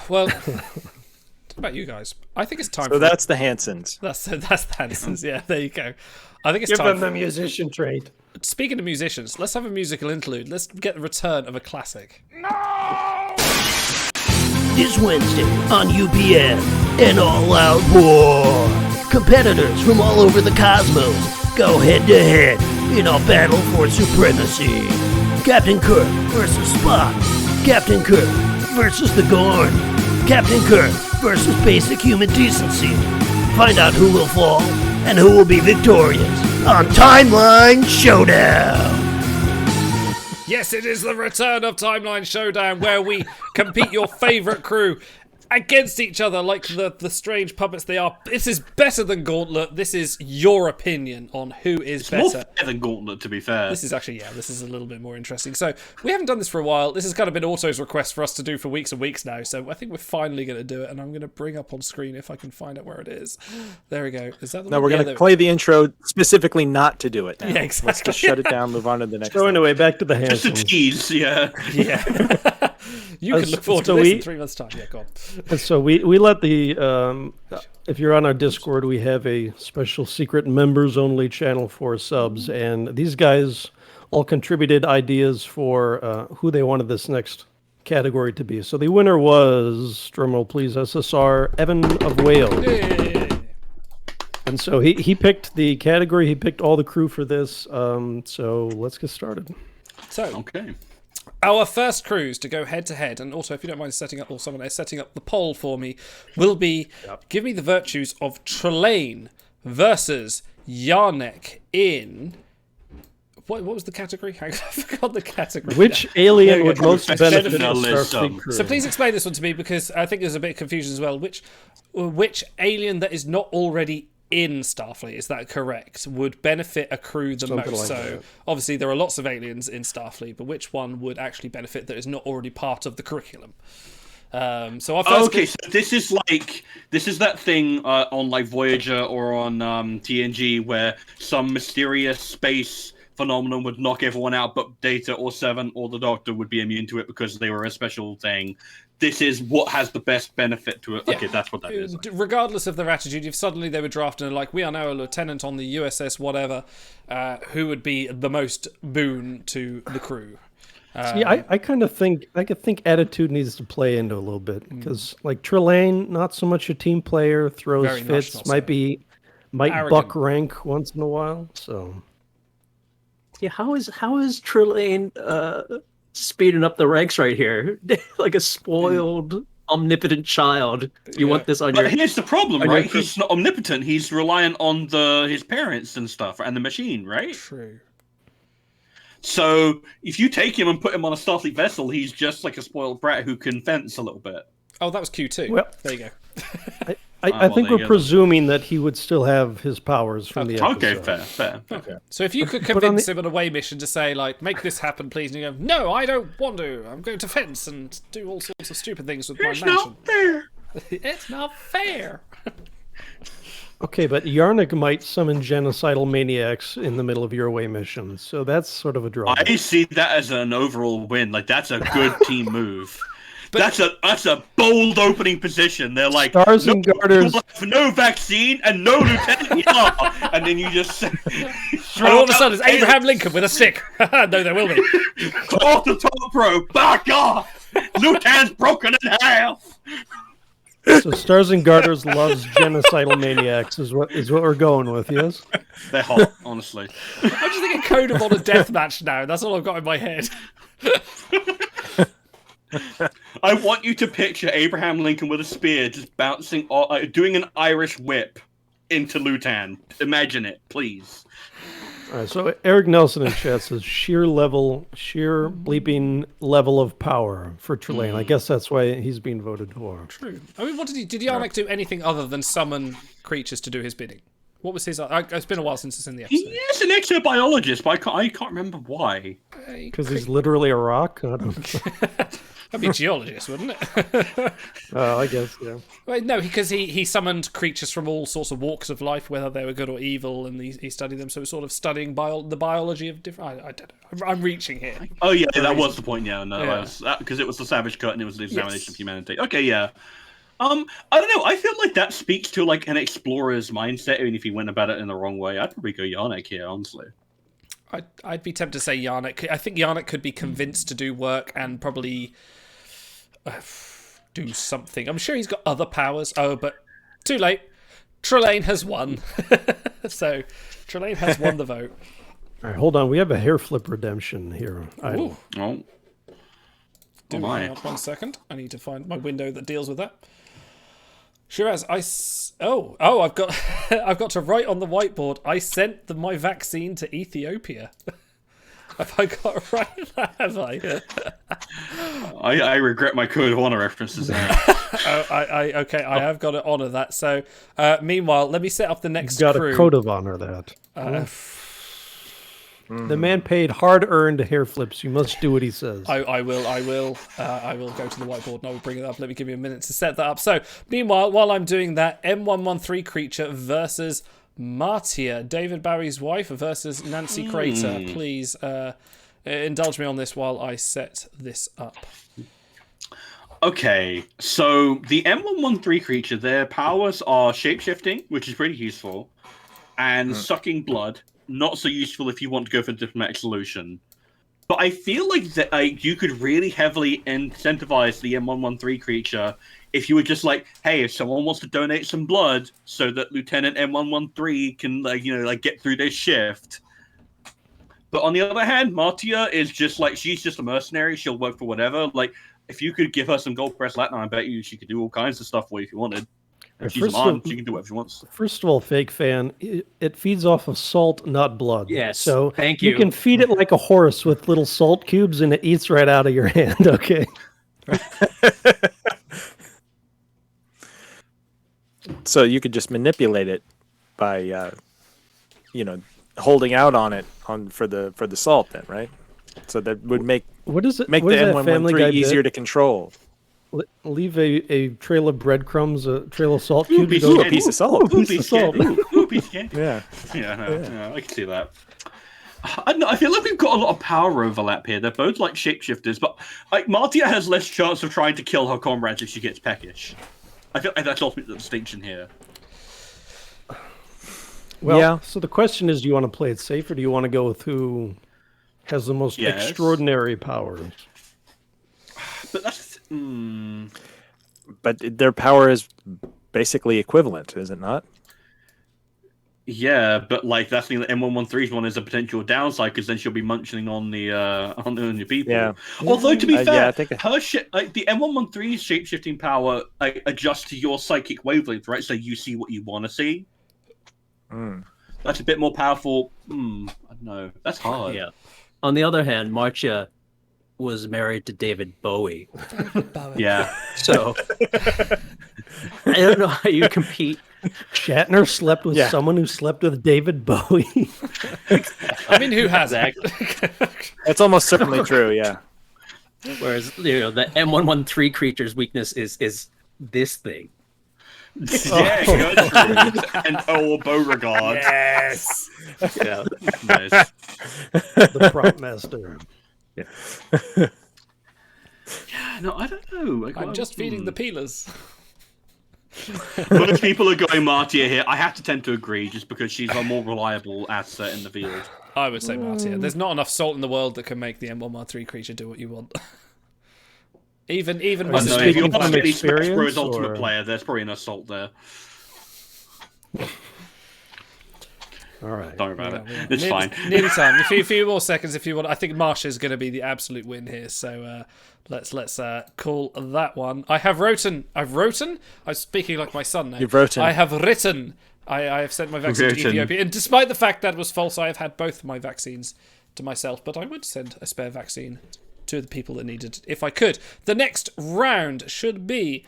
Well, what about you guys? I think it's time. So that's the Hansens. That's the Hansens. Yeah, there you go. I think it's Give time. them the musician trait. Speaking of musicians, let's have a musical interlude. Let's get the return of a classic. This Wednesday on UPN, an all-out war. Competitors from all over the cosmos go head-to-head in a battle for supremacy. Captain Kirk versus Spock. Captain Kirk versus the Gorn. Captain Kirk versus basic human decency. Find out who will fall and who will be victorious on Timeline Showdown. Yes, it is the return of Timeline Showdown, where we compete your favourite crew against each other like the strange puppets they are. This is better than Gauntlet. This is your opinion on who is better. More fair than Gauntlet, to be fair. This is actually, this is a little bit more interesting. So, we haven't done this for a while. This has kind of been Auto's request for us to do for weeks and weeks now. So, I think we're finally going to do it. And I'm going to bring up on screen if I can find out where it is. There we go. Is that the No, one? we're going to play the intro specifically not to do it now. Yeah, exactly. Let's just shut it down, move on to the next So thing. anyway, back to the Just a Hansens. tease, yeah. Yeah. You can look forward to so this we- in 3 months' time. Yeah, go on. And so we let the if you're on our Discord, we have a special secret members only channel for subs, and these guys all contributed ideas for who they wanted this next category to be. So the winner was, drumroll please, SSR Evan of Wales. Yay. And so he picked the category, he picked all the crew for this. So let's get started. So, Okay. our first crews to go head to head, and also if you don't mind setting up, or someone else setting up the poll for me, will be give me the virtues of Trelane versus Yarnek in. What was the category? I forgot the category. Which alien would most benefit from Professionalism. Starfleet crew? So please explain this one to me, because I think there's a bit of confusion as well. Which alien that is not already in Starfleet, is that correct, would benefit a crew the Something most? like So that. obviously there are lots of aliens in Starfleet, but which one would actually benefit that is not already part of the curriculum? So our first Okay, so this is that thing on like Voyager or on TNG where some mysterious space phenomenon would knock everyone out, but Data or Seven or the Doctor would be immune to it because they were a special thing. This is what has the best benefit to it. Okay, that's what that is. Regardless of their attitude, if suddenly they were drafted and like, we are now a lieutenant on the U.S.S. whatever, who would be the most boon to the crew? See, I kind of think attitude needs to play into a little bit because like Trelane, not so much a team player, throws Very much fits, not might Arrogant. buck rank once in a while. So Yeah, how is Trelane speeding up the ranks right here? Like a spoiled, omnipotent child. You want this on your... But here's the problem, on your right? He's not omnipotent. He's reliant on his parents and stuff and the machine, right? True. So if you take him and put him on a Starfleet vessel, he's just like a spoiled brat who can fence a little bit. Oh, that was Q2. Well- there you go. I think there we're you go. presuming that he would still have his powers from the episode. Okay, fair. Okay. So if you could on convince the- him on a away mission to say, like, make this happen, please, and you go, no, I don't want to. I'm going to fence and do all sorts of stupid things with my mansion. fair. It's not fair. Okay, but Yarnik might summon genocidal maniacs in the middle of your away mission, so that's sort of a draw. I see that as an overall win. Like, that's a good team move. That's a bold opening position. They're like, Stars and Garters. No vaccine and no Lieutenant Yar. And then you just And all of a sudden, it's Abraham Lincoln with a stick. No, there will be. Off the top rope. Back off. Lieutenant's broken in half. So Stars and Garters loves genocidal maniacs is what we're going with, yes? They're hot, honestly. I'm just thinking Code of Honor deathmatch now. That's all I've got in my head. I want you to picture Abraham Lincoln with a spear just bouncing, doing an Irish whip into Lutan. Imagine it, please. All right, so Eric Nelson in chat says sheer bleeping level of power for Trelane. I guess that's why he's being voted for. True. I mean, what did Yarnik do anything other than summon creatures to do his bidding? What was his? It's been a while since it's in the episode. He is an exobiologist, but I can't remember why. Because he's literally a rock? I don't know. That'd be a geologist, wouldn't it? Oh, I guess, yeah. Well, no, because he summoned creatures from all sorts of walks of life, whether they were good or evil, and he studied them. So it's sort of studying the biology of different. I don't know. I'm reaching here. Oh yeah, that was the point. Yeah, no, because it was the Savage Cut and it was the examination of humanity. Okay, yeah. I don't know. I feel like that speaks to like an explorer's mindset. Even if he went about it in the wrong way, I'd probably go Yarnik here, honestly. I'd be tempted to say Yarnik. I think Yarnik could be convinced to do work and probably do something. I'm sure he's got other powers. Oh, but too late. Trelane has won. So Trelane has won the vote. All right, hold on. We have a hair flip redemption here. Oh. Do hang on 1 second. I need to find my window that deals with that. Shiraz, I've got I've got to write on the whiteboard. I sent my vaccine to Ethiopia. Have I got it right? Have I? I regret my Code of Honor references now. Okay, I have got to honour that. So, meanwhile, let me set up the next You've got crew. a Code of Honor that. The man paid hard-earned hair flips. You must do what he says. I will go to the whiteboard and I will bring it up. Let me give you a minute to set that up. So, meanwhile, while I'm doing that, M113 creature versus Martia, David Bowie's wife versus Nancy Crater. Please indulge me on this while I set this up. Okay, so the M113 creature, their powers are shapeshifting, which is pretty useful, and sucking blood. Not so useful if you want to go for a diplomatic solution. But I feel like that you could really heavily incentivize the M113 creature if you were just like, hey, if someone wants to donate some blood so that Lieutenant M113 can get through this shift. But on the other hand, Martia is just like, she's just a mercenary. She'll work for whatever. Like, if you could give her some gold press latinum, I bet you she could do all kinds of stuff for you if you wanted. If she's a mom, she can do whatever she wants. First of all, fake fan, it feeds off of salt, not blood. Yes. So thank you. You can feed it like a horse with little salt cubes, and it eats right out of your hand. Okay. So you could just manipulate it by, holding out on it for the salt, then, right? So that would make the M113 easier to control. Leave a trail of breadcrumbs, a trail of salt cubes. A piece of salt. Piece of salt. Piece of candy. Yeah, I can see that. I don't know, I feel like we've got a lot of power overlap here. They're both like shapeshifters, but like Martia has less chance of trying to kill her comrades if she gets peckish. I feel like that's ultimately the distinction here. Well, yeah. So the question is, do you want to play it safe, or do you want to go with who has the most extraordinary powers? But that's... But their power is basically equivalent, is it not? Yeah, but like that's the M113's one is a potential downside because then she'll be munching on the people. Yeah. Although to be fair, yeah, I think... the M113's shapeshifting power adjusts to your psychic wavelength, right? So you see what you want to see. That's a bit more powerful. I don't know. That's hard. Yeah. On the other hand, Martia was married to David Bowie. Yeah. So I don't know how you compete. Shatner slept with someone who slept with David Bowie. I mean, who hasn't? That's almost certainly true, yeah. Whereas, the M113 creature's weakness is this thing. Yeah, Gertrude and Beauregard. Yes. Yeah. Nice. The prop master. No, I don't know. Like, I'm just feeding the peelers. Most people are going Martia here. I have to tend to agree, just because she's a more reliable asset in the field. I would say Martia. There's not enough salt in the world that can make the M1R3 creature do what you want. even I with know, the if you're from not really Smash experience, Bros. Ultimate or- player, there's probably enough salt there. All right. Don't worry about it. Yeah, It's fine. Nearly time. A few more seconds if you want. I think Marsha's going to be the absolute win here. So let's call that one. I have written. I'm speaking like my son now. You've written. I have written. I have sent my vaccine to Written. Ethiopia, and despite the fact that was false, I have had both my vaccines to myself. But I would send a spare vaccine to the people that needed it if I could. The next round should be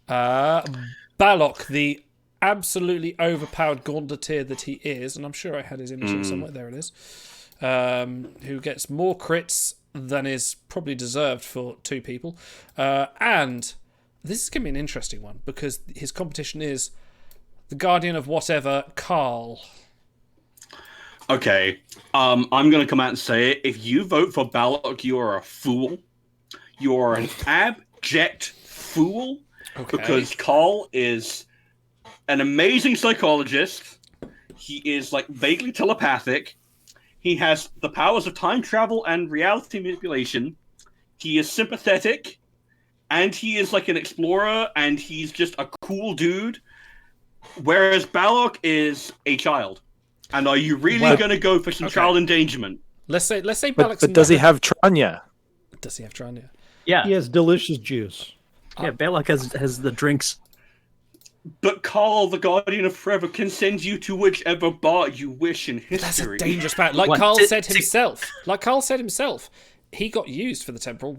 Balok, the absolutely overpowered gauntletier that he is, and I'm sure I had his image here somewhere. There it is. Who gets more crits than is probably deserved for two people. And this is going to be an interesting one because his competition is the Guardian of whatever, Carl. Okay, I'm going to come out and say it. If you vote for Balok, you are a fool. You are an abject fool. Okay. Because Carl is an amazing psychologist. He is like vaguely telepathic. He has the powers of time travel and reality manipulation. He is sympathetic, and he is like an explorer, and he's just a cool dude. Whereas Balok is a child. And are you really going to go for some child endangerment? Let's say But Balok's does he have Tranya? Does he have Tranya? Yeah. He has delicious juice. Yeah, Balok has the drinks. But Carl, the Guardian of Forever, can send you to whichever bar you wish in history. That's a dangerous power. Like What? Carl said himself, he got used for the temporal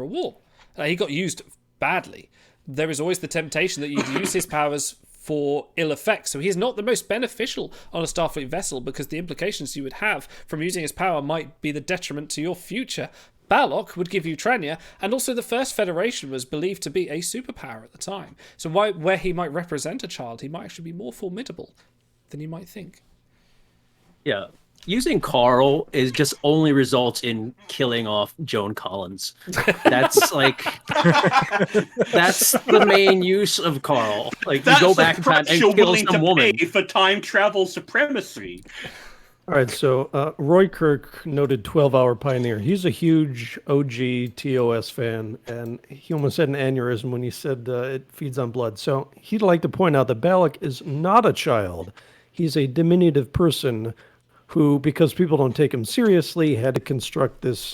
war. He got used badly. There is always the temptation that you'd use his powers for ill effects. So he's not the most beneficial on a Starfleet vessel because the implications you would have from using his power might be the detriment to your future. Balok would give you Tranya, and also the First Federation was believed to be a superpower at the time. So where he might represent a child, he might actually be more formidable than you might think. Yeah. Using Carl is just only results in killing off Joan Collins. That's like that's the main use of Carl. Like you go back in time and kill willing some to woman. pay for time travel supremacy. All right, so Roy Kirk, noted 12-hour pioneer. He's a huge OG TOS fan, and he almost had an aneurysm when he said it feeds on blood. So he'd like to point out that Balok is not a child. He's a diminutive person who, because people don't take him seriously, had to construct this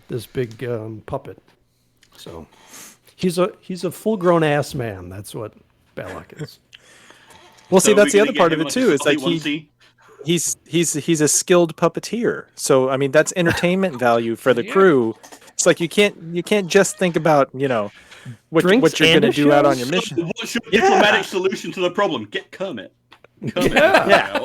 this big puppet. So he's a full-grown ass man. That's what Balok is. Well, see, So that's we're the gonna other part get of him it too. It's a like onesie? he's a skilled puppeteer. So I mean, that's entertainment value for the crew. It's like you can't just think about what you're going to do out on your mission. What's your diplomatic solution to the problem? Get Kermit. Yeah.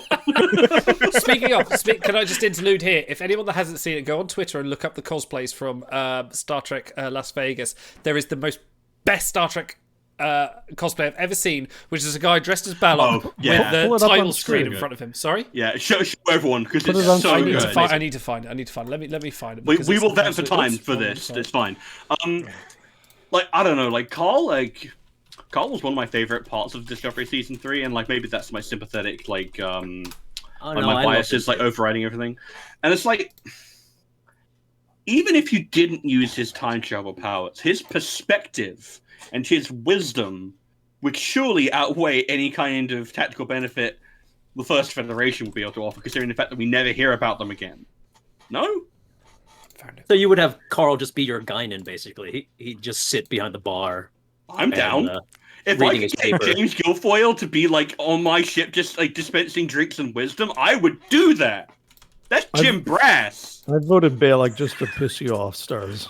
Speaking of, can I just interlude here? If anyone that hasn't seen it, go on Twitter and look up the cosplays from Star Trek Las Vegas. There is the best Star Trek cosplay I've ever seen, which is a guy dressed as Balok Oh, yeah. with Pull the it up on title screen screen. in front of him. Sorry? Yeah, show everyone because Put it's it on so screen. good. I need to find it. Let me find it. We because it's will vet for absolute- time oops, for wrong this. one, It's fine. Like I don't know, like Carl was one of my favorite parts of Discovery Season 3, and like maybe that's my sympathetic my biases like overriding everything. And it's like even if you didn't use his time travel powers, his perspective and his wisdom would surely outweigh any kind of tactical benefit the First Federation would be able to offer, considering the fact that we never hear about them again. No? Found it. So you would have Carl just be your Guinan, basically. He'd just sit behind the bar. I'm down. If I reading could his get paper. James Guilfoyle to be like on my ship, just like dispensing drinks and wisdom, I would do that. That's Jim Brass. I voted Balok just to piss you off, Stars.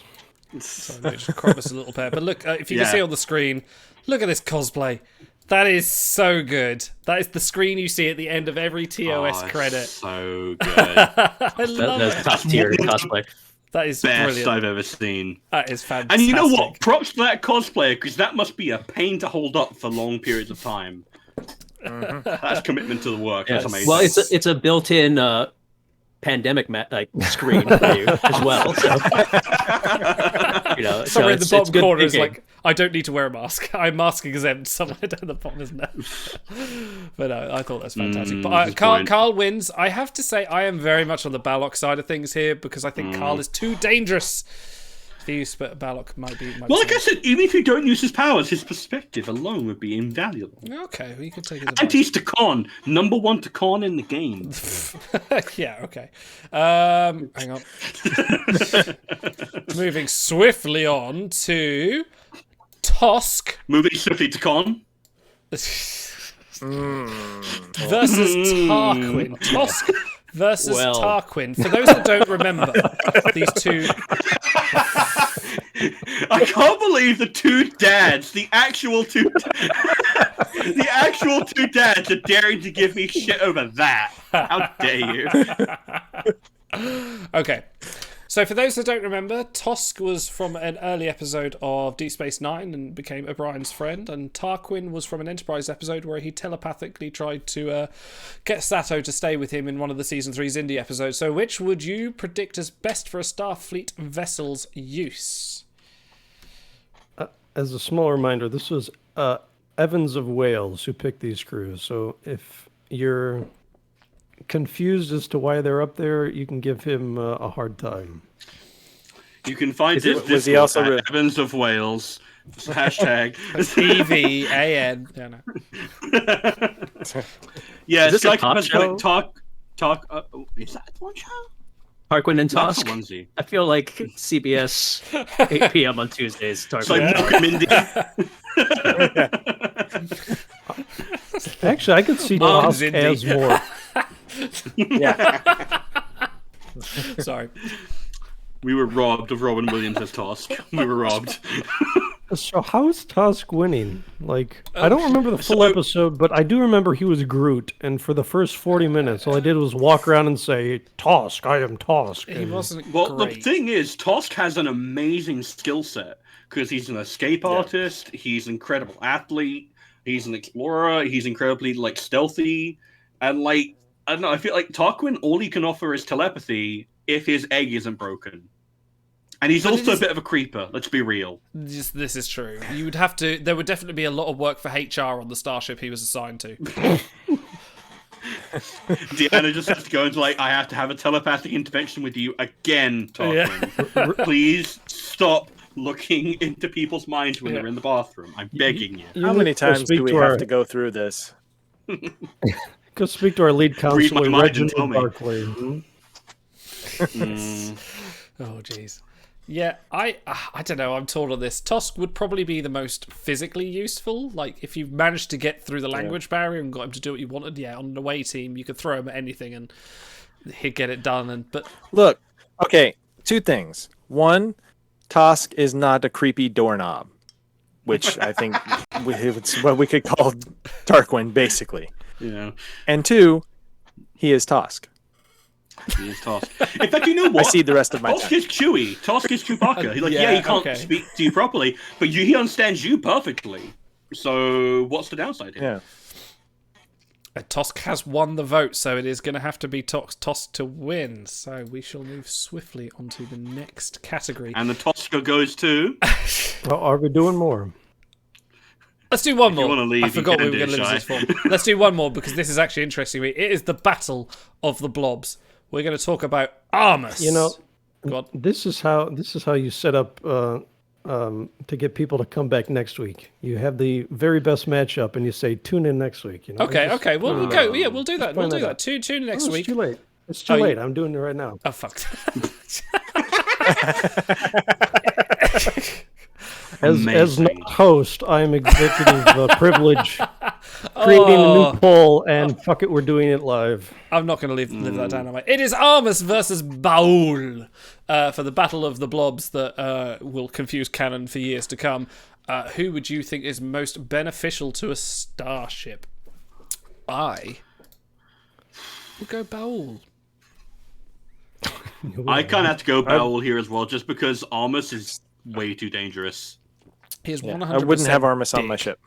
Sorry, let me just crop this a little pair. But look, if you can Yeah. see on the screen, look at this cosplay. That is so good. That is the screen you see at the end of every TOS credit. So good. I love That's it. top tier cosplay. That is best brilliant. I've ever seen. That is fantastic. And you know what? Props to that cosplayer, because that must be a pain to hold up for long periods of time. That's commitment to the work. That's amazing. Well, it's a built-in pandemic screen for you as well. So, somewhere in the bottom good corner is thinking. like, I don't need to wear a mask. I'm mask exempt. Somewhere down the bottom, isn't it? But no, I thought that's fantastic. But Carl wins. I have to say, I am very much on the Balok side of things here because I think Carl is too dangerous. But Balok might be. Well, like I said, even if you don't use his powers, his perspective alone would be invaluable. Okay, well, you could take his And advice. he's Takon, number one Takon in the game. Yeah, okay. Hang on. Moving swiftly on to Tosk Moving swiftly Takon. versus Tarquin. Tosk versus Tarquin. For those that don't remember, these two. I can't believe the two dads, the actual two dads are daring to give me shit over that. How dare you? Okay. So for those that don't remember, Tosk was from an early episode of Deep Space Nine and became O'Brien's friend, and Tarquin was from an Enterprise episode where he telepathically tried to get Sato to stay with him in one of the Season 3's Indie episodes. So which would you predict as best for a Starfleet vessel's use? As a small reminder, this was Evans of Wales who picked these crews. So if you're confused as to why they're up there, you can give him a hard time. You can find his was he also at Evans of Wales. Hashtag EVAN. Yeah, no. Yeah, Is this a Psychopaths top show? Talk. Is that one show? Tarquin and That's Tosk. a onesie. I feel like CBS 8 p.m. on Tuesdays. It's like Malcolm Indy. Actually, I could see Mom's Tosk indie. as more. Yeah. Sorry. We were robbed of Robin Williams as Tosk. We were robbed. So how is Tosk winning? Like, I don't remember the full episode, but I do remember he was Groot, and for the first 40 minutes, all I did was walk around and say, Tosk, I am Tosk. He wasn't Well, great. the thing is, Tosk has an amazing skill set because he's an escape artist, he's an incredible athlete, he's an explorer, he's incredibly stealthy, and I don't know, I feel like Tarquin, all he can offer is telepathy if his egg isn't broken. And he's also a bit of a creeper, let's be real. This is true. You would have to. There would definitely be a lot of work for HR on the starship he was assigned to. Deanna just has to go into I have to have a telepathic intervention with you again, Tarquin. Please stop looking into people's minds when they're in the bathroom. I'm begging you. How many times do we have to go through this? Go speak to our lead counselor, Read my mind and tell Reginald me. Barclay. Oh, jeez. Yeah, I don't know. I'm torn on this. Tosk would probably be the most physically useful. Like, if you managed to get through the language barrier and got him to do what you wanted, on an away team, you could throw him at anything and he'd get it done. But look, okay, two things. One, Tosk is not a creepy doorknob, which I think it's what we could call Tarquin, basically. Yeah. And two, he is Tosk. He is Tosk. In fact, you know what? I see the rest of my Tosk time. is Chewie. Tosk is Chewbacca. He's he can't speak to you properly, but he understands you perfectly. So what's the downside here? Yeah. Tosk has won the vote, so it is going to have to be Tosk to win. So we shall move swiftly onto the next category. And the Tosker goes to... Are we doing more? Let's do one more. You want to leave, I forgot we were going to lose this form. Let's do one more because this is actually interesting me. It is the Battle of the Blobs. We're going to talk about Armus. You know, Go on. this is how you set up to get people to come back next week. You have the very best matchup, and you say tune in next week. You know? Okay. Well, we'll go. Yeah, we'll do that. We'll do that. out. Tune in next Oh, week. It's too late. It's too late. I'm doing it right now. Oh fuck. As not host, I am executive privilege creating a new poll, and fuck it, we're doing it live. I'm not going to live that down. Am I? It is Armus versus Baul for the Battle of the Blobs that will confuse canon for years to come. Who would you think is most beneficial to a starship? I will go Baul. I kind of have to go Bowel here as well, just because Armus is way too dangerous. He is 100%. I wouldn't have Armus on my ship.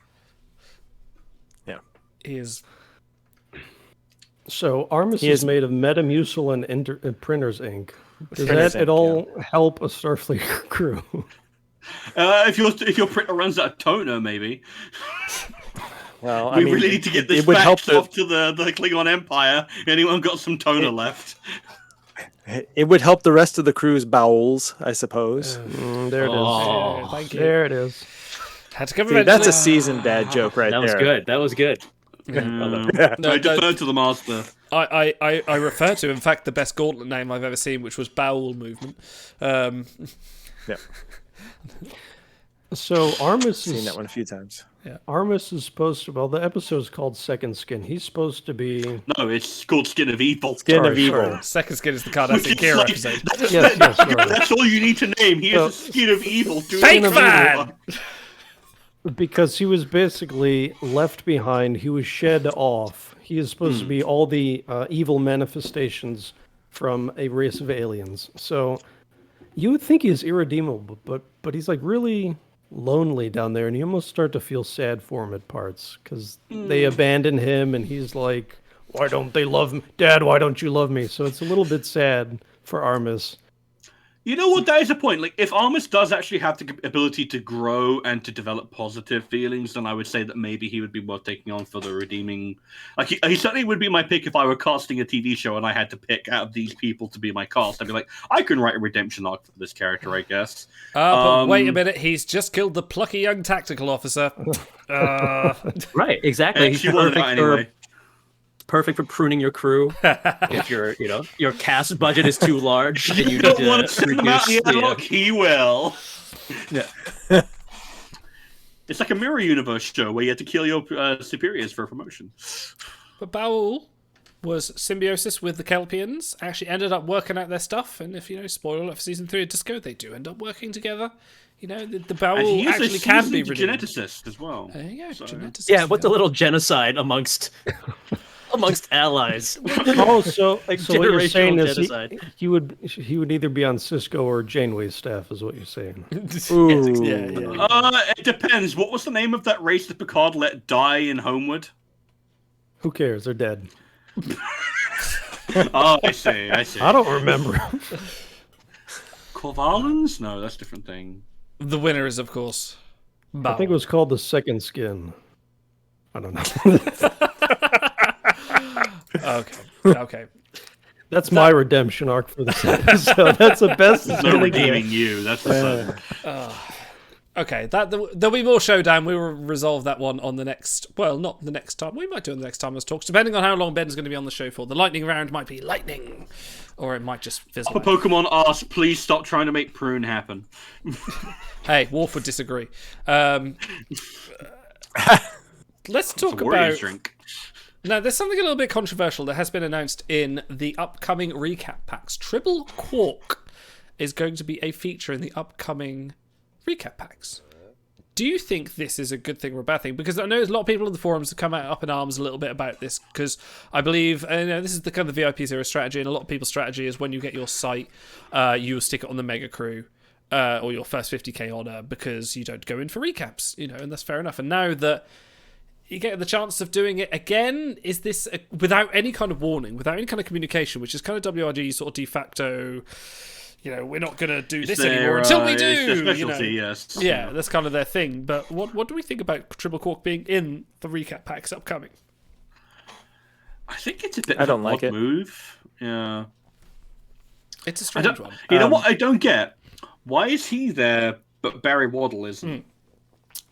Yeah. He is. So Armus is made of Metamucil and printer's ink. Does Printer's that ink, at all help a Starfleet crew? If your printer runs out of toner, maybe. Well, we really need to get this faxed off to the Klingon Empire. Anyone got some toner left? It would help the rest of the crew's bowels, I suppose. There it is. Yeah, thank you. There it is. Had to come See, that's a seasoned dad joke right there. That was good. That was good. I defer to the master. I refer to, in fact, the best gauntlet name I've ever seen, which was Bowel Movement. Yeah. So Armus Seen that one a few times. Yeah. Armus is supposed to. Well, the episode's called Second Skin. He's supposed to be. No, it's called Skin of Evil. Skin of Evil. Second Skin is the Cardassian Gear episode. That's all you need to name. He is the Skin of Evil. Fake fan! Because he was basically left behind. He was shed off. He is supposed to be all the evil manifestations from a race of aliens. So you would think he's irredeemable, but he's like really lonely down there, and you almost start to feel sad for him at parts because they abandon him, and he's like, "Why don't they love me, Dad? Why don't you love me?" So it's a little bit sad for Armus. You know what? That is a point. Like, if Armus does actually have the ability to grow and to develop positive feelings, then I would say that maybe he would be worth taking on for the redeeming. Like, he certainly would be my pick if I were casting a TV show and I had to pick out of these people to be my cast. I'd be like, I can write a redemption arc for this character, I guess. But wait a minute, he's just killed the plucky young tactical officer. Right, exactly. He's perfect for pruning your crew. If your cast budget is too large and you don't need want to to send him out the airlock, reduce. he will. Yeah. It's like a mirror universe show where you have to kill your superiors for a promotion. But Bowel was symbiosis with the Kelpians, actually ended up working out their stuff, and if spoiler alert for season 3 of Disco, they do end up working together. The Bowel actually can be redeemed. Geneticist as well. There you go, geneticist. Yeah, what's a little genocide amongst allies? Oh, so what you're saying is genocide. he would either be on Cisco or Janeway's staff, is what you're saying. Ooh. Yeah. It depends. What was the name of that race that Picard let die in Homewood? Who cares? They're dead. Oh, I see. I don't remember. Corvalans? No, that's a different thing. The winner is, of course, Bowel. I think it was called the Second Skin. I don't know. Okay. That's my redemption arc for this episode. That's the best. There's no redeeming you. That's the Okay, there'll be more Showdown. We will resolve that one on the next. Well, not the next time. We might do it the next time as talks, depending on how long Ben's going to be on the show for. The lightning round might be lightning, or it might just fizzle out. Pokemon asked, please stop trying to make prune happen. Hey, Worf would disagree. Let's talk about. Drink. Now, there's something a little bit controversial that has been announced in the upcoming recap packs. Tribble Quark is going to be a feature in the upcoming recap packs. Do you think this is a good thing or a bad thing? Because I know there's a lot of people in the forums have come out up in arms a little bit about this, because I believe this is the kind of the VIP Zero strategy, and a lot of people's strategy is when you get your site, you stick it on the mega crew or your first 50k honor, because you don't go in for recaps, and that's fair enough. And now that you get the chance of doing it again, is this without any kind of warning, without any kind of communication, which is kind of WRG's sort of de facto, we're not going to do this anymore until we do. It's their specialty, yes. Yeah, that's kind of their thing. But what do we think about Tribble Quark being in the recap packs upcoming? I think it's a bit of an odd move. Yeah. It's a strange one. You know what I don't get? Why is he there, but Barry Waddle isn't?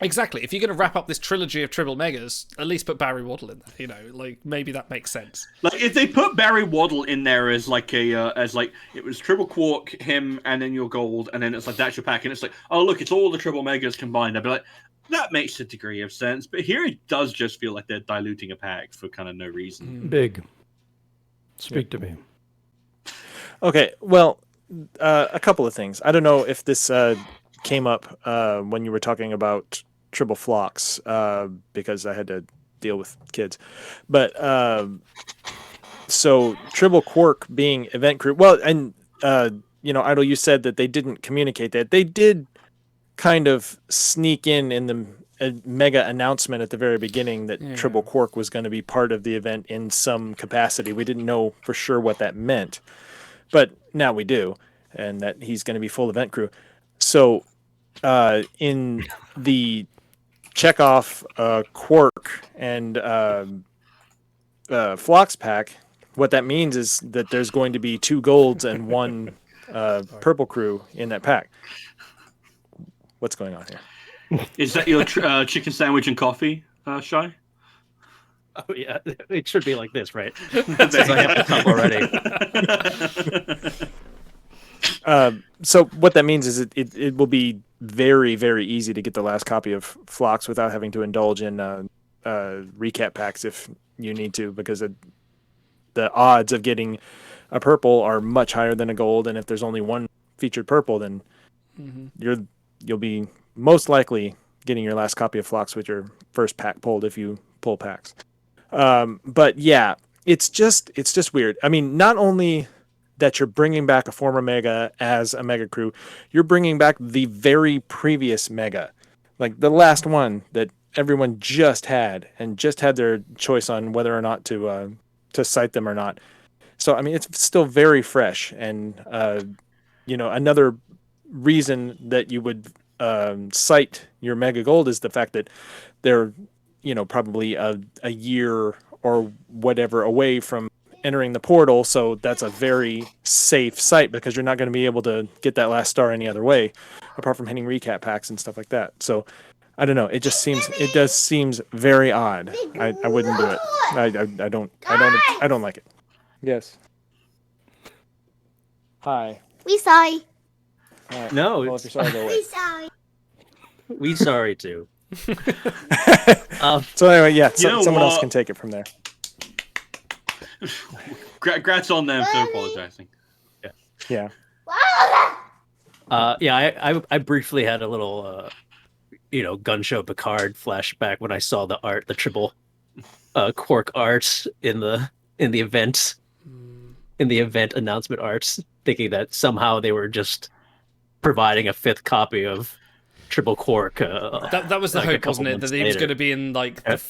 Exactly. If you're going to wrap up this trilogy of Tribble Megas, at least put Barry Waddle in there. Maybe that makes sense. Like if they put Barry Waddle in there as like it was Tribble Quark, him, and then your gold, and then it's like that's your pack, and it's like, oh look, it's all the Tribble Megas combined. I'd be like, that makes a degree of sense, but here it does just feel like they're diluting a pack for kind of no reason. Big. Speak to me. Okay, well, a couple of things. I don't know if this came up when you were talking about Tribble Phlox, because I had to deal with kids. But so Tribble Quark being event crew, well, and Idle, you said that they didn't communicate that. They did kind of sneak in the mega announcement at the very beginning that Tribble Quark was going to be part of the event in some capacity. We didn't know for sure what that meant, but now we do, and that he's going to be full event crew. So in the Chekov, Quark, and Phlox pack, what that means is that there's going to be 2 golds and 1 purple crew in that pack. What's going on here? Is that your chicken sandwich and coffee, Shy? Oh yeah, it should be like this, right? Since I have the cup already. So what that means is it will be very, very easy to get the last copy of Phlox without having to indulge in recap packs if you need to, because the odds of getting a purple are much higher than a gold, and if there's only 1 featured purple, then you'll be most likely getting your last copy of Phlox with your first pack pulled if you pull packs. But yeah, it's just weird. I mean, not only that you're bringing back a former Mega as a Mega crew, you're bringing back the very previous Mega, like the last one that everyone just had their choice on whether or not to cite them or not. So I mean, it's still very fresh, and another reason that you would cite your Mega Gold is the fact that they're probably a year or whatever away from entering the portal, so that's a very safe site because you're not going to be able to get that last star any other way apart from hitting recap packs and stuff like that. So I don't know, it does seems very odd. I wouldn't do it. I don't like it. Yes. Hi. We sorry. No, well, if you're sorry, go away. We sorry. We sorry too. So anyway, yeah, someone else can take it from there. Congrats on them for apologizing. Yeah. I briefly had a little, Gun Show Picard flashback when I saw the art, the Tribble Quark art in the event announcement arts, thinking that somehow they were just providing a 5th copy of Tribble Quark. That was the hope, wasn't it? That he was going to be in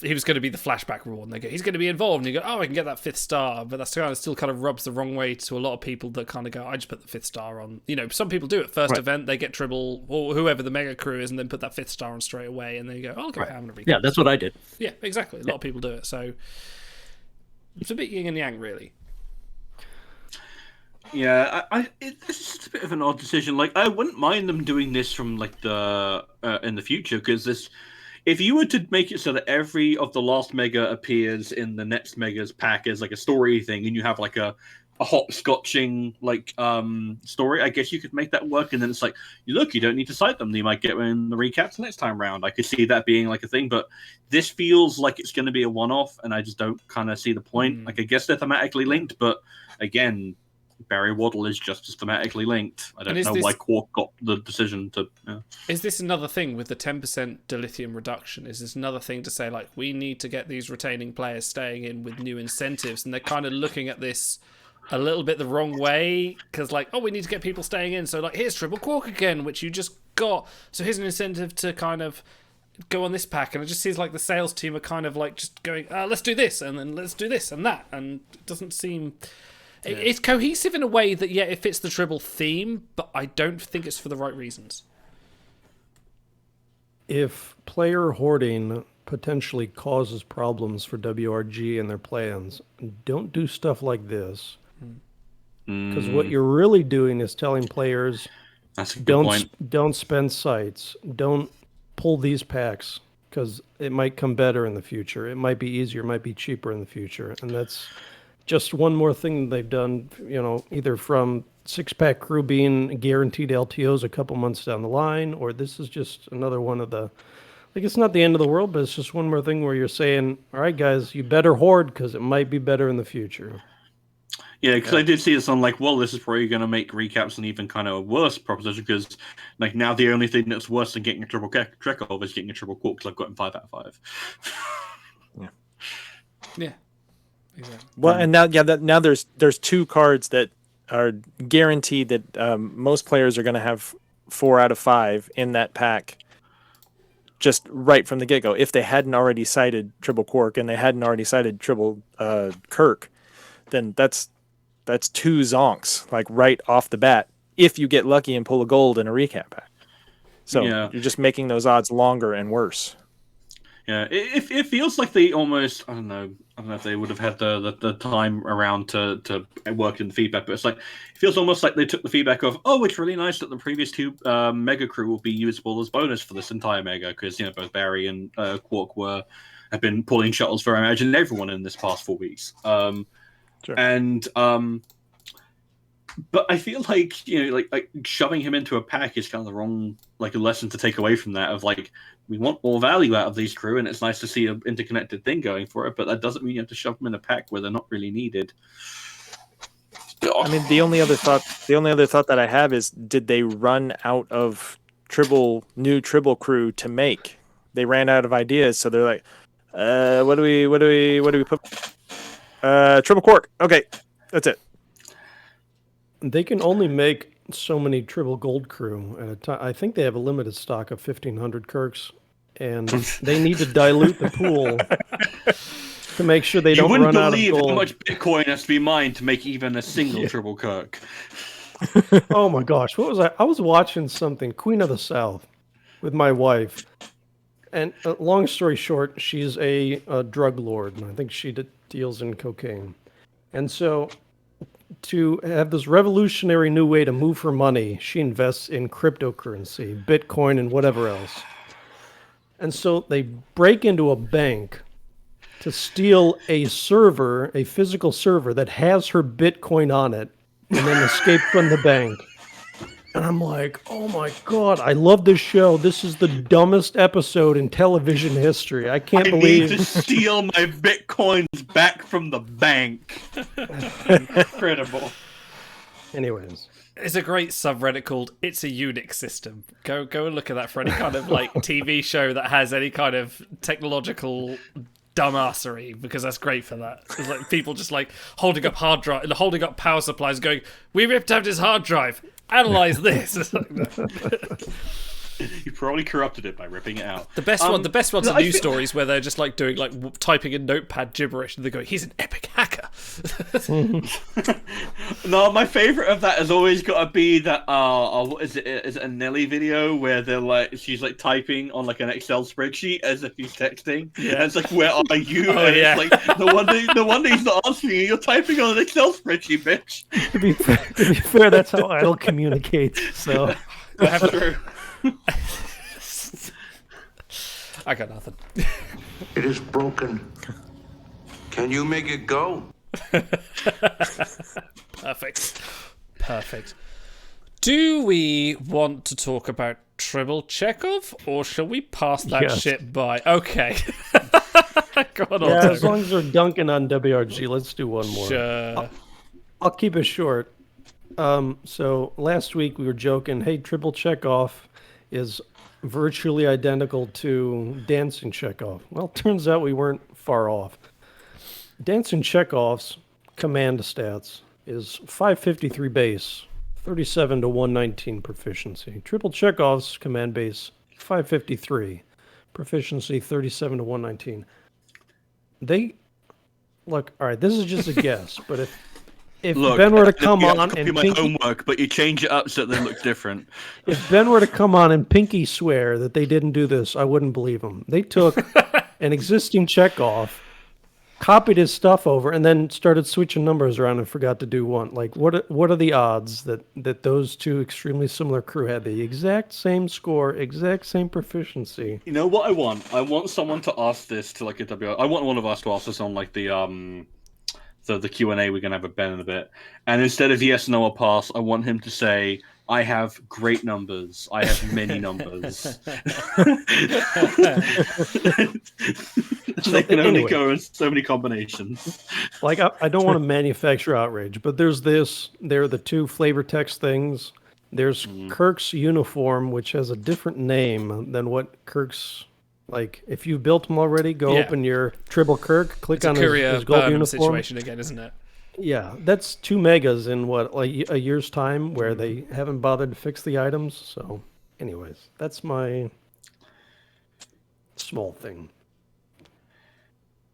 he was going to be the flashback rule, and they go, he's going to be involved. And you go, oh, I can get that 5th star, but that's still kind of rubs the wrong way to a lot of people that kind of go, I just put the 5th star on. Some people do it first event, they get Tribble or whoever the Mega crew is, and then put that 5th star on straight away, and then you go, oh, okay, I'm going to Yeah, that's what I did. Yeah, exactly. A lot of people do it, so it's a bit yin and yang, really. Yeah, it's just a bit of an odd decision. Like, I wouldn't mind them doing this from in the future, because if you were to make it so that every of the last Mega appears in the next Mega's pack as like a story thing, and you have like a hopscotching story, I guess you could make that work. And then it's like, you don't need to cite them. You might get them in the recaps next time round. I could see that being like a thing, but this feels like it's going to be a one-off, and I just don't kind of see the point. Like, I guess they're thematically linked, but again, Barry Waddle is just as thematically linked. I don't know why Quark got the decision to... Yeah. Is this another thing with the 10% dilithium reduction? Is this another thing to say, like, we need to get these retaining players staying in with new incentives, and they're kind of looking at this a little bit the wrong way, because, like, oh, we need to get people staying in, so, like, here's Tribble Quark again, which you just got, so here's an incentive to kind of go on this pack, and it just seems like the sales team are kind of, like, just going, let's do this, and then let's do this and that, and it doesn't seem... Yeah. It's cohesive in a way that, yeah, it fits the Tribble theme, but I don't think it's for the right reasons. If player hoarding potentially causes problems for WRG and their plans, don't do stuff like this. Because what you're really doing is telling players, don't spend sites, don't pull these packs, because it might come better in the future. It might be easier, it might be cheaper in the future, and that's just one more thing they've done, either from 6-pack crew being guaranteed LTOs a couple months down the line, or this is just another one of the, like, it's not the end of the world, but it's just one more thing where you're saying, all right, guys, you better hoard because it might be better in the future. Yeah, because I did see this on, like, well, this is probably going to make recaps an even kind of worse proposition, because, like, now the only thing that's worse than getting a Tribble Chekov is getting a Tribble Quark, because I've gotten 5 out of 5. Yeah. Exactly. Well, and now there's 2 cards that are guaranteed that most players are going to have 4 out of 5 in that pack just right from the get-go. If they hadn't already cited Tribble Quark and they hadn't already cited Tribble Kirk, then that's 2 zonks, like right off the bat, if you get lucky and pull a gold in a recap pack. So you're just making those odds longer and worse. Yeah, it feels like they almost, I don't know if they would have had the time around to work in the feedback, but it's like, it feels almost like they took the feedback of, oh, it's really nice that the previous 2 Mega Crew will be usable as bonus for this entire Mega, because, both Barry and Quark have been pulling shuttles for, I imagine, everyone in this past 4 weeks. Sure. And, but I feel like, like shoving him into a pack is kind of the wrong, a lesson to take away from that of, we want more value out of these crew, and it's nice to see an interconnected thing going for it, but that doesn't mean you have to shove them in a pack where they're not really needed. I mean, the only other thought that I have is, did they run out of new Tribble crew to make? They ran out of ideas, so they're like, what do we put? Tribble Quark. Okay, that's it. They can only make so many Tribble Gold crew at a time. I think they have a limited stock of 1,500 Kirks, and they need to dilute the pool to make sure they don't run out of gold. You wouldn't believe how much Bitcoin has to be mined to make even a single Tribble Kirk. Oh my gosh, what was I? I was watching something, Queen of the South, with my wife, and long story short, she's a drug lord, and I think she deals in cocaine, and so to have this revolutionary new way to move her money, she invests in cryptocurrency, Bitcoin, and whatever else. And so they break into a bank to steal a server, a physical server that has her Bitcoin on it, and then escape from the bank. And I'm like, oh my God, I love this show. This is the dumbest episode in television history. I believe. I need to steal my Bitcoins back from the bank. Incredible. Anyways. It's a great subreddit called It's a Unix System. Go and look at that for any kind of TV show that has any kind of technological dumbassery, because that's great for that. It's people just holding up hard drive, holding up power supplies, going, "We ripped out his hard drive. Analyze this." You probably corrupted it by ripping it out. The best ones are news stories where they're just doing typing in Notepad gibberish, and they go, "He's an epic hacker." No, my favorite of that has always got to be that what is it? Is it a Nelly video where she's typing on an Excel spreadsheet as if he's texting? Yeah. And it's where are you? Oh, and yeah. It's no wonder he's not answering you. You're typing on an Excel spreadsheet, bitch. To be fair, that's how Idle communicates. So that's true. I got nothing. It is broken. Can you make it go? Perfect. Do we want to talk about Tribble Chekov, or shall we pass that shit by? Okay. As long as we're dunking on WRG, let's do one more. Sure. I'll keep it short. So last week we were joking, hey, Tribble Chekov is virtually identical to Dancing Chekov. Well, turns out we weren't far off. Dancing Chekov's command stats is 553 base, 37 to 119 proficiency. Tribble Chekov's command base, 553, proficiency 37 to 119. Look, all right, this is just a guess, but if Ben were to come on and my homework, but you change it up so that it looks different. If Ben were to come on and pinky swear that they didn't do this, I wouldn't believe him. They took an existing Chekov, copied his stuff over, and then started switching numbers around and forgot to do one. What are the odds that those two extremely similar crew had the exact same score, exact same proficiency? You know what I want? I want someone to ask this to a WR. I want one of us to ask this on the Q&A we're going to have a Ben in a bit. And instead of yes, no, or pass, I want him to say, I have great numbers. I have many numbers. They can only go in so many combinations. I don't want to manufacture outrage, but there are the two flavor text things. There's Kirk's uniform, which has a different name than what Kirk's... if you built them already, open your Tribble Kirk, click on his gold uniform. Situation again, isn't it? Yeah, that's 2 megas in what, like a year's time, where they haven't bothered to fix the items. So, anyways, that's my small thing.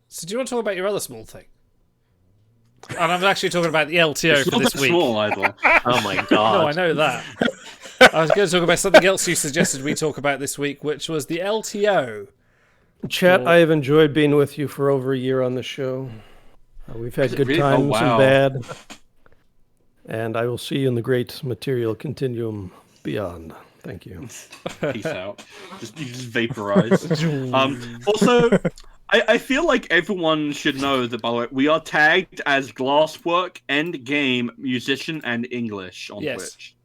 So do you want to talk about your other small thing? And I'm actually talking about the LTO It's for not this that week. small, Idol. Oh my god. No, I know that. I was going to talk about something else you suggested we talk about this week, which was the LTO. Chat, I have enjoyed being with you for over a year on the show. We've had good times and bad. And I will see you in the great material continuum beyond. Thank you. Peace out. You just vaporize. Also, I feel like everyone should know that, by the way, we are tagged as Glasswork, Endgame, Musician, and English on Twitch.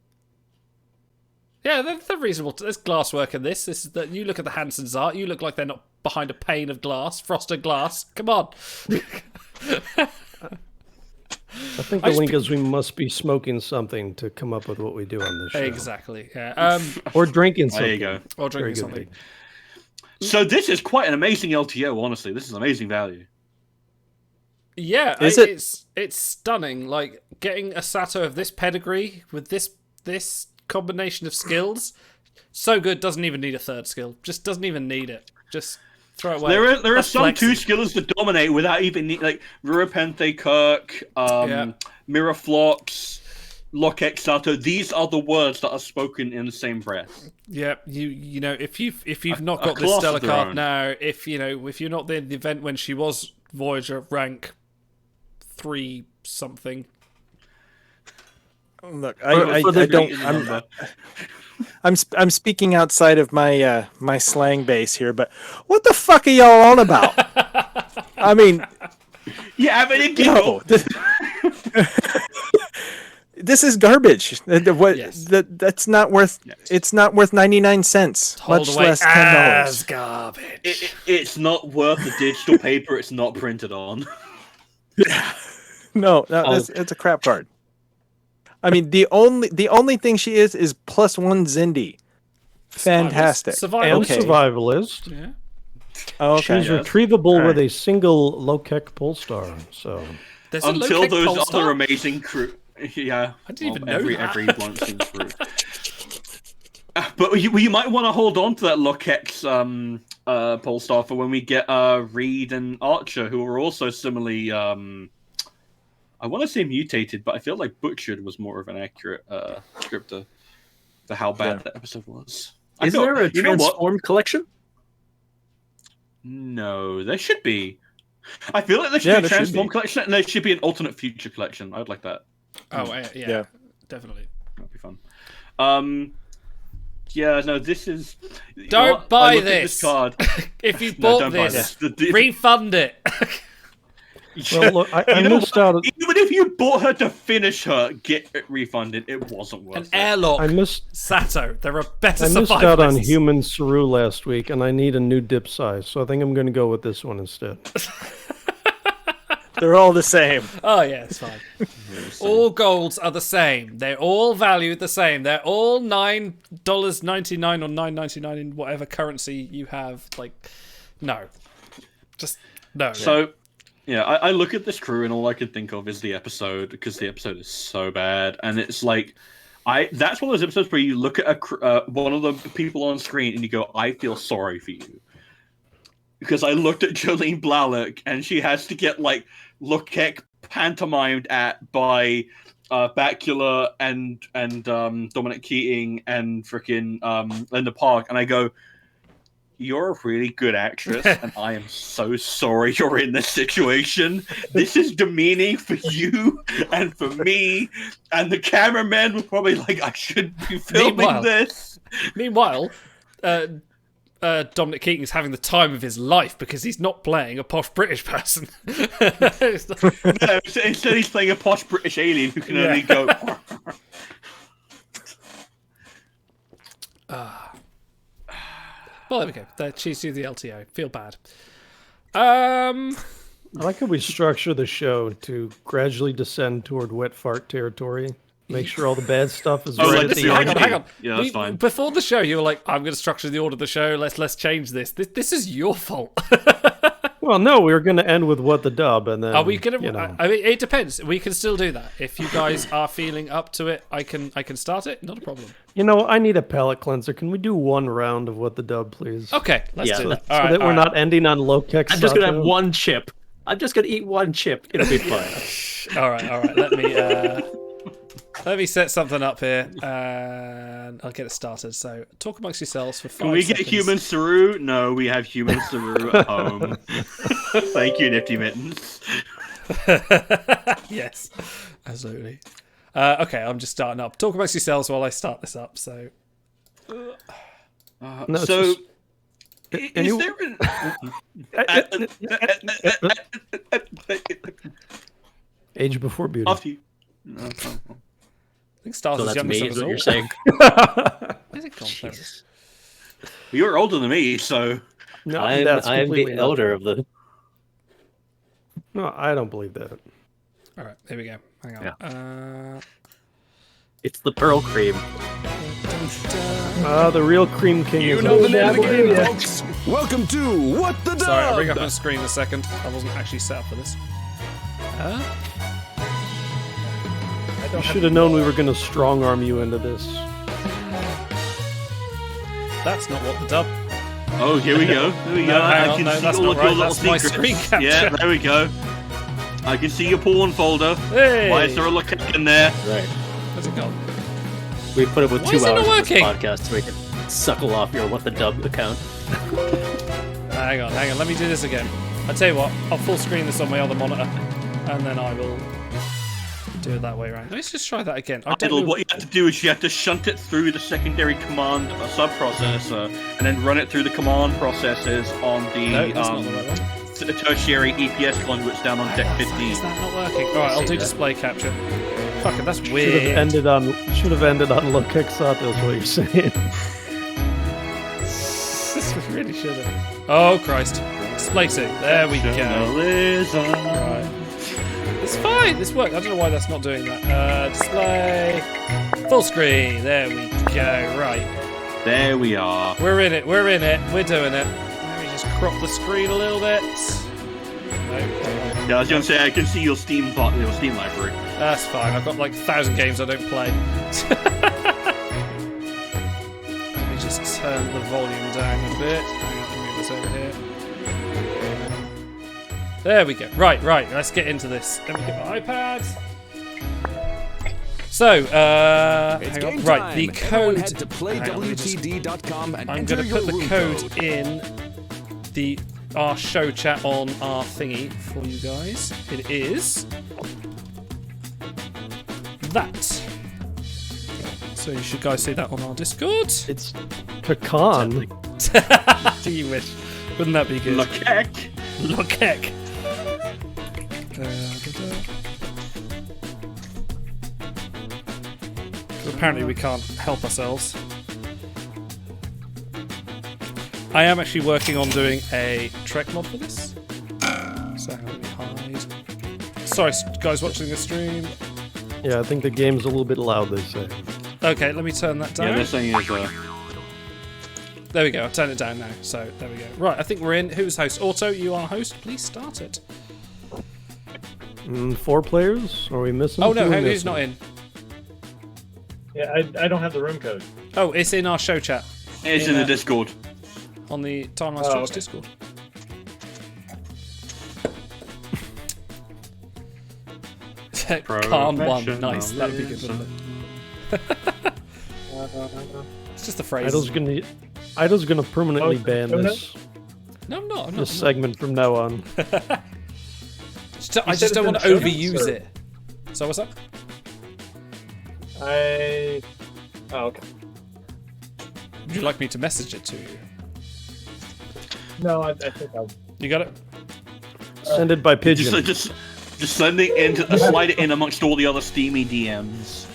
Yeah, they're reasonable. There's glasswork in this. This is that you look at the Hansens art. You look like they're not behind a pane of glass, frosted glass. Come on. I think the link is we must be smoking something to come up with what we do on this show. Exactly. Yeah. Or drinking something. There you go. Or drinking something. So this is quite an amazing LTO, honestly. This is amazing value. Yeah, Is it? It's stunning. Like getting a Sato of this pedigree with this combination of skills, so good. Doesn't even need a third skill. Just doesn't even need it. Just throw it away. There are That's some flexing. 2 skills that dominate without even like Virapente Kirk, Mirror Phlox, Lokek Sato. These are the words that are spoken in the same breath. Yeah, you know if you've not got this class stellar of their card own. now, if you're not there in the event when she was Voyager rank 3 something. Look, I don't. I'm speaking outside of my my slang base here, but what the fuck are y'all on about? I mean, Yeah, but it no, this is garbage. That's not worth. It's not worth 99 cents, much less $10. Garbage. It's not worth the digital paper it's not printed on. No, it's a crap card. I mean, the only thing she is +1 Zindi. Fantastic. And Survivalist. survivalist. Yeah. Oh, okay. She's retrievable with a single Lokek Polestar. So There's a Until Lokek those Polestar? other amazing crew. Yeah. I didn't even know every that. balancing crew. But you might want to hold on to that Lokek's Polestar for when we get Reed and Archer, who are also similarly I want to say mutated, but I feel like Butchered was more of an accurate descriptor for how bad that episode was. Is there a transformed collection? No, there should be. I feel like there should be a transform collection, and there should be an alternate future collection. I would like that. Oh yeah, definitely. That'd be fun. Yeah, no, this is. Don't buy I look at this. card. If you No, bought don't buy this, this. refund it. well, look, I missed out. Even if you bought her to finish her, get it refunded. It wasn't worth An it. airlock. I missed Sato. There are better I missed out on survivalists. Human Saru last week, and I need a new dip size, so I think I'm going to go with this one instead. They're all the same. Oh yeah, it's fine. All golds are the same. They're all valued the same. They're all $9.99 or $9.99 in whatever currency you have. Like, no, just no. So, yeah, I look at this crew and all I can think of is the episode, because the episode is so bad, and it's like, that's one of those episodes where you look at one of the people on screen and you go, I feel sorry for you. Because I looked at Jolene Blalock and she has to get like Lokek pantomimed at by Bakula and Dominic Keating and freaking Linda Park, and I go, you're a really good actress, and I am so sorry you're in this situation. This is demeaning for you and for me, and the cameraman was probably like, I shouldn't be filming this. Meanwhile, Dominic Keating is having the time of his life because he's not playing a posh British person. No, instead he's playing a posh British alien who can only go... Well, there we go. She's the LTO. Feel bad. I like how we structure the show to gradually descend toward wet fart territory. Make sure all the bad stuff is right at the end. Hang on. Yeah, that's fine. Before the show, you were like, "I'm going to structure the order of the show. Let's change this. This is your fault." Well, no, we were going to end with what the dub, and then. Are we gonna? You know. I mean, it depends. We can still do that if you guys are feeling up to it. I can start it. Not a problem. You know, I need a palate cleanser. Can we do one round of what the dub, please? Okay, let's do that. So that we're not ending on Lokek Sato. I'm just gonna have one chip. I'm just gonna eat one chip. It'll be fine. All right. Let me set something up here, and I'll get it started. So, talk amongst yourselves for 5 Can we seconds. get human Saru? No, we have human Saru at home. Thank you, Nifty Mittens. Yes, absolutely. Okay, I'm just starting up. Talk amongst yourselves while I start this up. So, No, so, just- is there Age before beauty. After you. No, I think Stars So is that's youngest me, of is us what all. you're saying? Where's it gone? There it is. You're older than me, so. No, I'm that's the completely not elder true. of the. No, I don't believe that. All right, here we go. Hang on. It's the pearl cream. The real cream king is know the name of the game, folks. Welcome to What the Dub. Sorry, I'll bring up my screen in a second. I wasn't actually set up for this. You should have known we were going to strong arm you into this. That's not what the dub. Oh, here we go. Here we go. No, hang I on, can no, see that's all not of right. your little That's my secrets. screen capture. Yeah, there we go. I can see your porn folder. Hey! Why is there a look in there? Right. Where's it gone? We put up with Why 2 is it not hours of this working? podcast so we can suckle off your What the Dub account. Hang on. Let me do this again. I tell you what, I'll full screen this on my other monitor, and then I will do it that way around. Let's just try that again. I don't know. What you have to do is you have to shunt it through the secondary command sub-processor and then run it through the command processors on the No, that's not the right one. the tertiary EPS conduits down on deck 15. Is that not working? Alright, I'll do display capture. Fucking, that's Should weird. have ended on Lokek Sato, is what you're saying. This really should have. Oh, Christ. Display sync. There we go. Right. It's fine. This worked. I don't know why that's not doing that. Display. Full screen. There we go. Right. There we are. We're in it. We're doing it. Let me just crop the screen a little bit. No, Yeah, I was going to say, I can see your Steam library. that's fine. I've got like 1,000 games I don't play. Let me just turn the volume down a bit. Hang on, let me move this over here. There we go. Right. Let's get into this. Let me get my iPad. So, hang on. Right, the code. Head to playwtd.com and I'm enter going to your put the room code in our show chat on our thingy for you guys. It is that. So you should guys see that on our Discord. It's pecan. You wish. Wouldn't that be good? Lokek. Lokek. Apparently we can't help ourselves. I am actually working on doing a Trek mod for this. So let me hide. Sorry, guys watching the stream. Yeah, I think the game's a little bit loud, they say. Okay, let me turn that down. Yeah, they're saying it's There we go, I've turned it down now. So there we go. Right, I think we're in. Who's host? Auto, you are host. Please start it. 4 players? Are we missing? Oh no, Who are we who's missing? not in? Yeah, I don't have the room code. Oh, it's in our show chat. It's in the Discord. On the Timeline Strikes Discord. Calm one. Nice. That would be good, wouldn't it? It's just a phrase. Idle's gonna permanently ban this. No, I'm not. This segment from now on. I just don't want to overuse it. So what's up? Oh, okay. Would you like me to message it to you? No, I think I'll... You got it? Send it by pigeon. Just send it in, slide it in amongst all the other steamy DMs.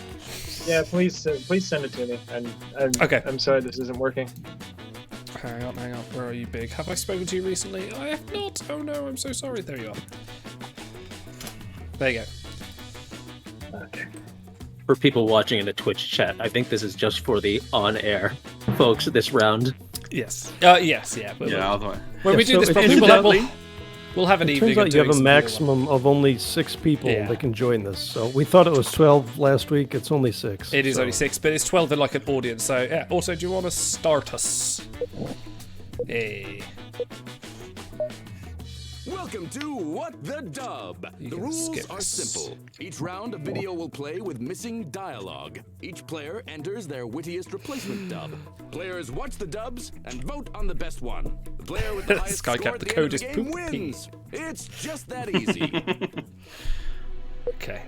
Yeah, please send it to me. Okay. I'm sorry this isn't working. Hang on. Where are you, Big? Have I spoken to you recently? I have not. Oh no, I'm so sorry. There you are. There you go. Okay. For people watching in the Twitch chat, I think this is just for the on-air folks this round. Yes. Yes, yeah. But Yeah, when we do this properly, We'll have an It evening. turns out of you have doing a some maximum of only 6 people Yeah. that can join this. So we thought it was 12 last week. It's only 6. It is so. only 6, but it's 12 in like an audience. So yeah. Also, do you want to start us? Hey. Welcome to What the Dub. The can rules skip are this. simple. Each round, a video will play with missing dialogue. Each player enters their wittiest replacement dub. Players watch the dubs and vote on the best one. The player with the highest Sky score Cap, at the the code end is of the game poop pee. wins. It's just that easy. Okay.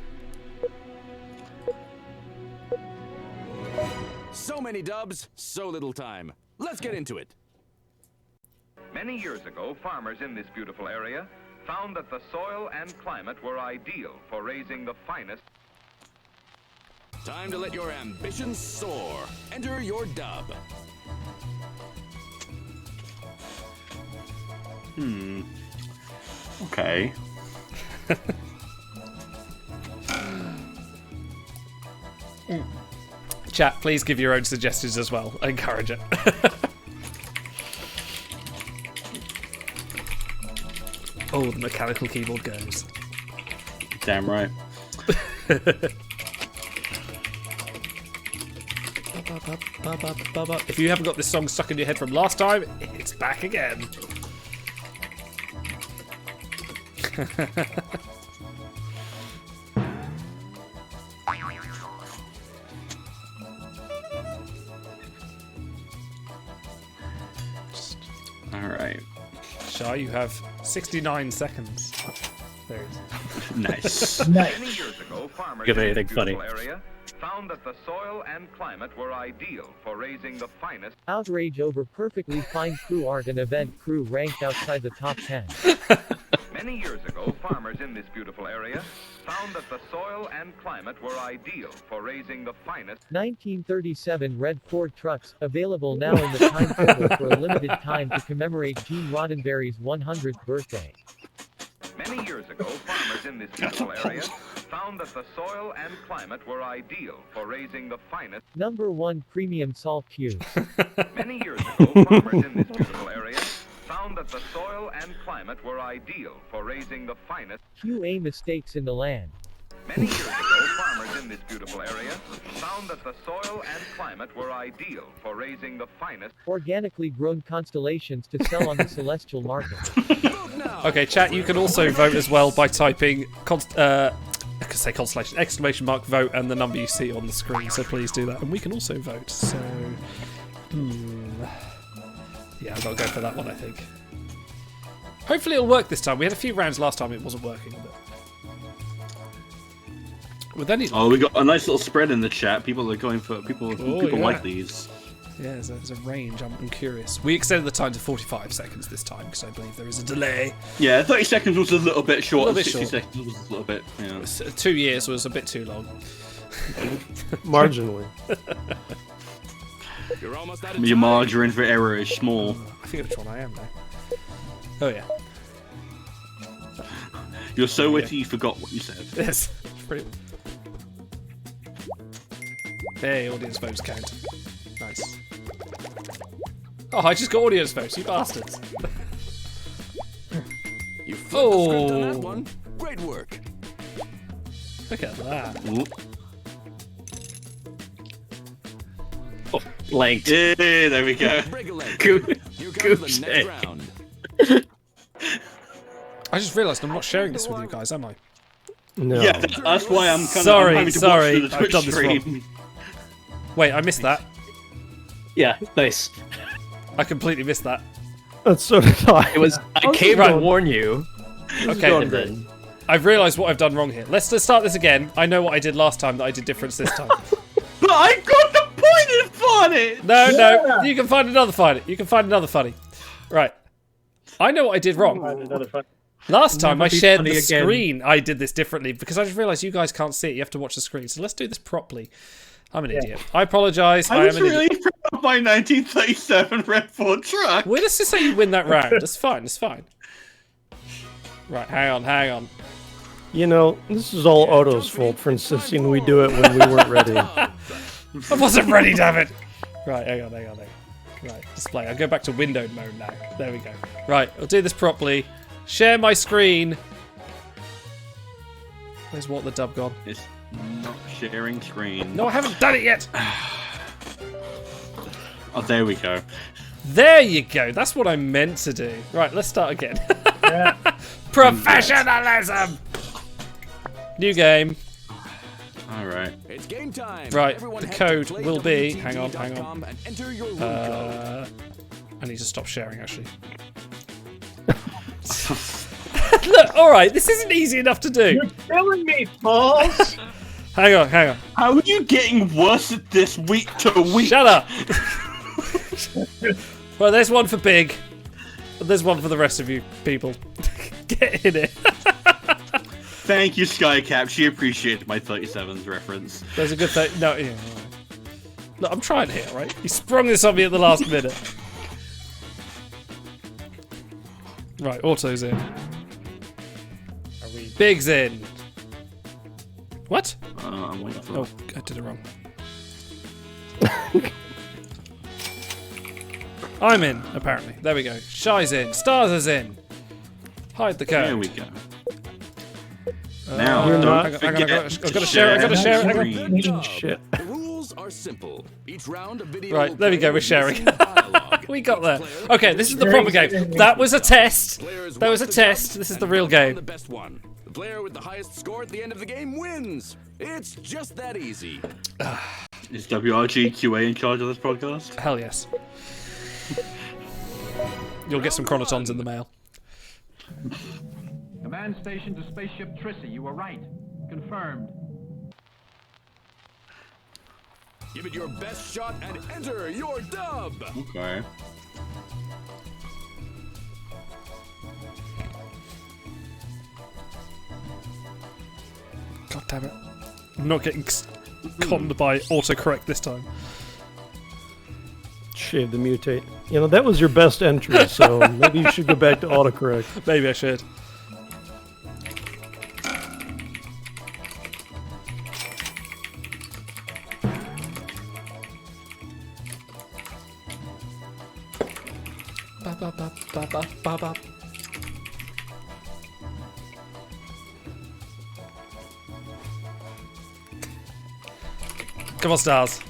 So many dubs, so little time. Let's get into it. Many years ago, farmers in this beautiful area found that the soil and climate were ideal for raising the finest. Time to let your ambitions soar. Enter your dub. Okay. Chat, please give your own suggestions as well. I encourage it. Oh, the mechanical keyboard goes. Damn right. If you haven't got this song stuck in your head from last time, it's back again. All right. Shah, you have 69 seconds. There it is. Nice. Many years ago, farmers Give in anything this funny. beautiful area found that the soil and climate were ideal for raising the finest. Outrage over perfectly fine crew art and event crew ranked outside the top 10. Many years ago, farmers in this beautiful area found that the soil and climate were ideal for raising the finest. 1937 red Ford trucks, available now in the timetable for a limited time to commemorate Gene Roddenberry's 100th birthday. Many years ago, farmers in this beautiful area found that the soil and climate were ideal for raising the finest. Number 1 premium salt cubes. Many years ago, farmers in this beautiful area found that the soil and climate were ideal for raising the finest. QA mistakes in the land. Many years ago, farmers in this beautiful area found that the soil and climate were ideal for raising the finest. Organically grown constellations to sell on the celestial market. Okay, chat, you can also vote as well by typing I could say constellation, exclamation mark, vote, and the number you see on the screen, so please do that. And we can also vote, so... Yeah, I've got to go for that one, I think. Hopefully it'll work this time. We had a few rounds last time it wasn't working, but... With any luck... Oh, we got a nice little spread in the chat. People are going for... People yeah. like these. Yeah, there's a range. I'm curious. We extended the time to 45 seconds this time because I believe there is a delay. Yeah, 30 seconds was a little bit short. A little bit 60 short. seconds was a little bit, yeah. 2 years was a bit too long. Marginally. You're almost out of Your time. margin for error is small. I forget which one I am now. Oh, yeah. You're so witty you forgot what you said. Yes. Pretty... Hey, audience votes count. Nice. Oh, I just got audience votes, you bastards. You flipped the script on that one. Great work. Look at that. Ooh. Oh, blanked. Yeah, there we go. Break a leg. Good. Here comes the next round. I just realised I'm not sharing this with you guys, am I? No. Yeah, that's why I'm kind Sorry, of having to sorry, watch the I've Twitch done this wrong. stream. Wait, I missed that. Yeah, nice. I completely missed that. So did I. It was. I came Right. to warn you. Okay, And then, I've realised what I've done wrong here. Let's just start this again. I know what I did last time that I did different this time. But I got the point on it! No, you can find another funny. You can find another funny. Right. I know what I did wrong. Last time I Never be shared funny the again. screen, I did this differently because I just realised you guys can't see it. You have to watch the screen. So let's do this properly. I'm an idiot. I apologise. I I was am an really idiot. proud of my 1937 Red Ford truck. Well, let's just say you win that round. That's fine. It's fine. Right, hang on. You know, this is all Otto's fault for insisting we do it when we weren't ready. I wasn't ready, damn it. Right, hang on. Right, display. I'll go back to windowed mode now. There we go. Right, I'll do this properly. Share my screen. Where's what the dub gone? It's not sharing screen. No, I haven't done it yet. Oh, there we go. There you go. That's what I meant to do. Right, let's start again. Professionalism. New game. All right. It's game time. Right, Everyone the head code to will be. Hang on. playwtv.com and enter your room code. I need to stop sharing, actually. Look, all right. This isn't easy enough to do. You're killing me, Paul. Hang on. How are you getting worse at this week to week? Shut up. Well, there's one for Big. And there's one for the rest of you people. Get in it. Thank you, Skycap. She appreciated my 37s reference. There's a good thing. No, yeah. Look, I'm trying here, right? You sprung this on me at the last minute. Right, auto's in. Big's in. What? I'm waiting for Oh, I did it wrong. I'm in, apparently. There we go. Shy's in. Stars is in. Hide the code. There we go. Now, You're don't not- forget I've got to share it. I've got to share it. Hang on. Shit. The rules are simple. Each round of video Right, there we go. We're sharing. dialogue. We got there. Okay, this is the proper game. That was a test. That was a test. This is the real The game. best one. The player with the highest score at the end of the game wins. It's just that easy. Is WRG QA in charge of this podcast? Hell yes. You'll get some chronotons in the mail. Command station to spaceship Trissy, you were right. Confirmed. Give it your best shot and enter your dub. Okay. God damn it. I'm not getting conned by autocorrect this time. Shave the mutate. You know, that was your best entry, so maybe you should go back to autocorrect. Maybe I should. Ba, ba, ba, ba, ba, ba, ba. Come on, stars.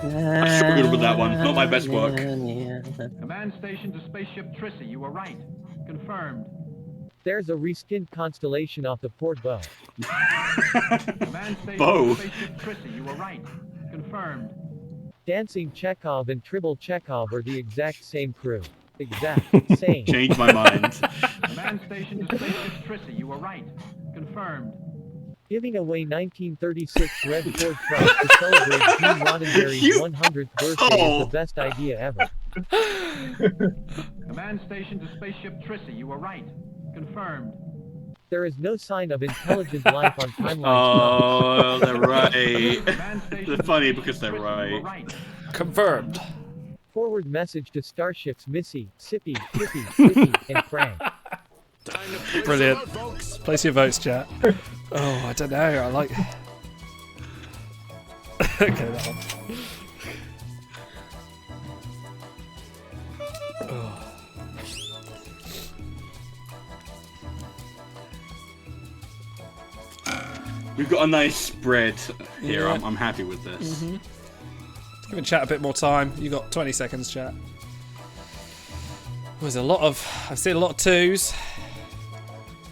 I struggled with that one. Not my best work. Command station to spaceship Trissy, you were right. Confirmed. There's a reskinned constellation off the port bow. Command station Bow. to spaceship Trissy, you were right. Confirmed. Dancing Chekov and Tribble Chekov are the exact same crew. Exact same. Change my mind. Command station to spaceship Trissy, you were right. Confirmed. Giving away 1936 Red Ford trucks to celebrate Gene Roddenberry's 100th birthday is the best idea ever. Command station to spaceship Trissy, you were right. Confirmed. There is no sign of intelligent life on timeline. Oh, they're right. They're funny because they're right. Confirmed. Forward message to starships Missy, Sippy, Tippy, Tippy, and Frank. Brilliant. Place your votes, chat. Oh, I don't know. I like. Okay, that one. Oh. We've got a nice spread here. Yeah. I'm happy with this. Mm-hmm. Let's give chat a bit more time. You got 20 seconds, chat. There's a lot of. I've seen a lot of twos.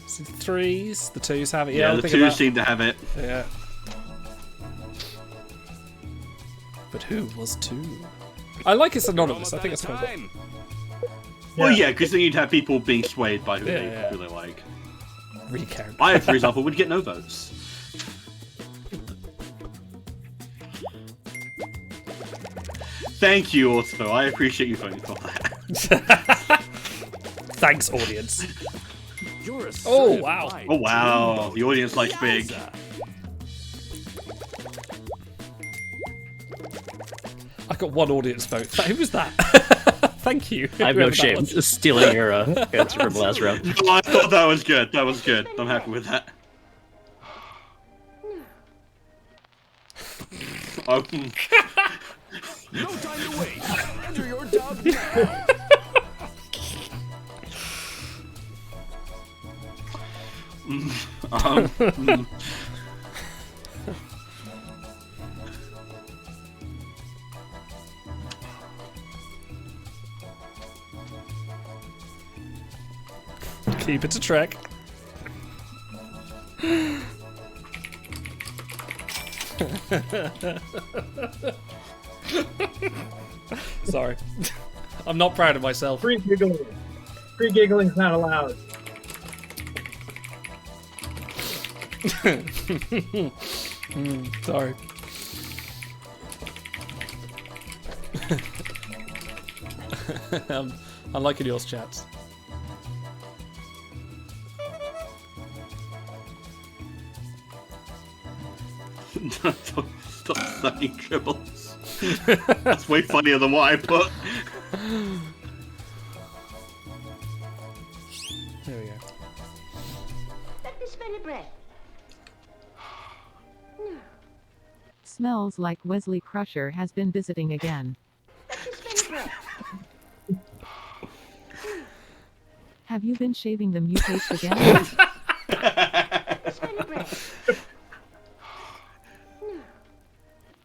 Seen threes. The twos have it. Yeah, I'll the pick twos them up. seem to have it. Yeah. But who was two? I like it's anonymous. I think it's quite good. Well, yeah, because then you'd have people being swayed by who Yeah. they like. Recount. I, for example, would get no votes. Thank you, Ortho. I appreciate you voting for that. Thanks, audience. You're a Oh, wow. Oh, wow. The audience likes big. I got one audience vote. Who was that? Thank you. I have no whoever that shame was. stealing your answer from last round. Oh, I thought that was good. That was good. I'm happy with that. Oh. No time to wait. Enter your dub now. Keep it to track. Sorry. I'm not proud of myself. Free giggling. Free giggling's not allowed. Sorry. I'm liking yours, chats. Stop saying tribbles. That's way funnier than what I put. There we go. Let me smell your breath. Smells like Wesley Crusher has been visiting again. Let me smell your breath. Have you been shaving the mutates again? Let me smell your breath.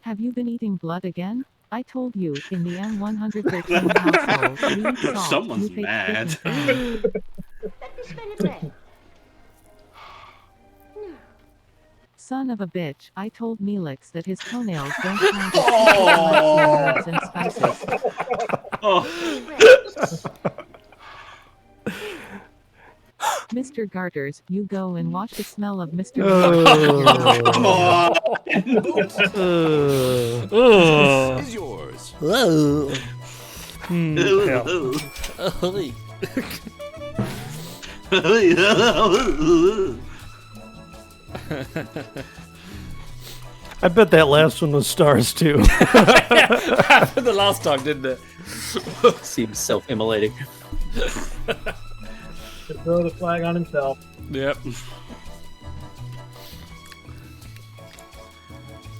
Have you been eating blood again? I told you, in the M113 household, we saw Someone's mutates mad. different. Let me smell your breath. Son of a bitch, I told Neelix that his toenails don't count as herbs and spices. Mr. Garters, you go and watch the smell of Mr. Come on! This is yours. I bet that last one was stars too. Happened the last time, didn't it? Seems self-immolating. To throw the flag on himself. Yep.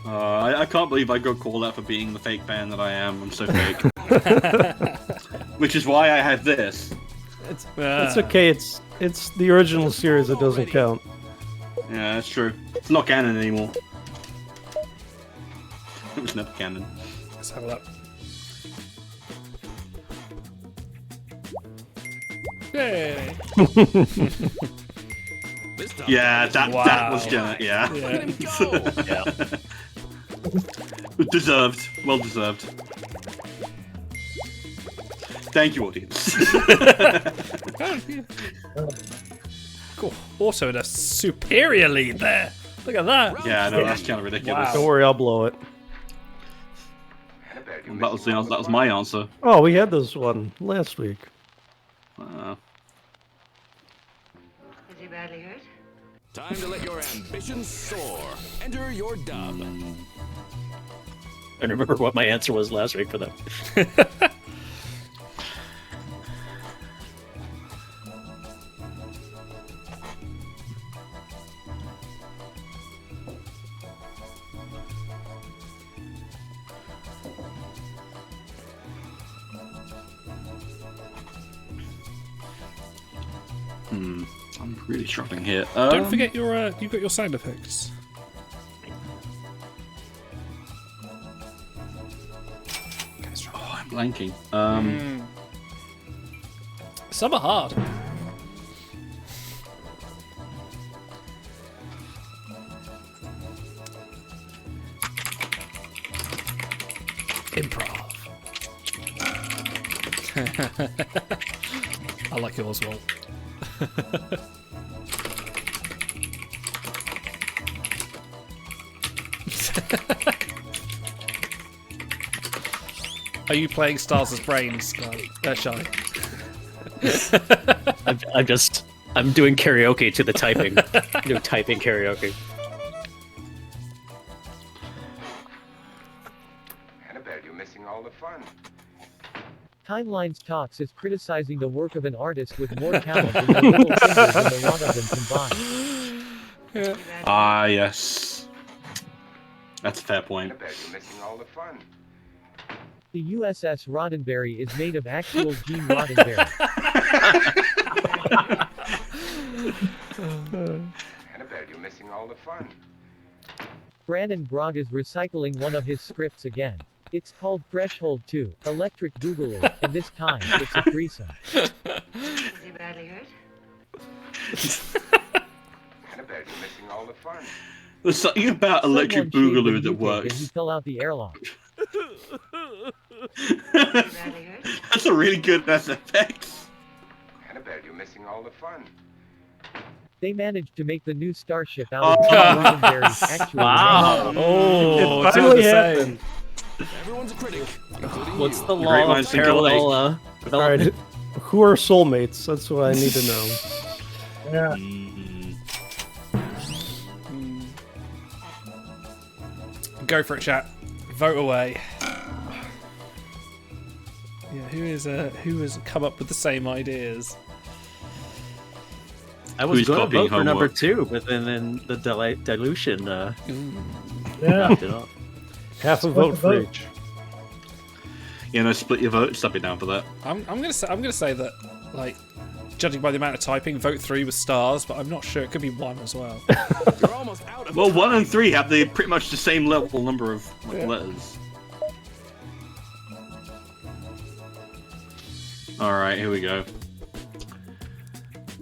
I can't believe I got called out for being the fake fan that I am. I'm so fake. Which is why I had this. It's okay. It's the original series that doesn't count. Yeah, that's true. It's not canon anymore. It was never canon. Let's have a look. Yay! Yeah, that was gonna, yeah. Deserved. Well deserved. Thank you, audience. Cool. Also in a superior lead there. Look at that. Yeah, no, that's kind of ridiculous. Don't worry, I'll blow it. That was the answer. That was my answer. Oh, we had this one last week. Is he badly hurt? Time to let your ambitions soar. Enter your dub. I remember what my answer was last week for them. I'm really struggling here. Don't forget your you've got your sound effects. Oh, I'm blanking. Some are hard. Improv. I like yours, Walt. Are you playing Stars' Brains, Shy? I'm doing karaoke to the typing. I'm doing typing karaoke. Annabelle, you're missing all the fun. Timeline's Talks is criticizing the work of an artist with more talent than the little fingers and the lot of them combined. Ah, yes. That's a fair point. Annabelle, you're missing all the fun. The U.S.S. Roddenberry is made of actual Gene Roddenberry. Annabelle, you're missing all the fun. Brandon Brog is recycling one of his scripts again. It's called Threshold 2, Electric Boogaloo, and this time, it's a threesome. Is he badly hurt? Annabelle, you're missing all the fun. There's something about Electric Someone Boogaloo shaved that a He works. fell out the airlock. That's a really good effect. Annabelle, you're missing all the fun. They managed to make the new starship out of Oh. Roddenberry's actual Wow. name. Oh, It two finally the same. happened. Everyone's a critic, including What's you. the Great law of minds think alike. parallel All development? right, who are soulmates? That's what I need to know. Yeah. Go for it, chat. Vote away. Yeah, who has come up with the same ideas? I was Who's going to copying vote for number homework? 2, but then the dilution Yeah. knocked it off. Half a Split vote the for vote. each. You know, split your vote. Stop it down for that. I'm gonna say that, like, judging by the amount of typing, vote 3 was stars, but I'm not sure. It could be 1 as well. You're almost out of Well, 1 and 3 have pretty much the same level number of letters. All right, here we go.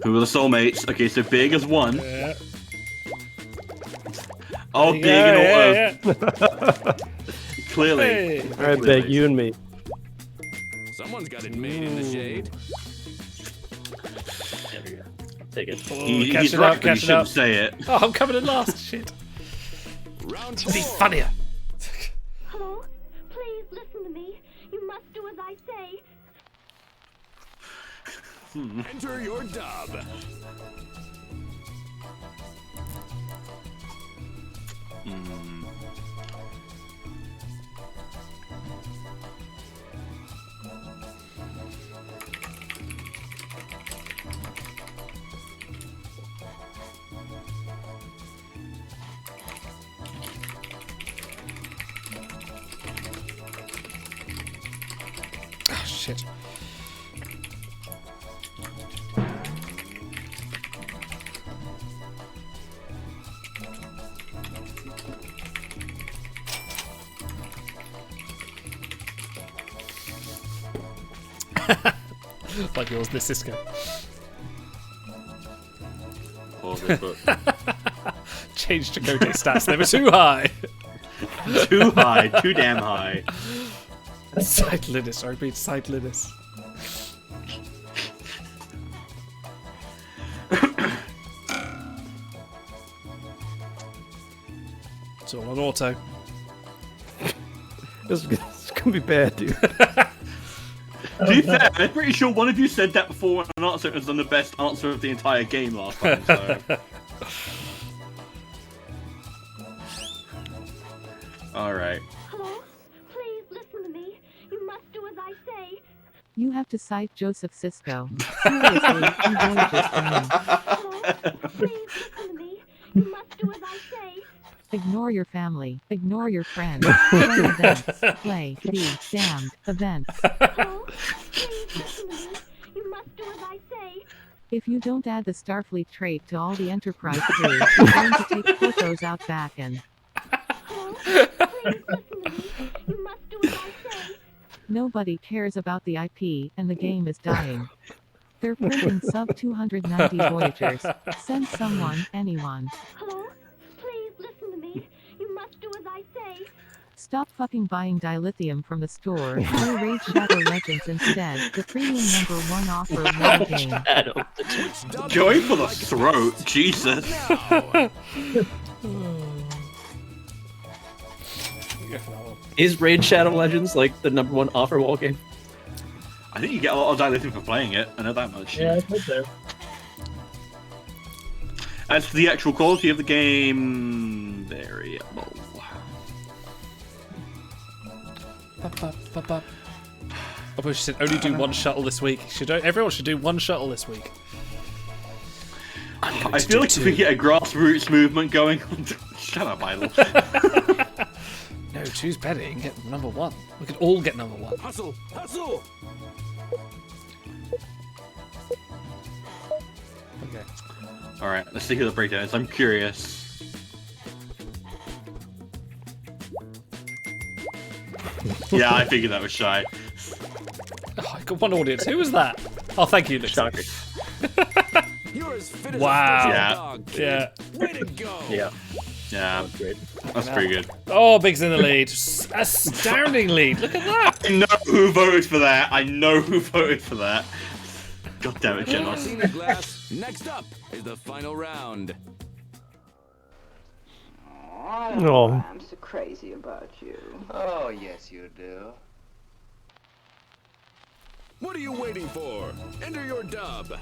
Who are the soulmates? Okay, so big as 1. Yeah. Oh, big and auto. Yeah. Clearly. Hey. All right, Big, you and me. Someone's got it made in the shade. There we go. Take it. He's Catching right, up, but you catching shouldn't up. say it. Oh, I'm coming in last. Shit. Round Be 4. funnier. Hello? Please listen to me. You must do as I say. Enter your dub. Oh, shit. Like yours, this Cisco. Oh, good book. Changed to Cote stats. They were too high. Too high. Too damn high. Sightliness. I repeat, sightliness. It's all on auto. This is gonna be bad, dude. To be fair, I'm pretty sure one of you said that before an answer was on the best answer of the entire game last time, so... Alright. Hello? Please listen to me. You must do as I say. You have to cite Joseph Sisko. Seriously, you voyages for me. Hello? Please listen to me. You must do as I say. Ignore your family. Ignore your friends. Play events. Play. Be. Damned. Events. Hello? Please listen to me. You must do as I say. If you don't add the Starfleet trait to all the Enterprise crew, you're going to take Porthos out back and... Hello? Please listen to me. You must do as I say. Nobody cares about the IP, and the game is dying. They're printing sub 290 Voyagers. Send someone, anyone. Hello? Please listen to me. You must do as I say. Stop fucking buying dilithium from the store. Play Raid Shadow Legends instead. The premium #1 offer war game. Going for the throat, Jesus. Is Raid Shadow Legends like the #1 offer wall game? I think you get a lot of dilithium for playing it. I know that much. Yeah, I think so. As for the actual quality of the game, variable. I wish she said only do 1 shuttle this week. Everyone should do 1 shuttle this week. I feel like if we get a grassroots movement going... Shut up, Idle. No, choose better. You can get #1. We could all get #1. Hustle! Hustle! Okay. All right, let's see who the breakdown is. I'm curious. Yeah, I figured that was Shy. Oh, I got one audience. Who was that? Oh, thank you, Nick. You're as fit as Wow. a Yeah. dog, kid. Yeah. Way to go. Yeah. Yeah, Great. that's pretty good. Oh, Big's in the lead. Astounding lead. Look at that. I know who voted for that. I know who voted for that. God damn it, Genos. Martini glass. Next up is the final round. I don't know Oh. why I'm so crazy about you. Oh, yes, you do. What are you waiting for? Enter your dub.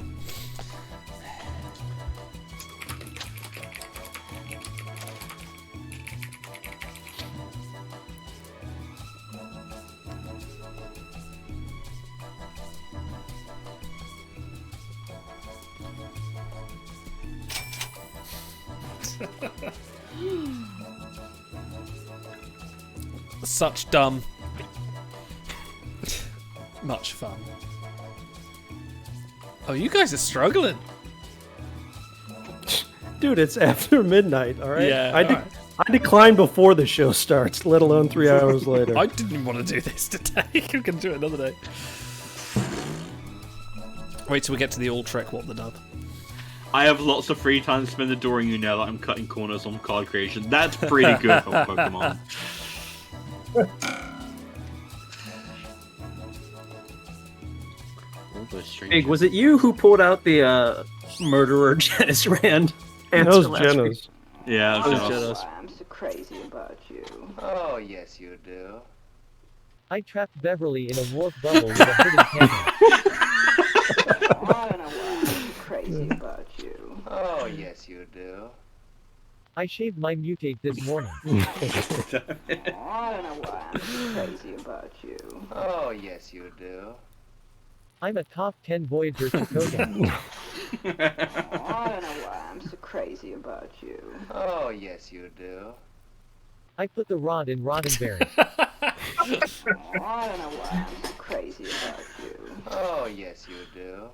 Such dumb. Much fun. Oh, you guys are struggling. Dude, it's after midnight, all right? Yeah, I decline before the show starts, let alone 3 hours later. I didn't want to do this today. We can do it another day. Wait till we get to the All Trek What the Dub. I have lots of free time to spend adoring you now that I'm cutting corners on card creation. That's pretty good for Pokemon. Big, was it you who pulled out the murderer Janice Rand? That was Jenna's. Yeah, That was Genos. Jenna's. I'm so crazy about you. Oh, yes, you do. I trapped Beverly in a warp bubble with a hidden camera. I don't know why I'm so crazy about you. Oh, yes, you do. I shaved my mutate this morning. I don't know why I'm so crazy about you. Oh, yes, you do. I'm a top 10 Voyager Chekov. I don't know why I'm so crazy about you. Oh, yes, you do. I put the rod in Roddenberry. I don't know why I'm so crazy about you. Oh, yes, you do.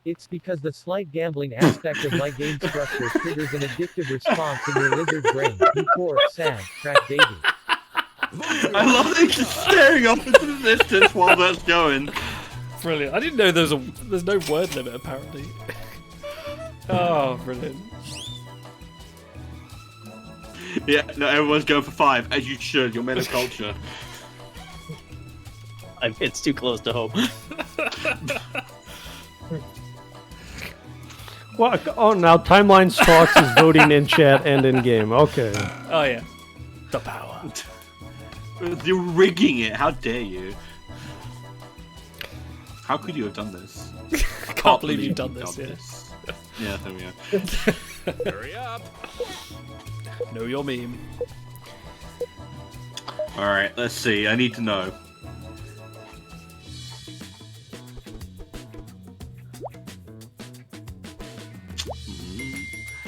It's because the slight gambling aspect of my game structure triggers an addictive response in your lizard brain. You poor, sad, trapped baby. I love that you're staring off into the distance while that's going. Brilliant. I didn't know there's no word limit apparently. Oh, brilliant. Yeah, no, everyone's going for 5, as you should. You're men of culture. It's too close to home. Well, oh, now Timelines Talks is voting in chat and in game. Okay. Oh yeah. The power. You're rigging it. How dare you? How could you have done this? Can't believe you've done this. Yeah. Yeah, there we go. Hurry up. Know your meme. Alright, let's see. I need to know.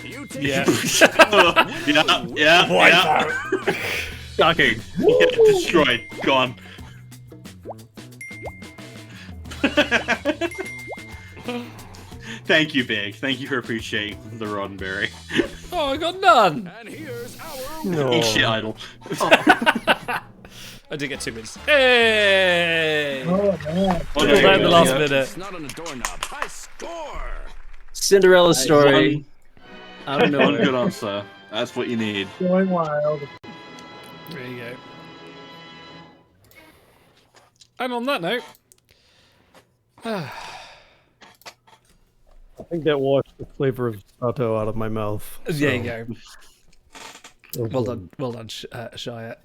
You take Yeah. Yeah. Shocking. Yeah, destroyed. Gone. Thank you, Big. Thank you for appreciating the Roddenberry. Oh, I got none. And here's our No. Eat shit, idol. I did get 2 minutes. Hey! Oh, man. Oh, Triple down the last minute. It's not on a doorknob. High score. Cinderella story. I don't know. One good answer. That's what you need. Going wild. There you go. And on that note, I think that washed the flavor of Sato out of my mouth. there you go. So. Well done, Shia.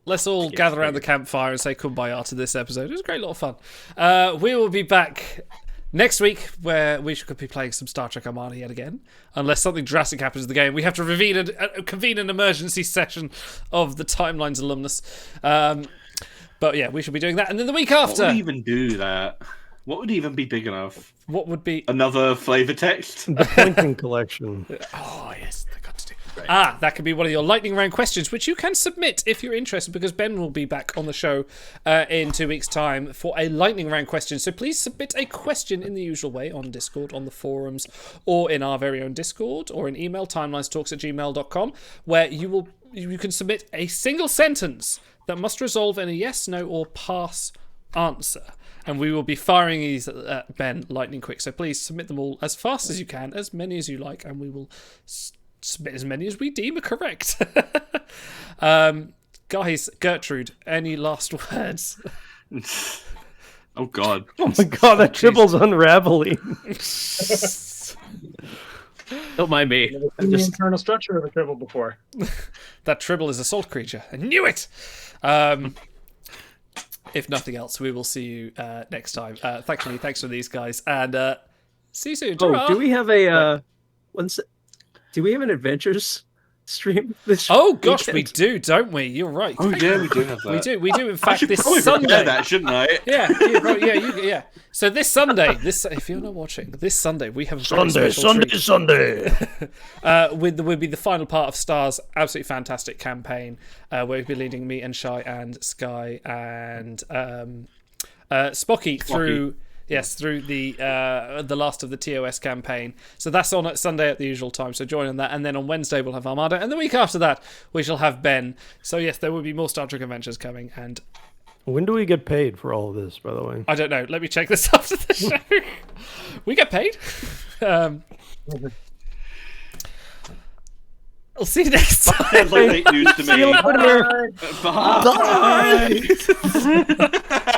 Let's all gather around the campfire and say kumbaya to this episode. It was a great lot of fun. We will be back next week, where we should be playing some Star Trek Armada yet again. Unless something drastic happens in the game, we have to convene an emergency session of the Timelines alumnus. But yeah, we should be doing that. And then the week after... What would even do that? What would even be big enough? What would be... Another flavor text? The Pointing Collection. Oh, yes. They got to do... Ah, that could be one of your lightning round questions, which you can submit if you're interested, because Ben will be back on the show in 2 weeks' time for a lightning round question. So please submit a question in the usual way on Discord, on the forums, or in our very own Discord, or in email, timelinestalks@gmail.com, where you can submit a single sentence that must resolve in a yes, no, or pass answer. And we will be firing these at Ben lightning quick. So please submit them all as fast as you can, as many as you like, and we will submit as many as we deem are correct. Guys, Gertrude, any last words? Oh God! Oh my God! That Tribble's unraveling. Don't mind me. Never seen the internal structure of a Tribble before. That Tribble is a salt creature. I knew it. If nothing else, we will see you next time. Thanks for these guys, and see you soon. Oh, do we have a do we have an adventures stream this Oh gosh, weekend? we do, don't we? You're right. Oh yeah, we do have that. We do. In fact, I should this probably Sunday. prepare that, shouldn't I? Yeah. So this Sunday, if you're not watching, this Sunday we have a very special treat. Sunday. Will be the final part of Star's absolutely fantastic campaign, where we'll be leading me and Shy and Sky and Spocky through. Yes, through the last of the TOS campaign. So that's on at Sunday at the usual time. So join on that, and then on Wednesday we'll have Armada, and the week after that we shall have Ben. So yes, there will be more Star Trek adventures coming. And when do we get paid for all of this? By the way, I don't know. Let me check this after the show. We get paid. I'll see you next time. Sounds like late news to me. See you later. Bye. Bye.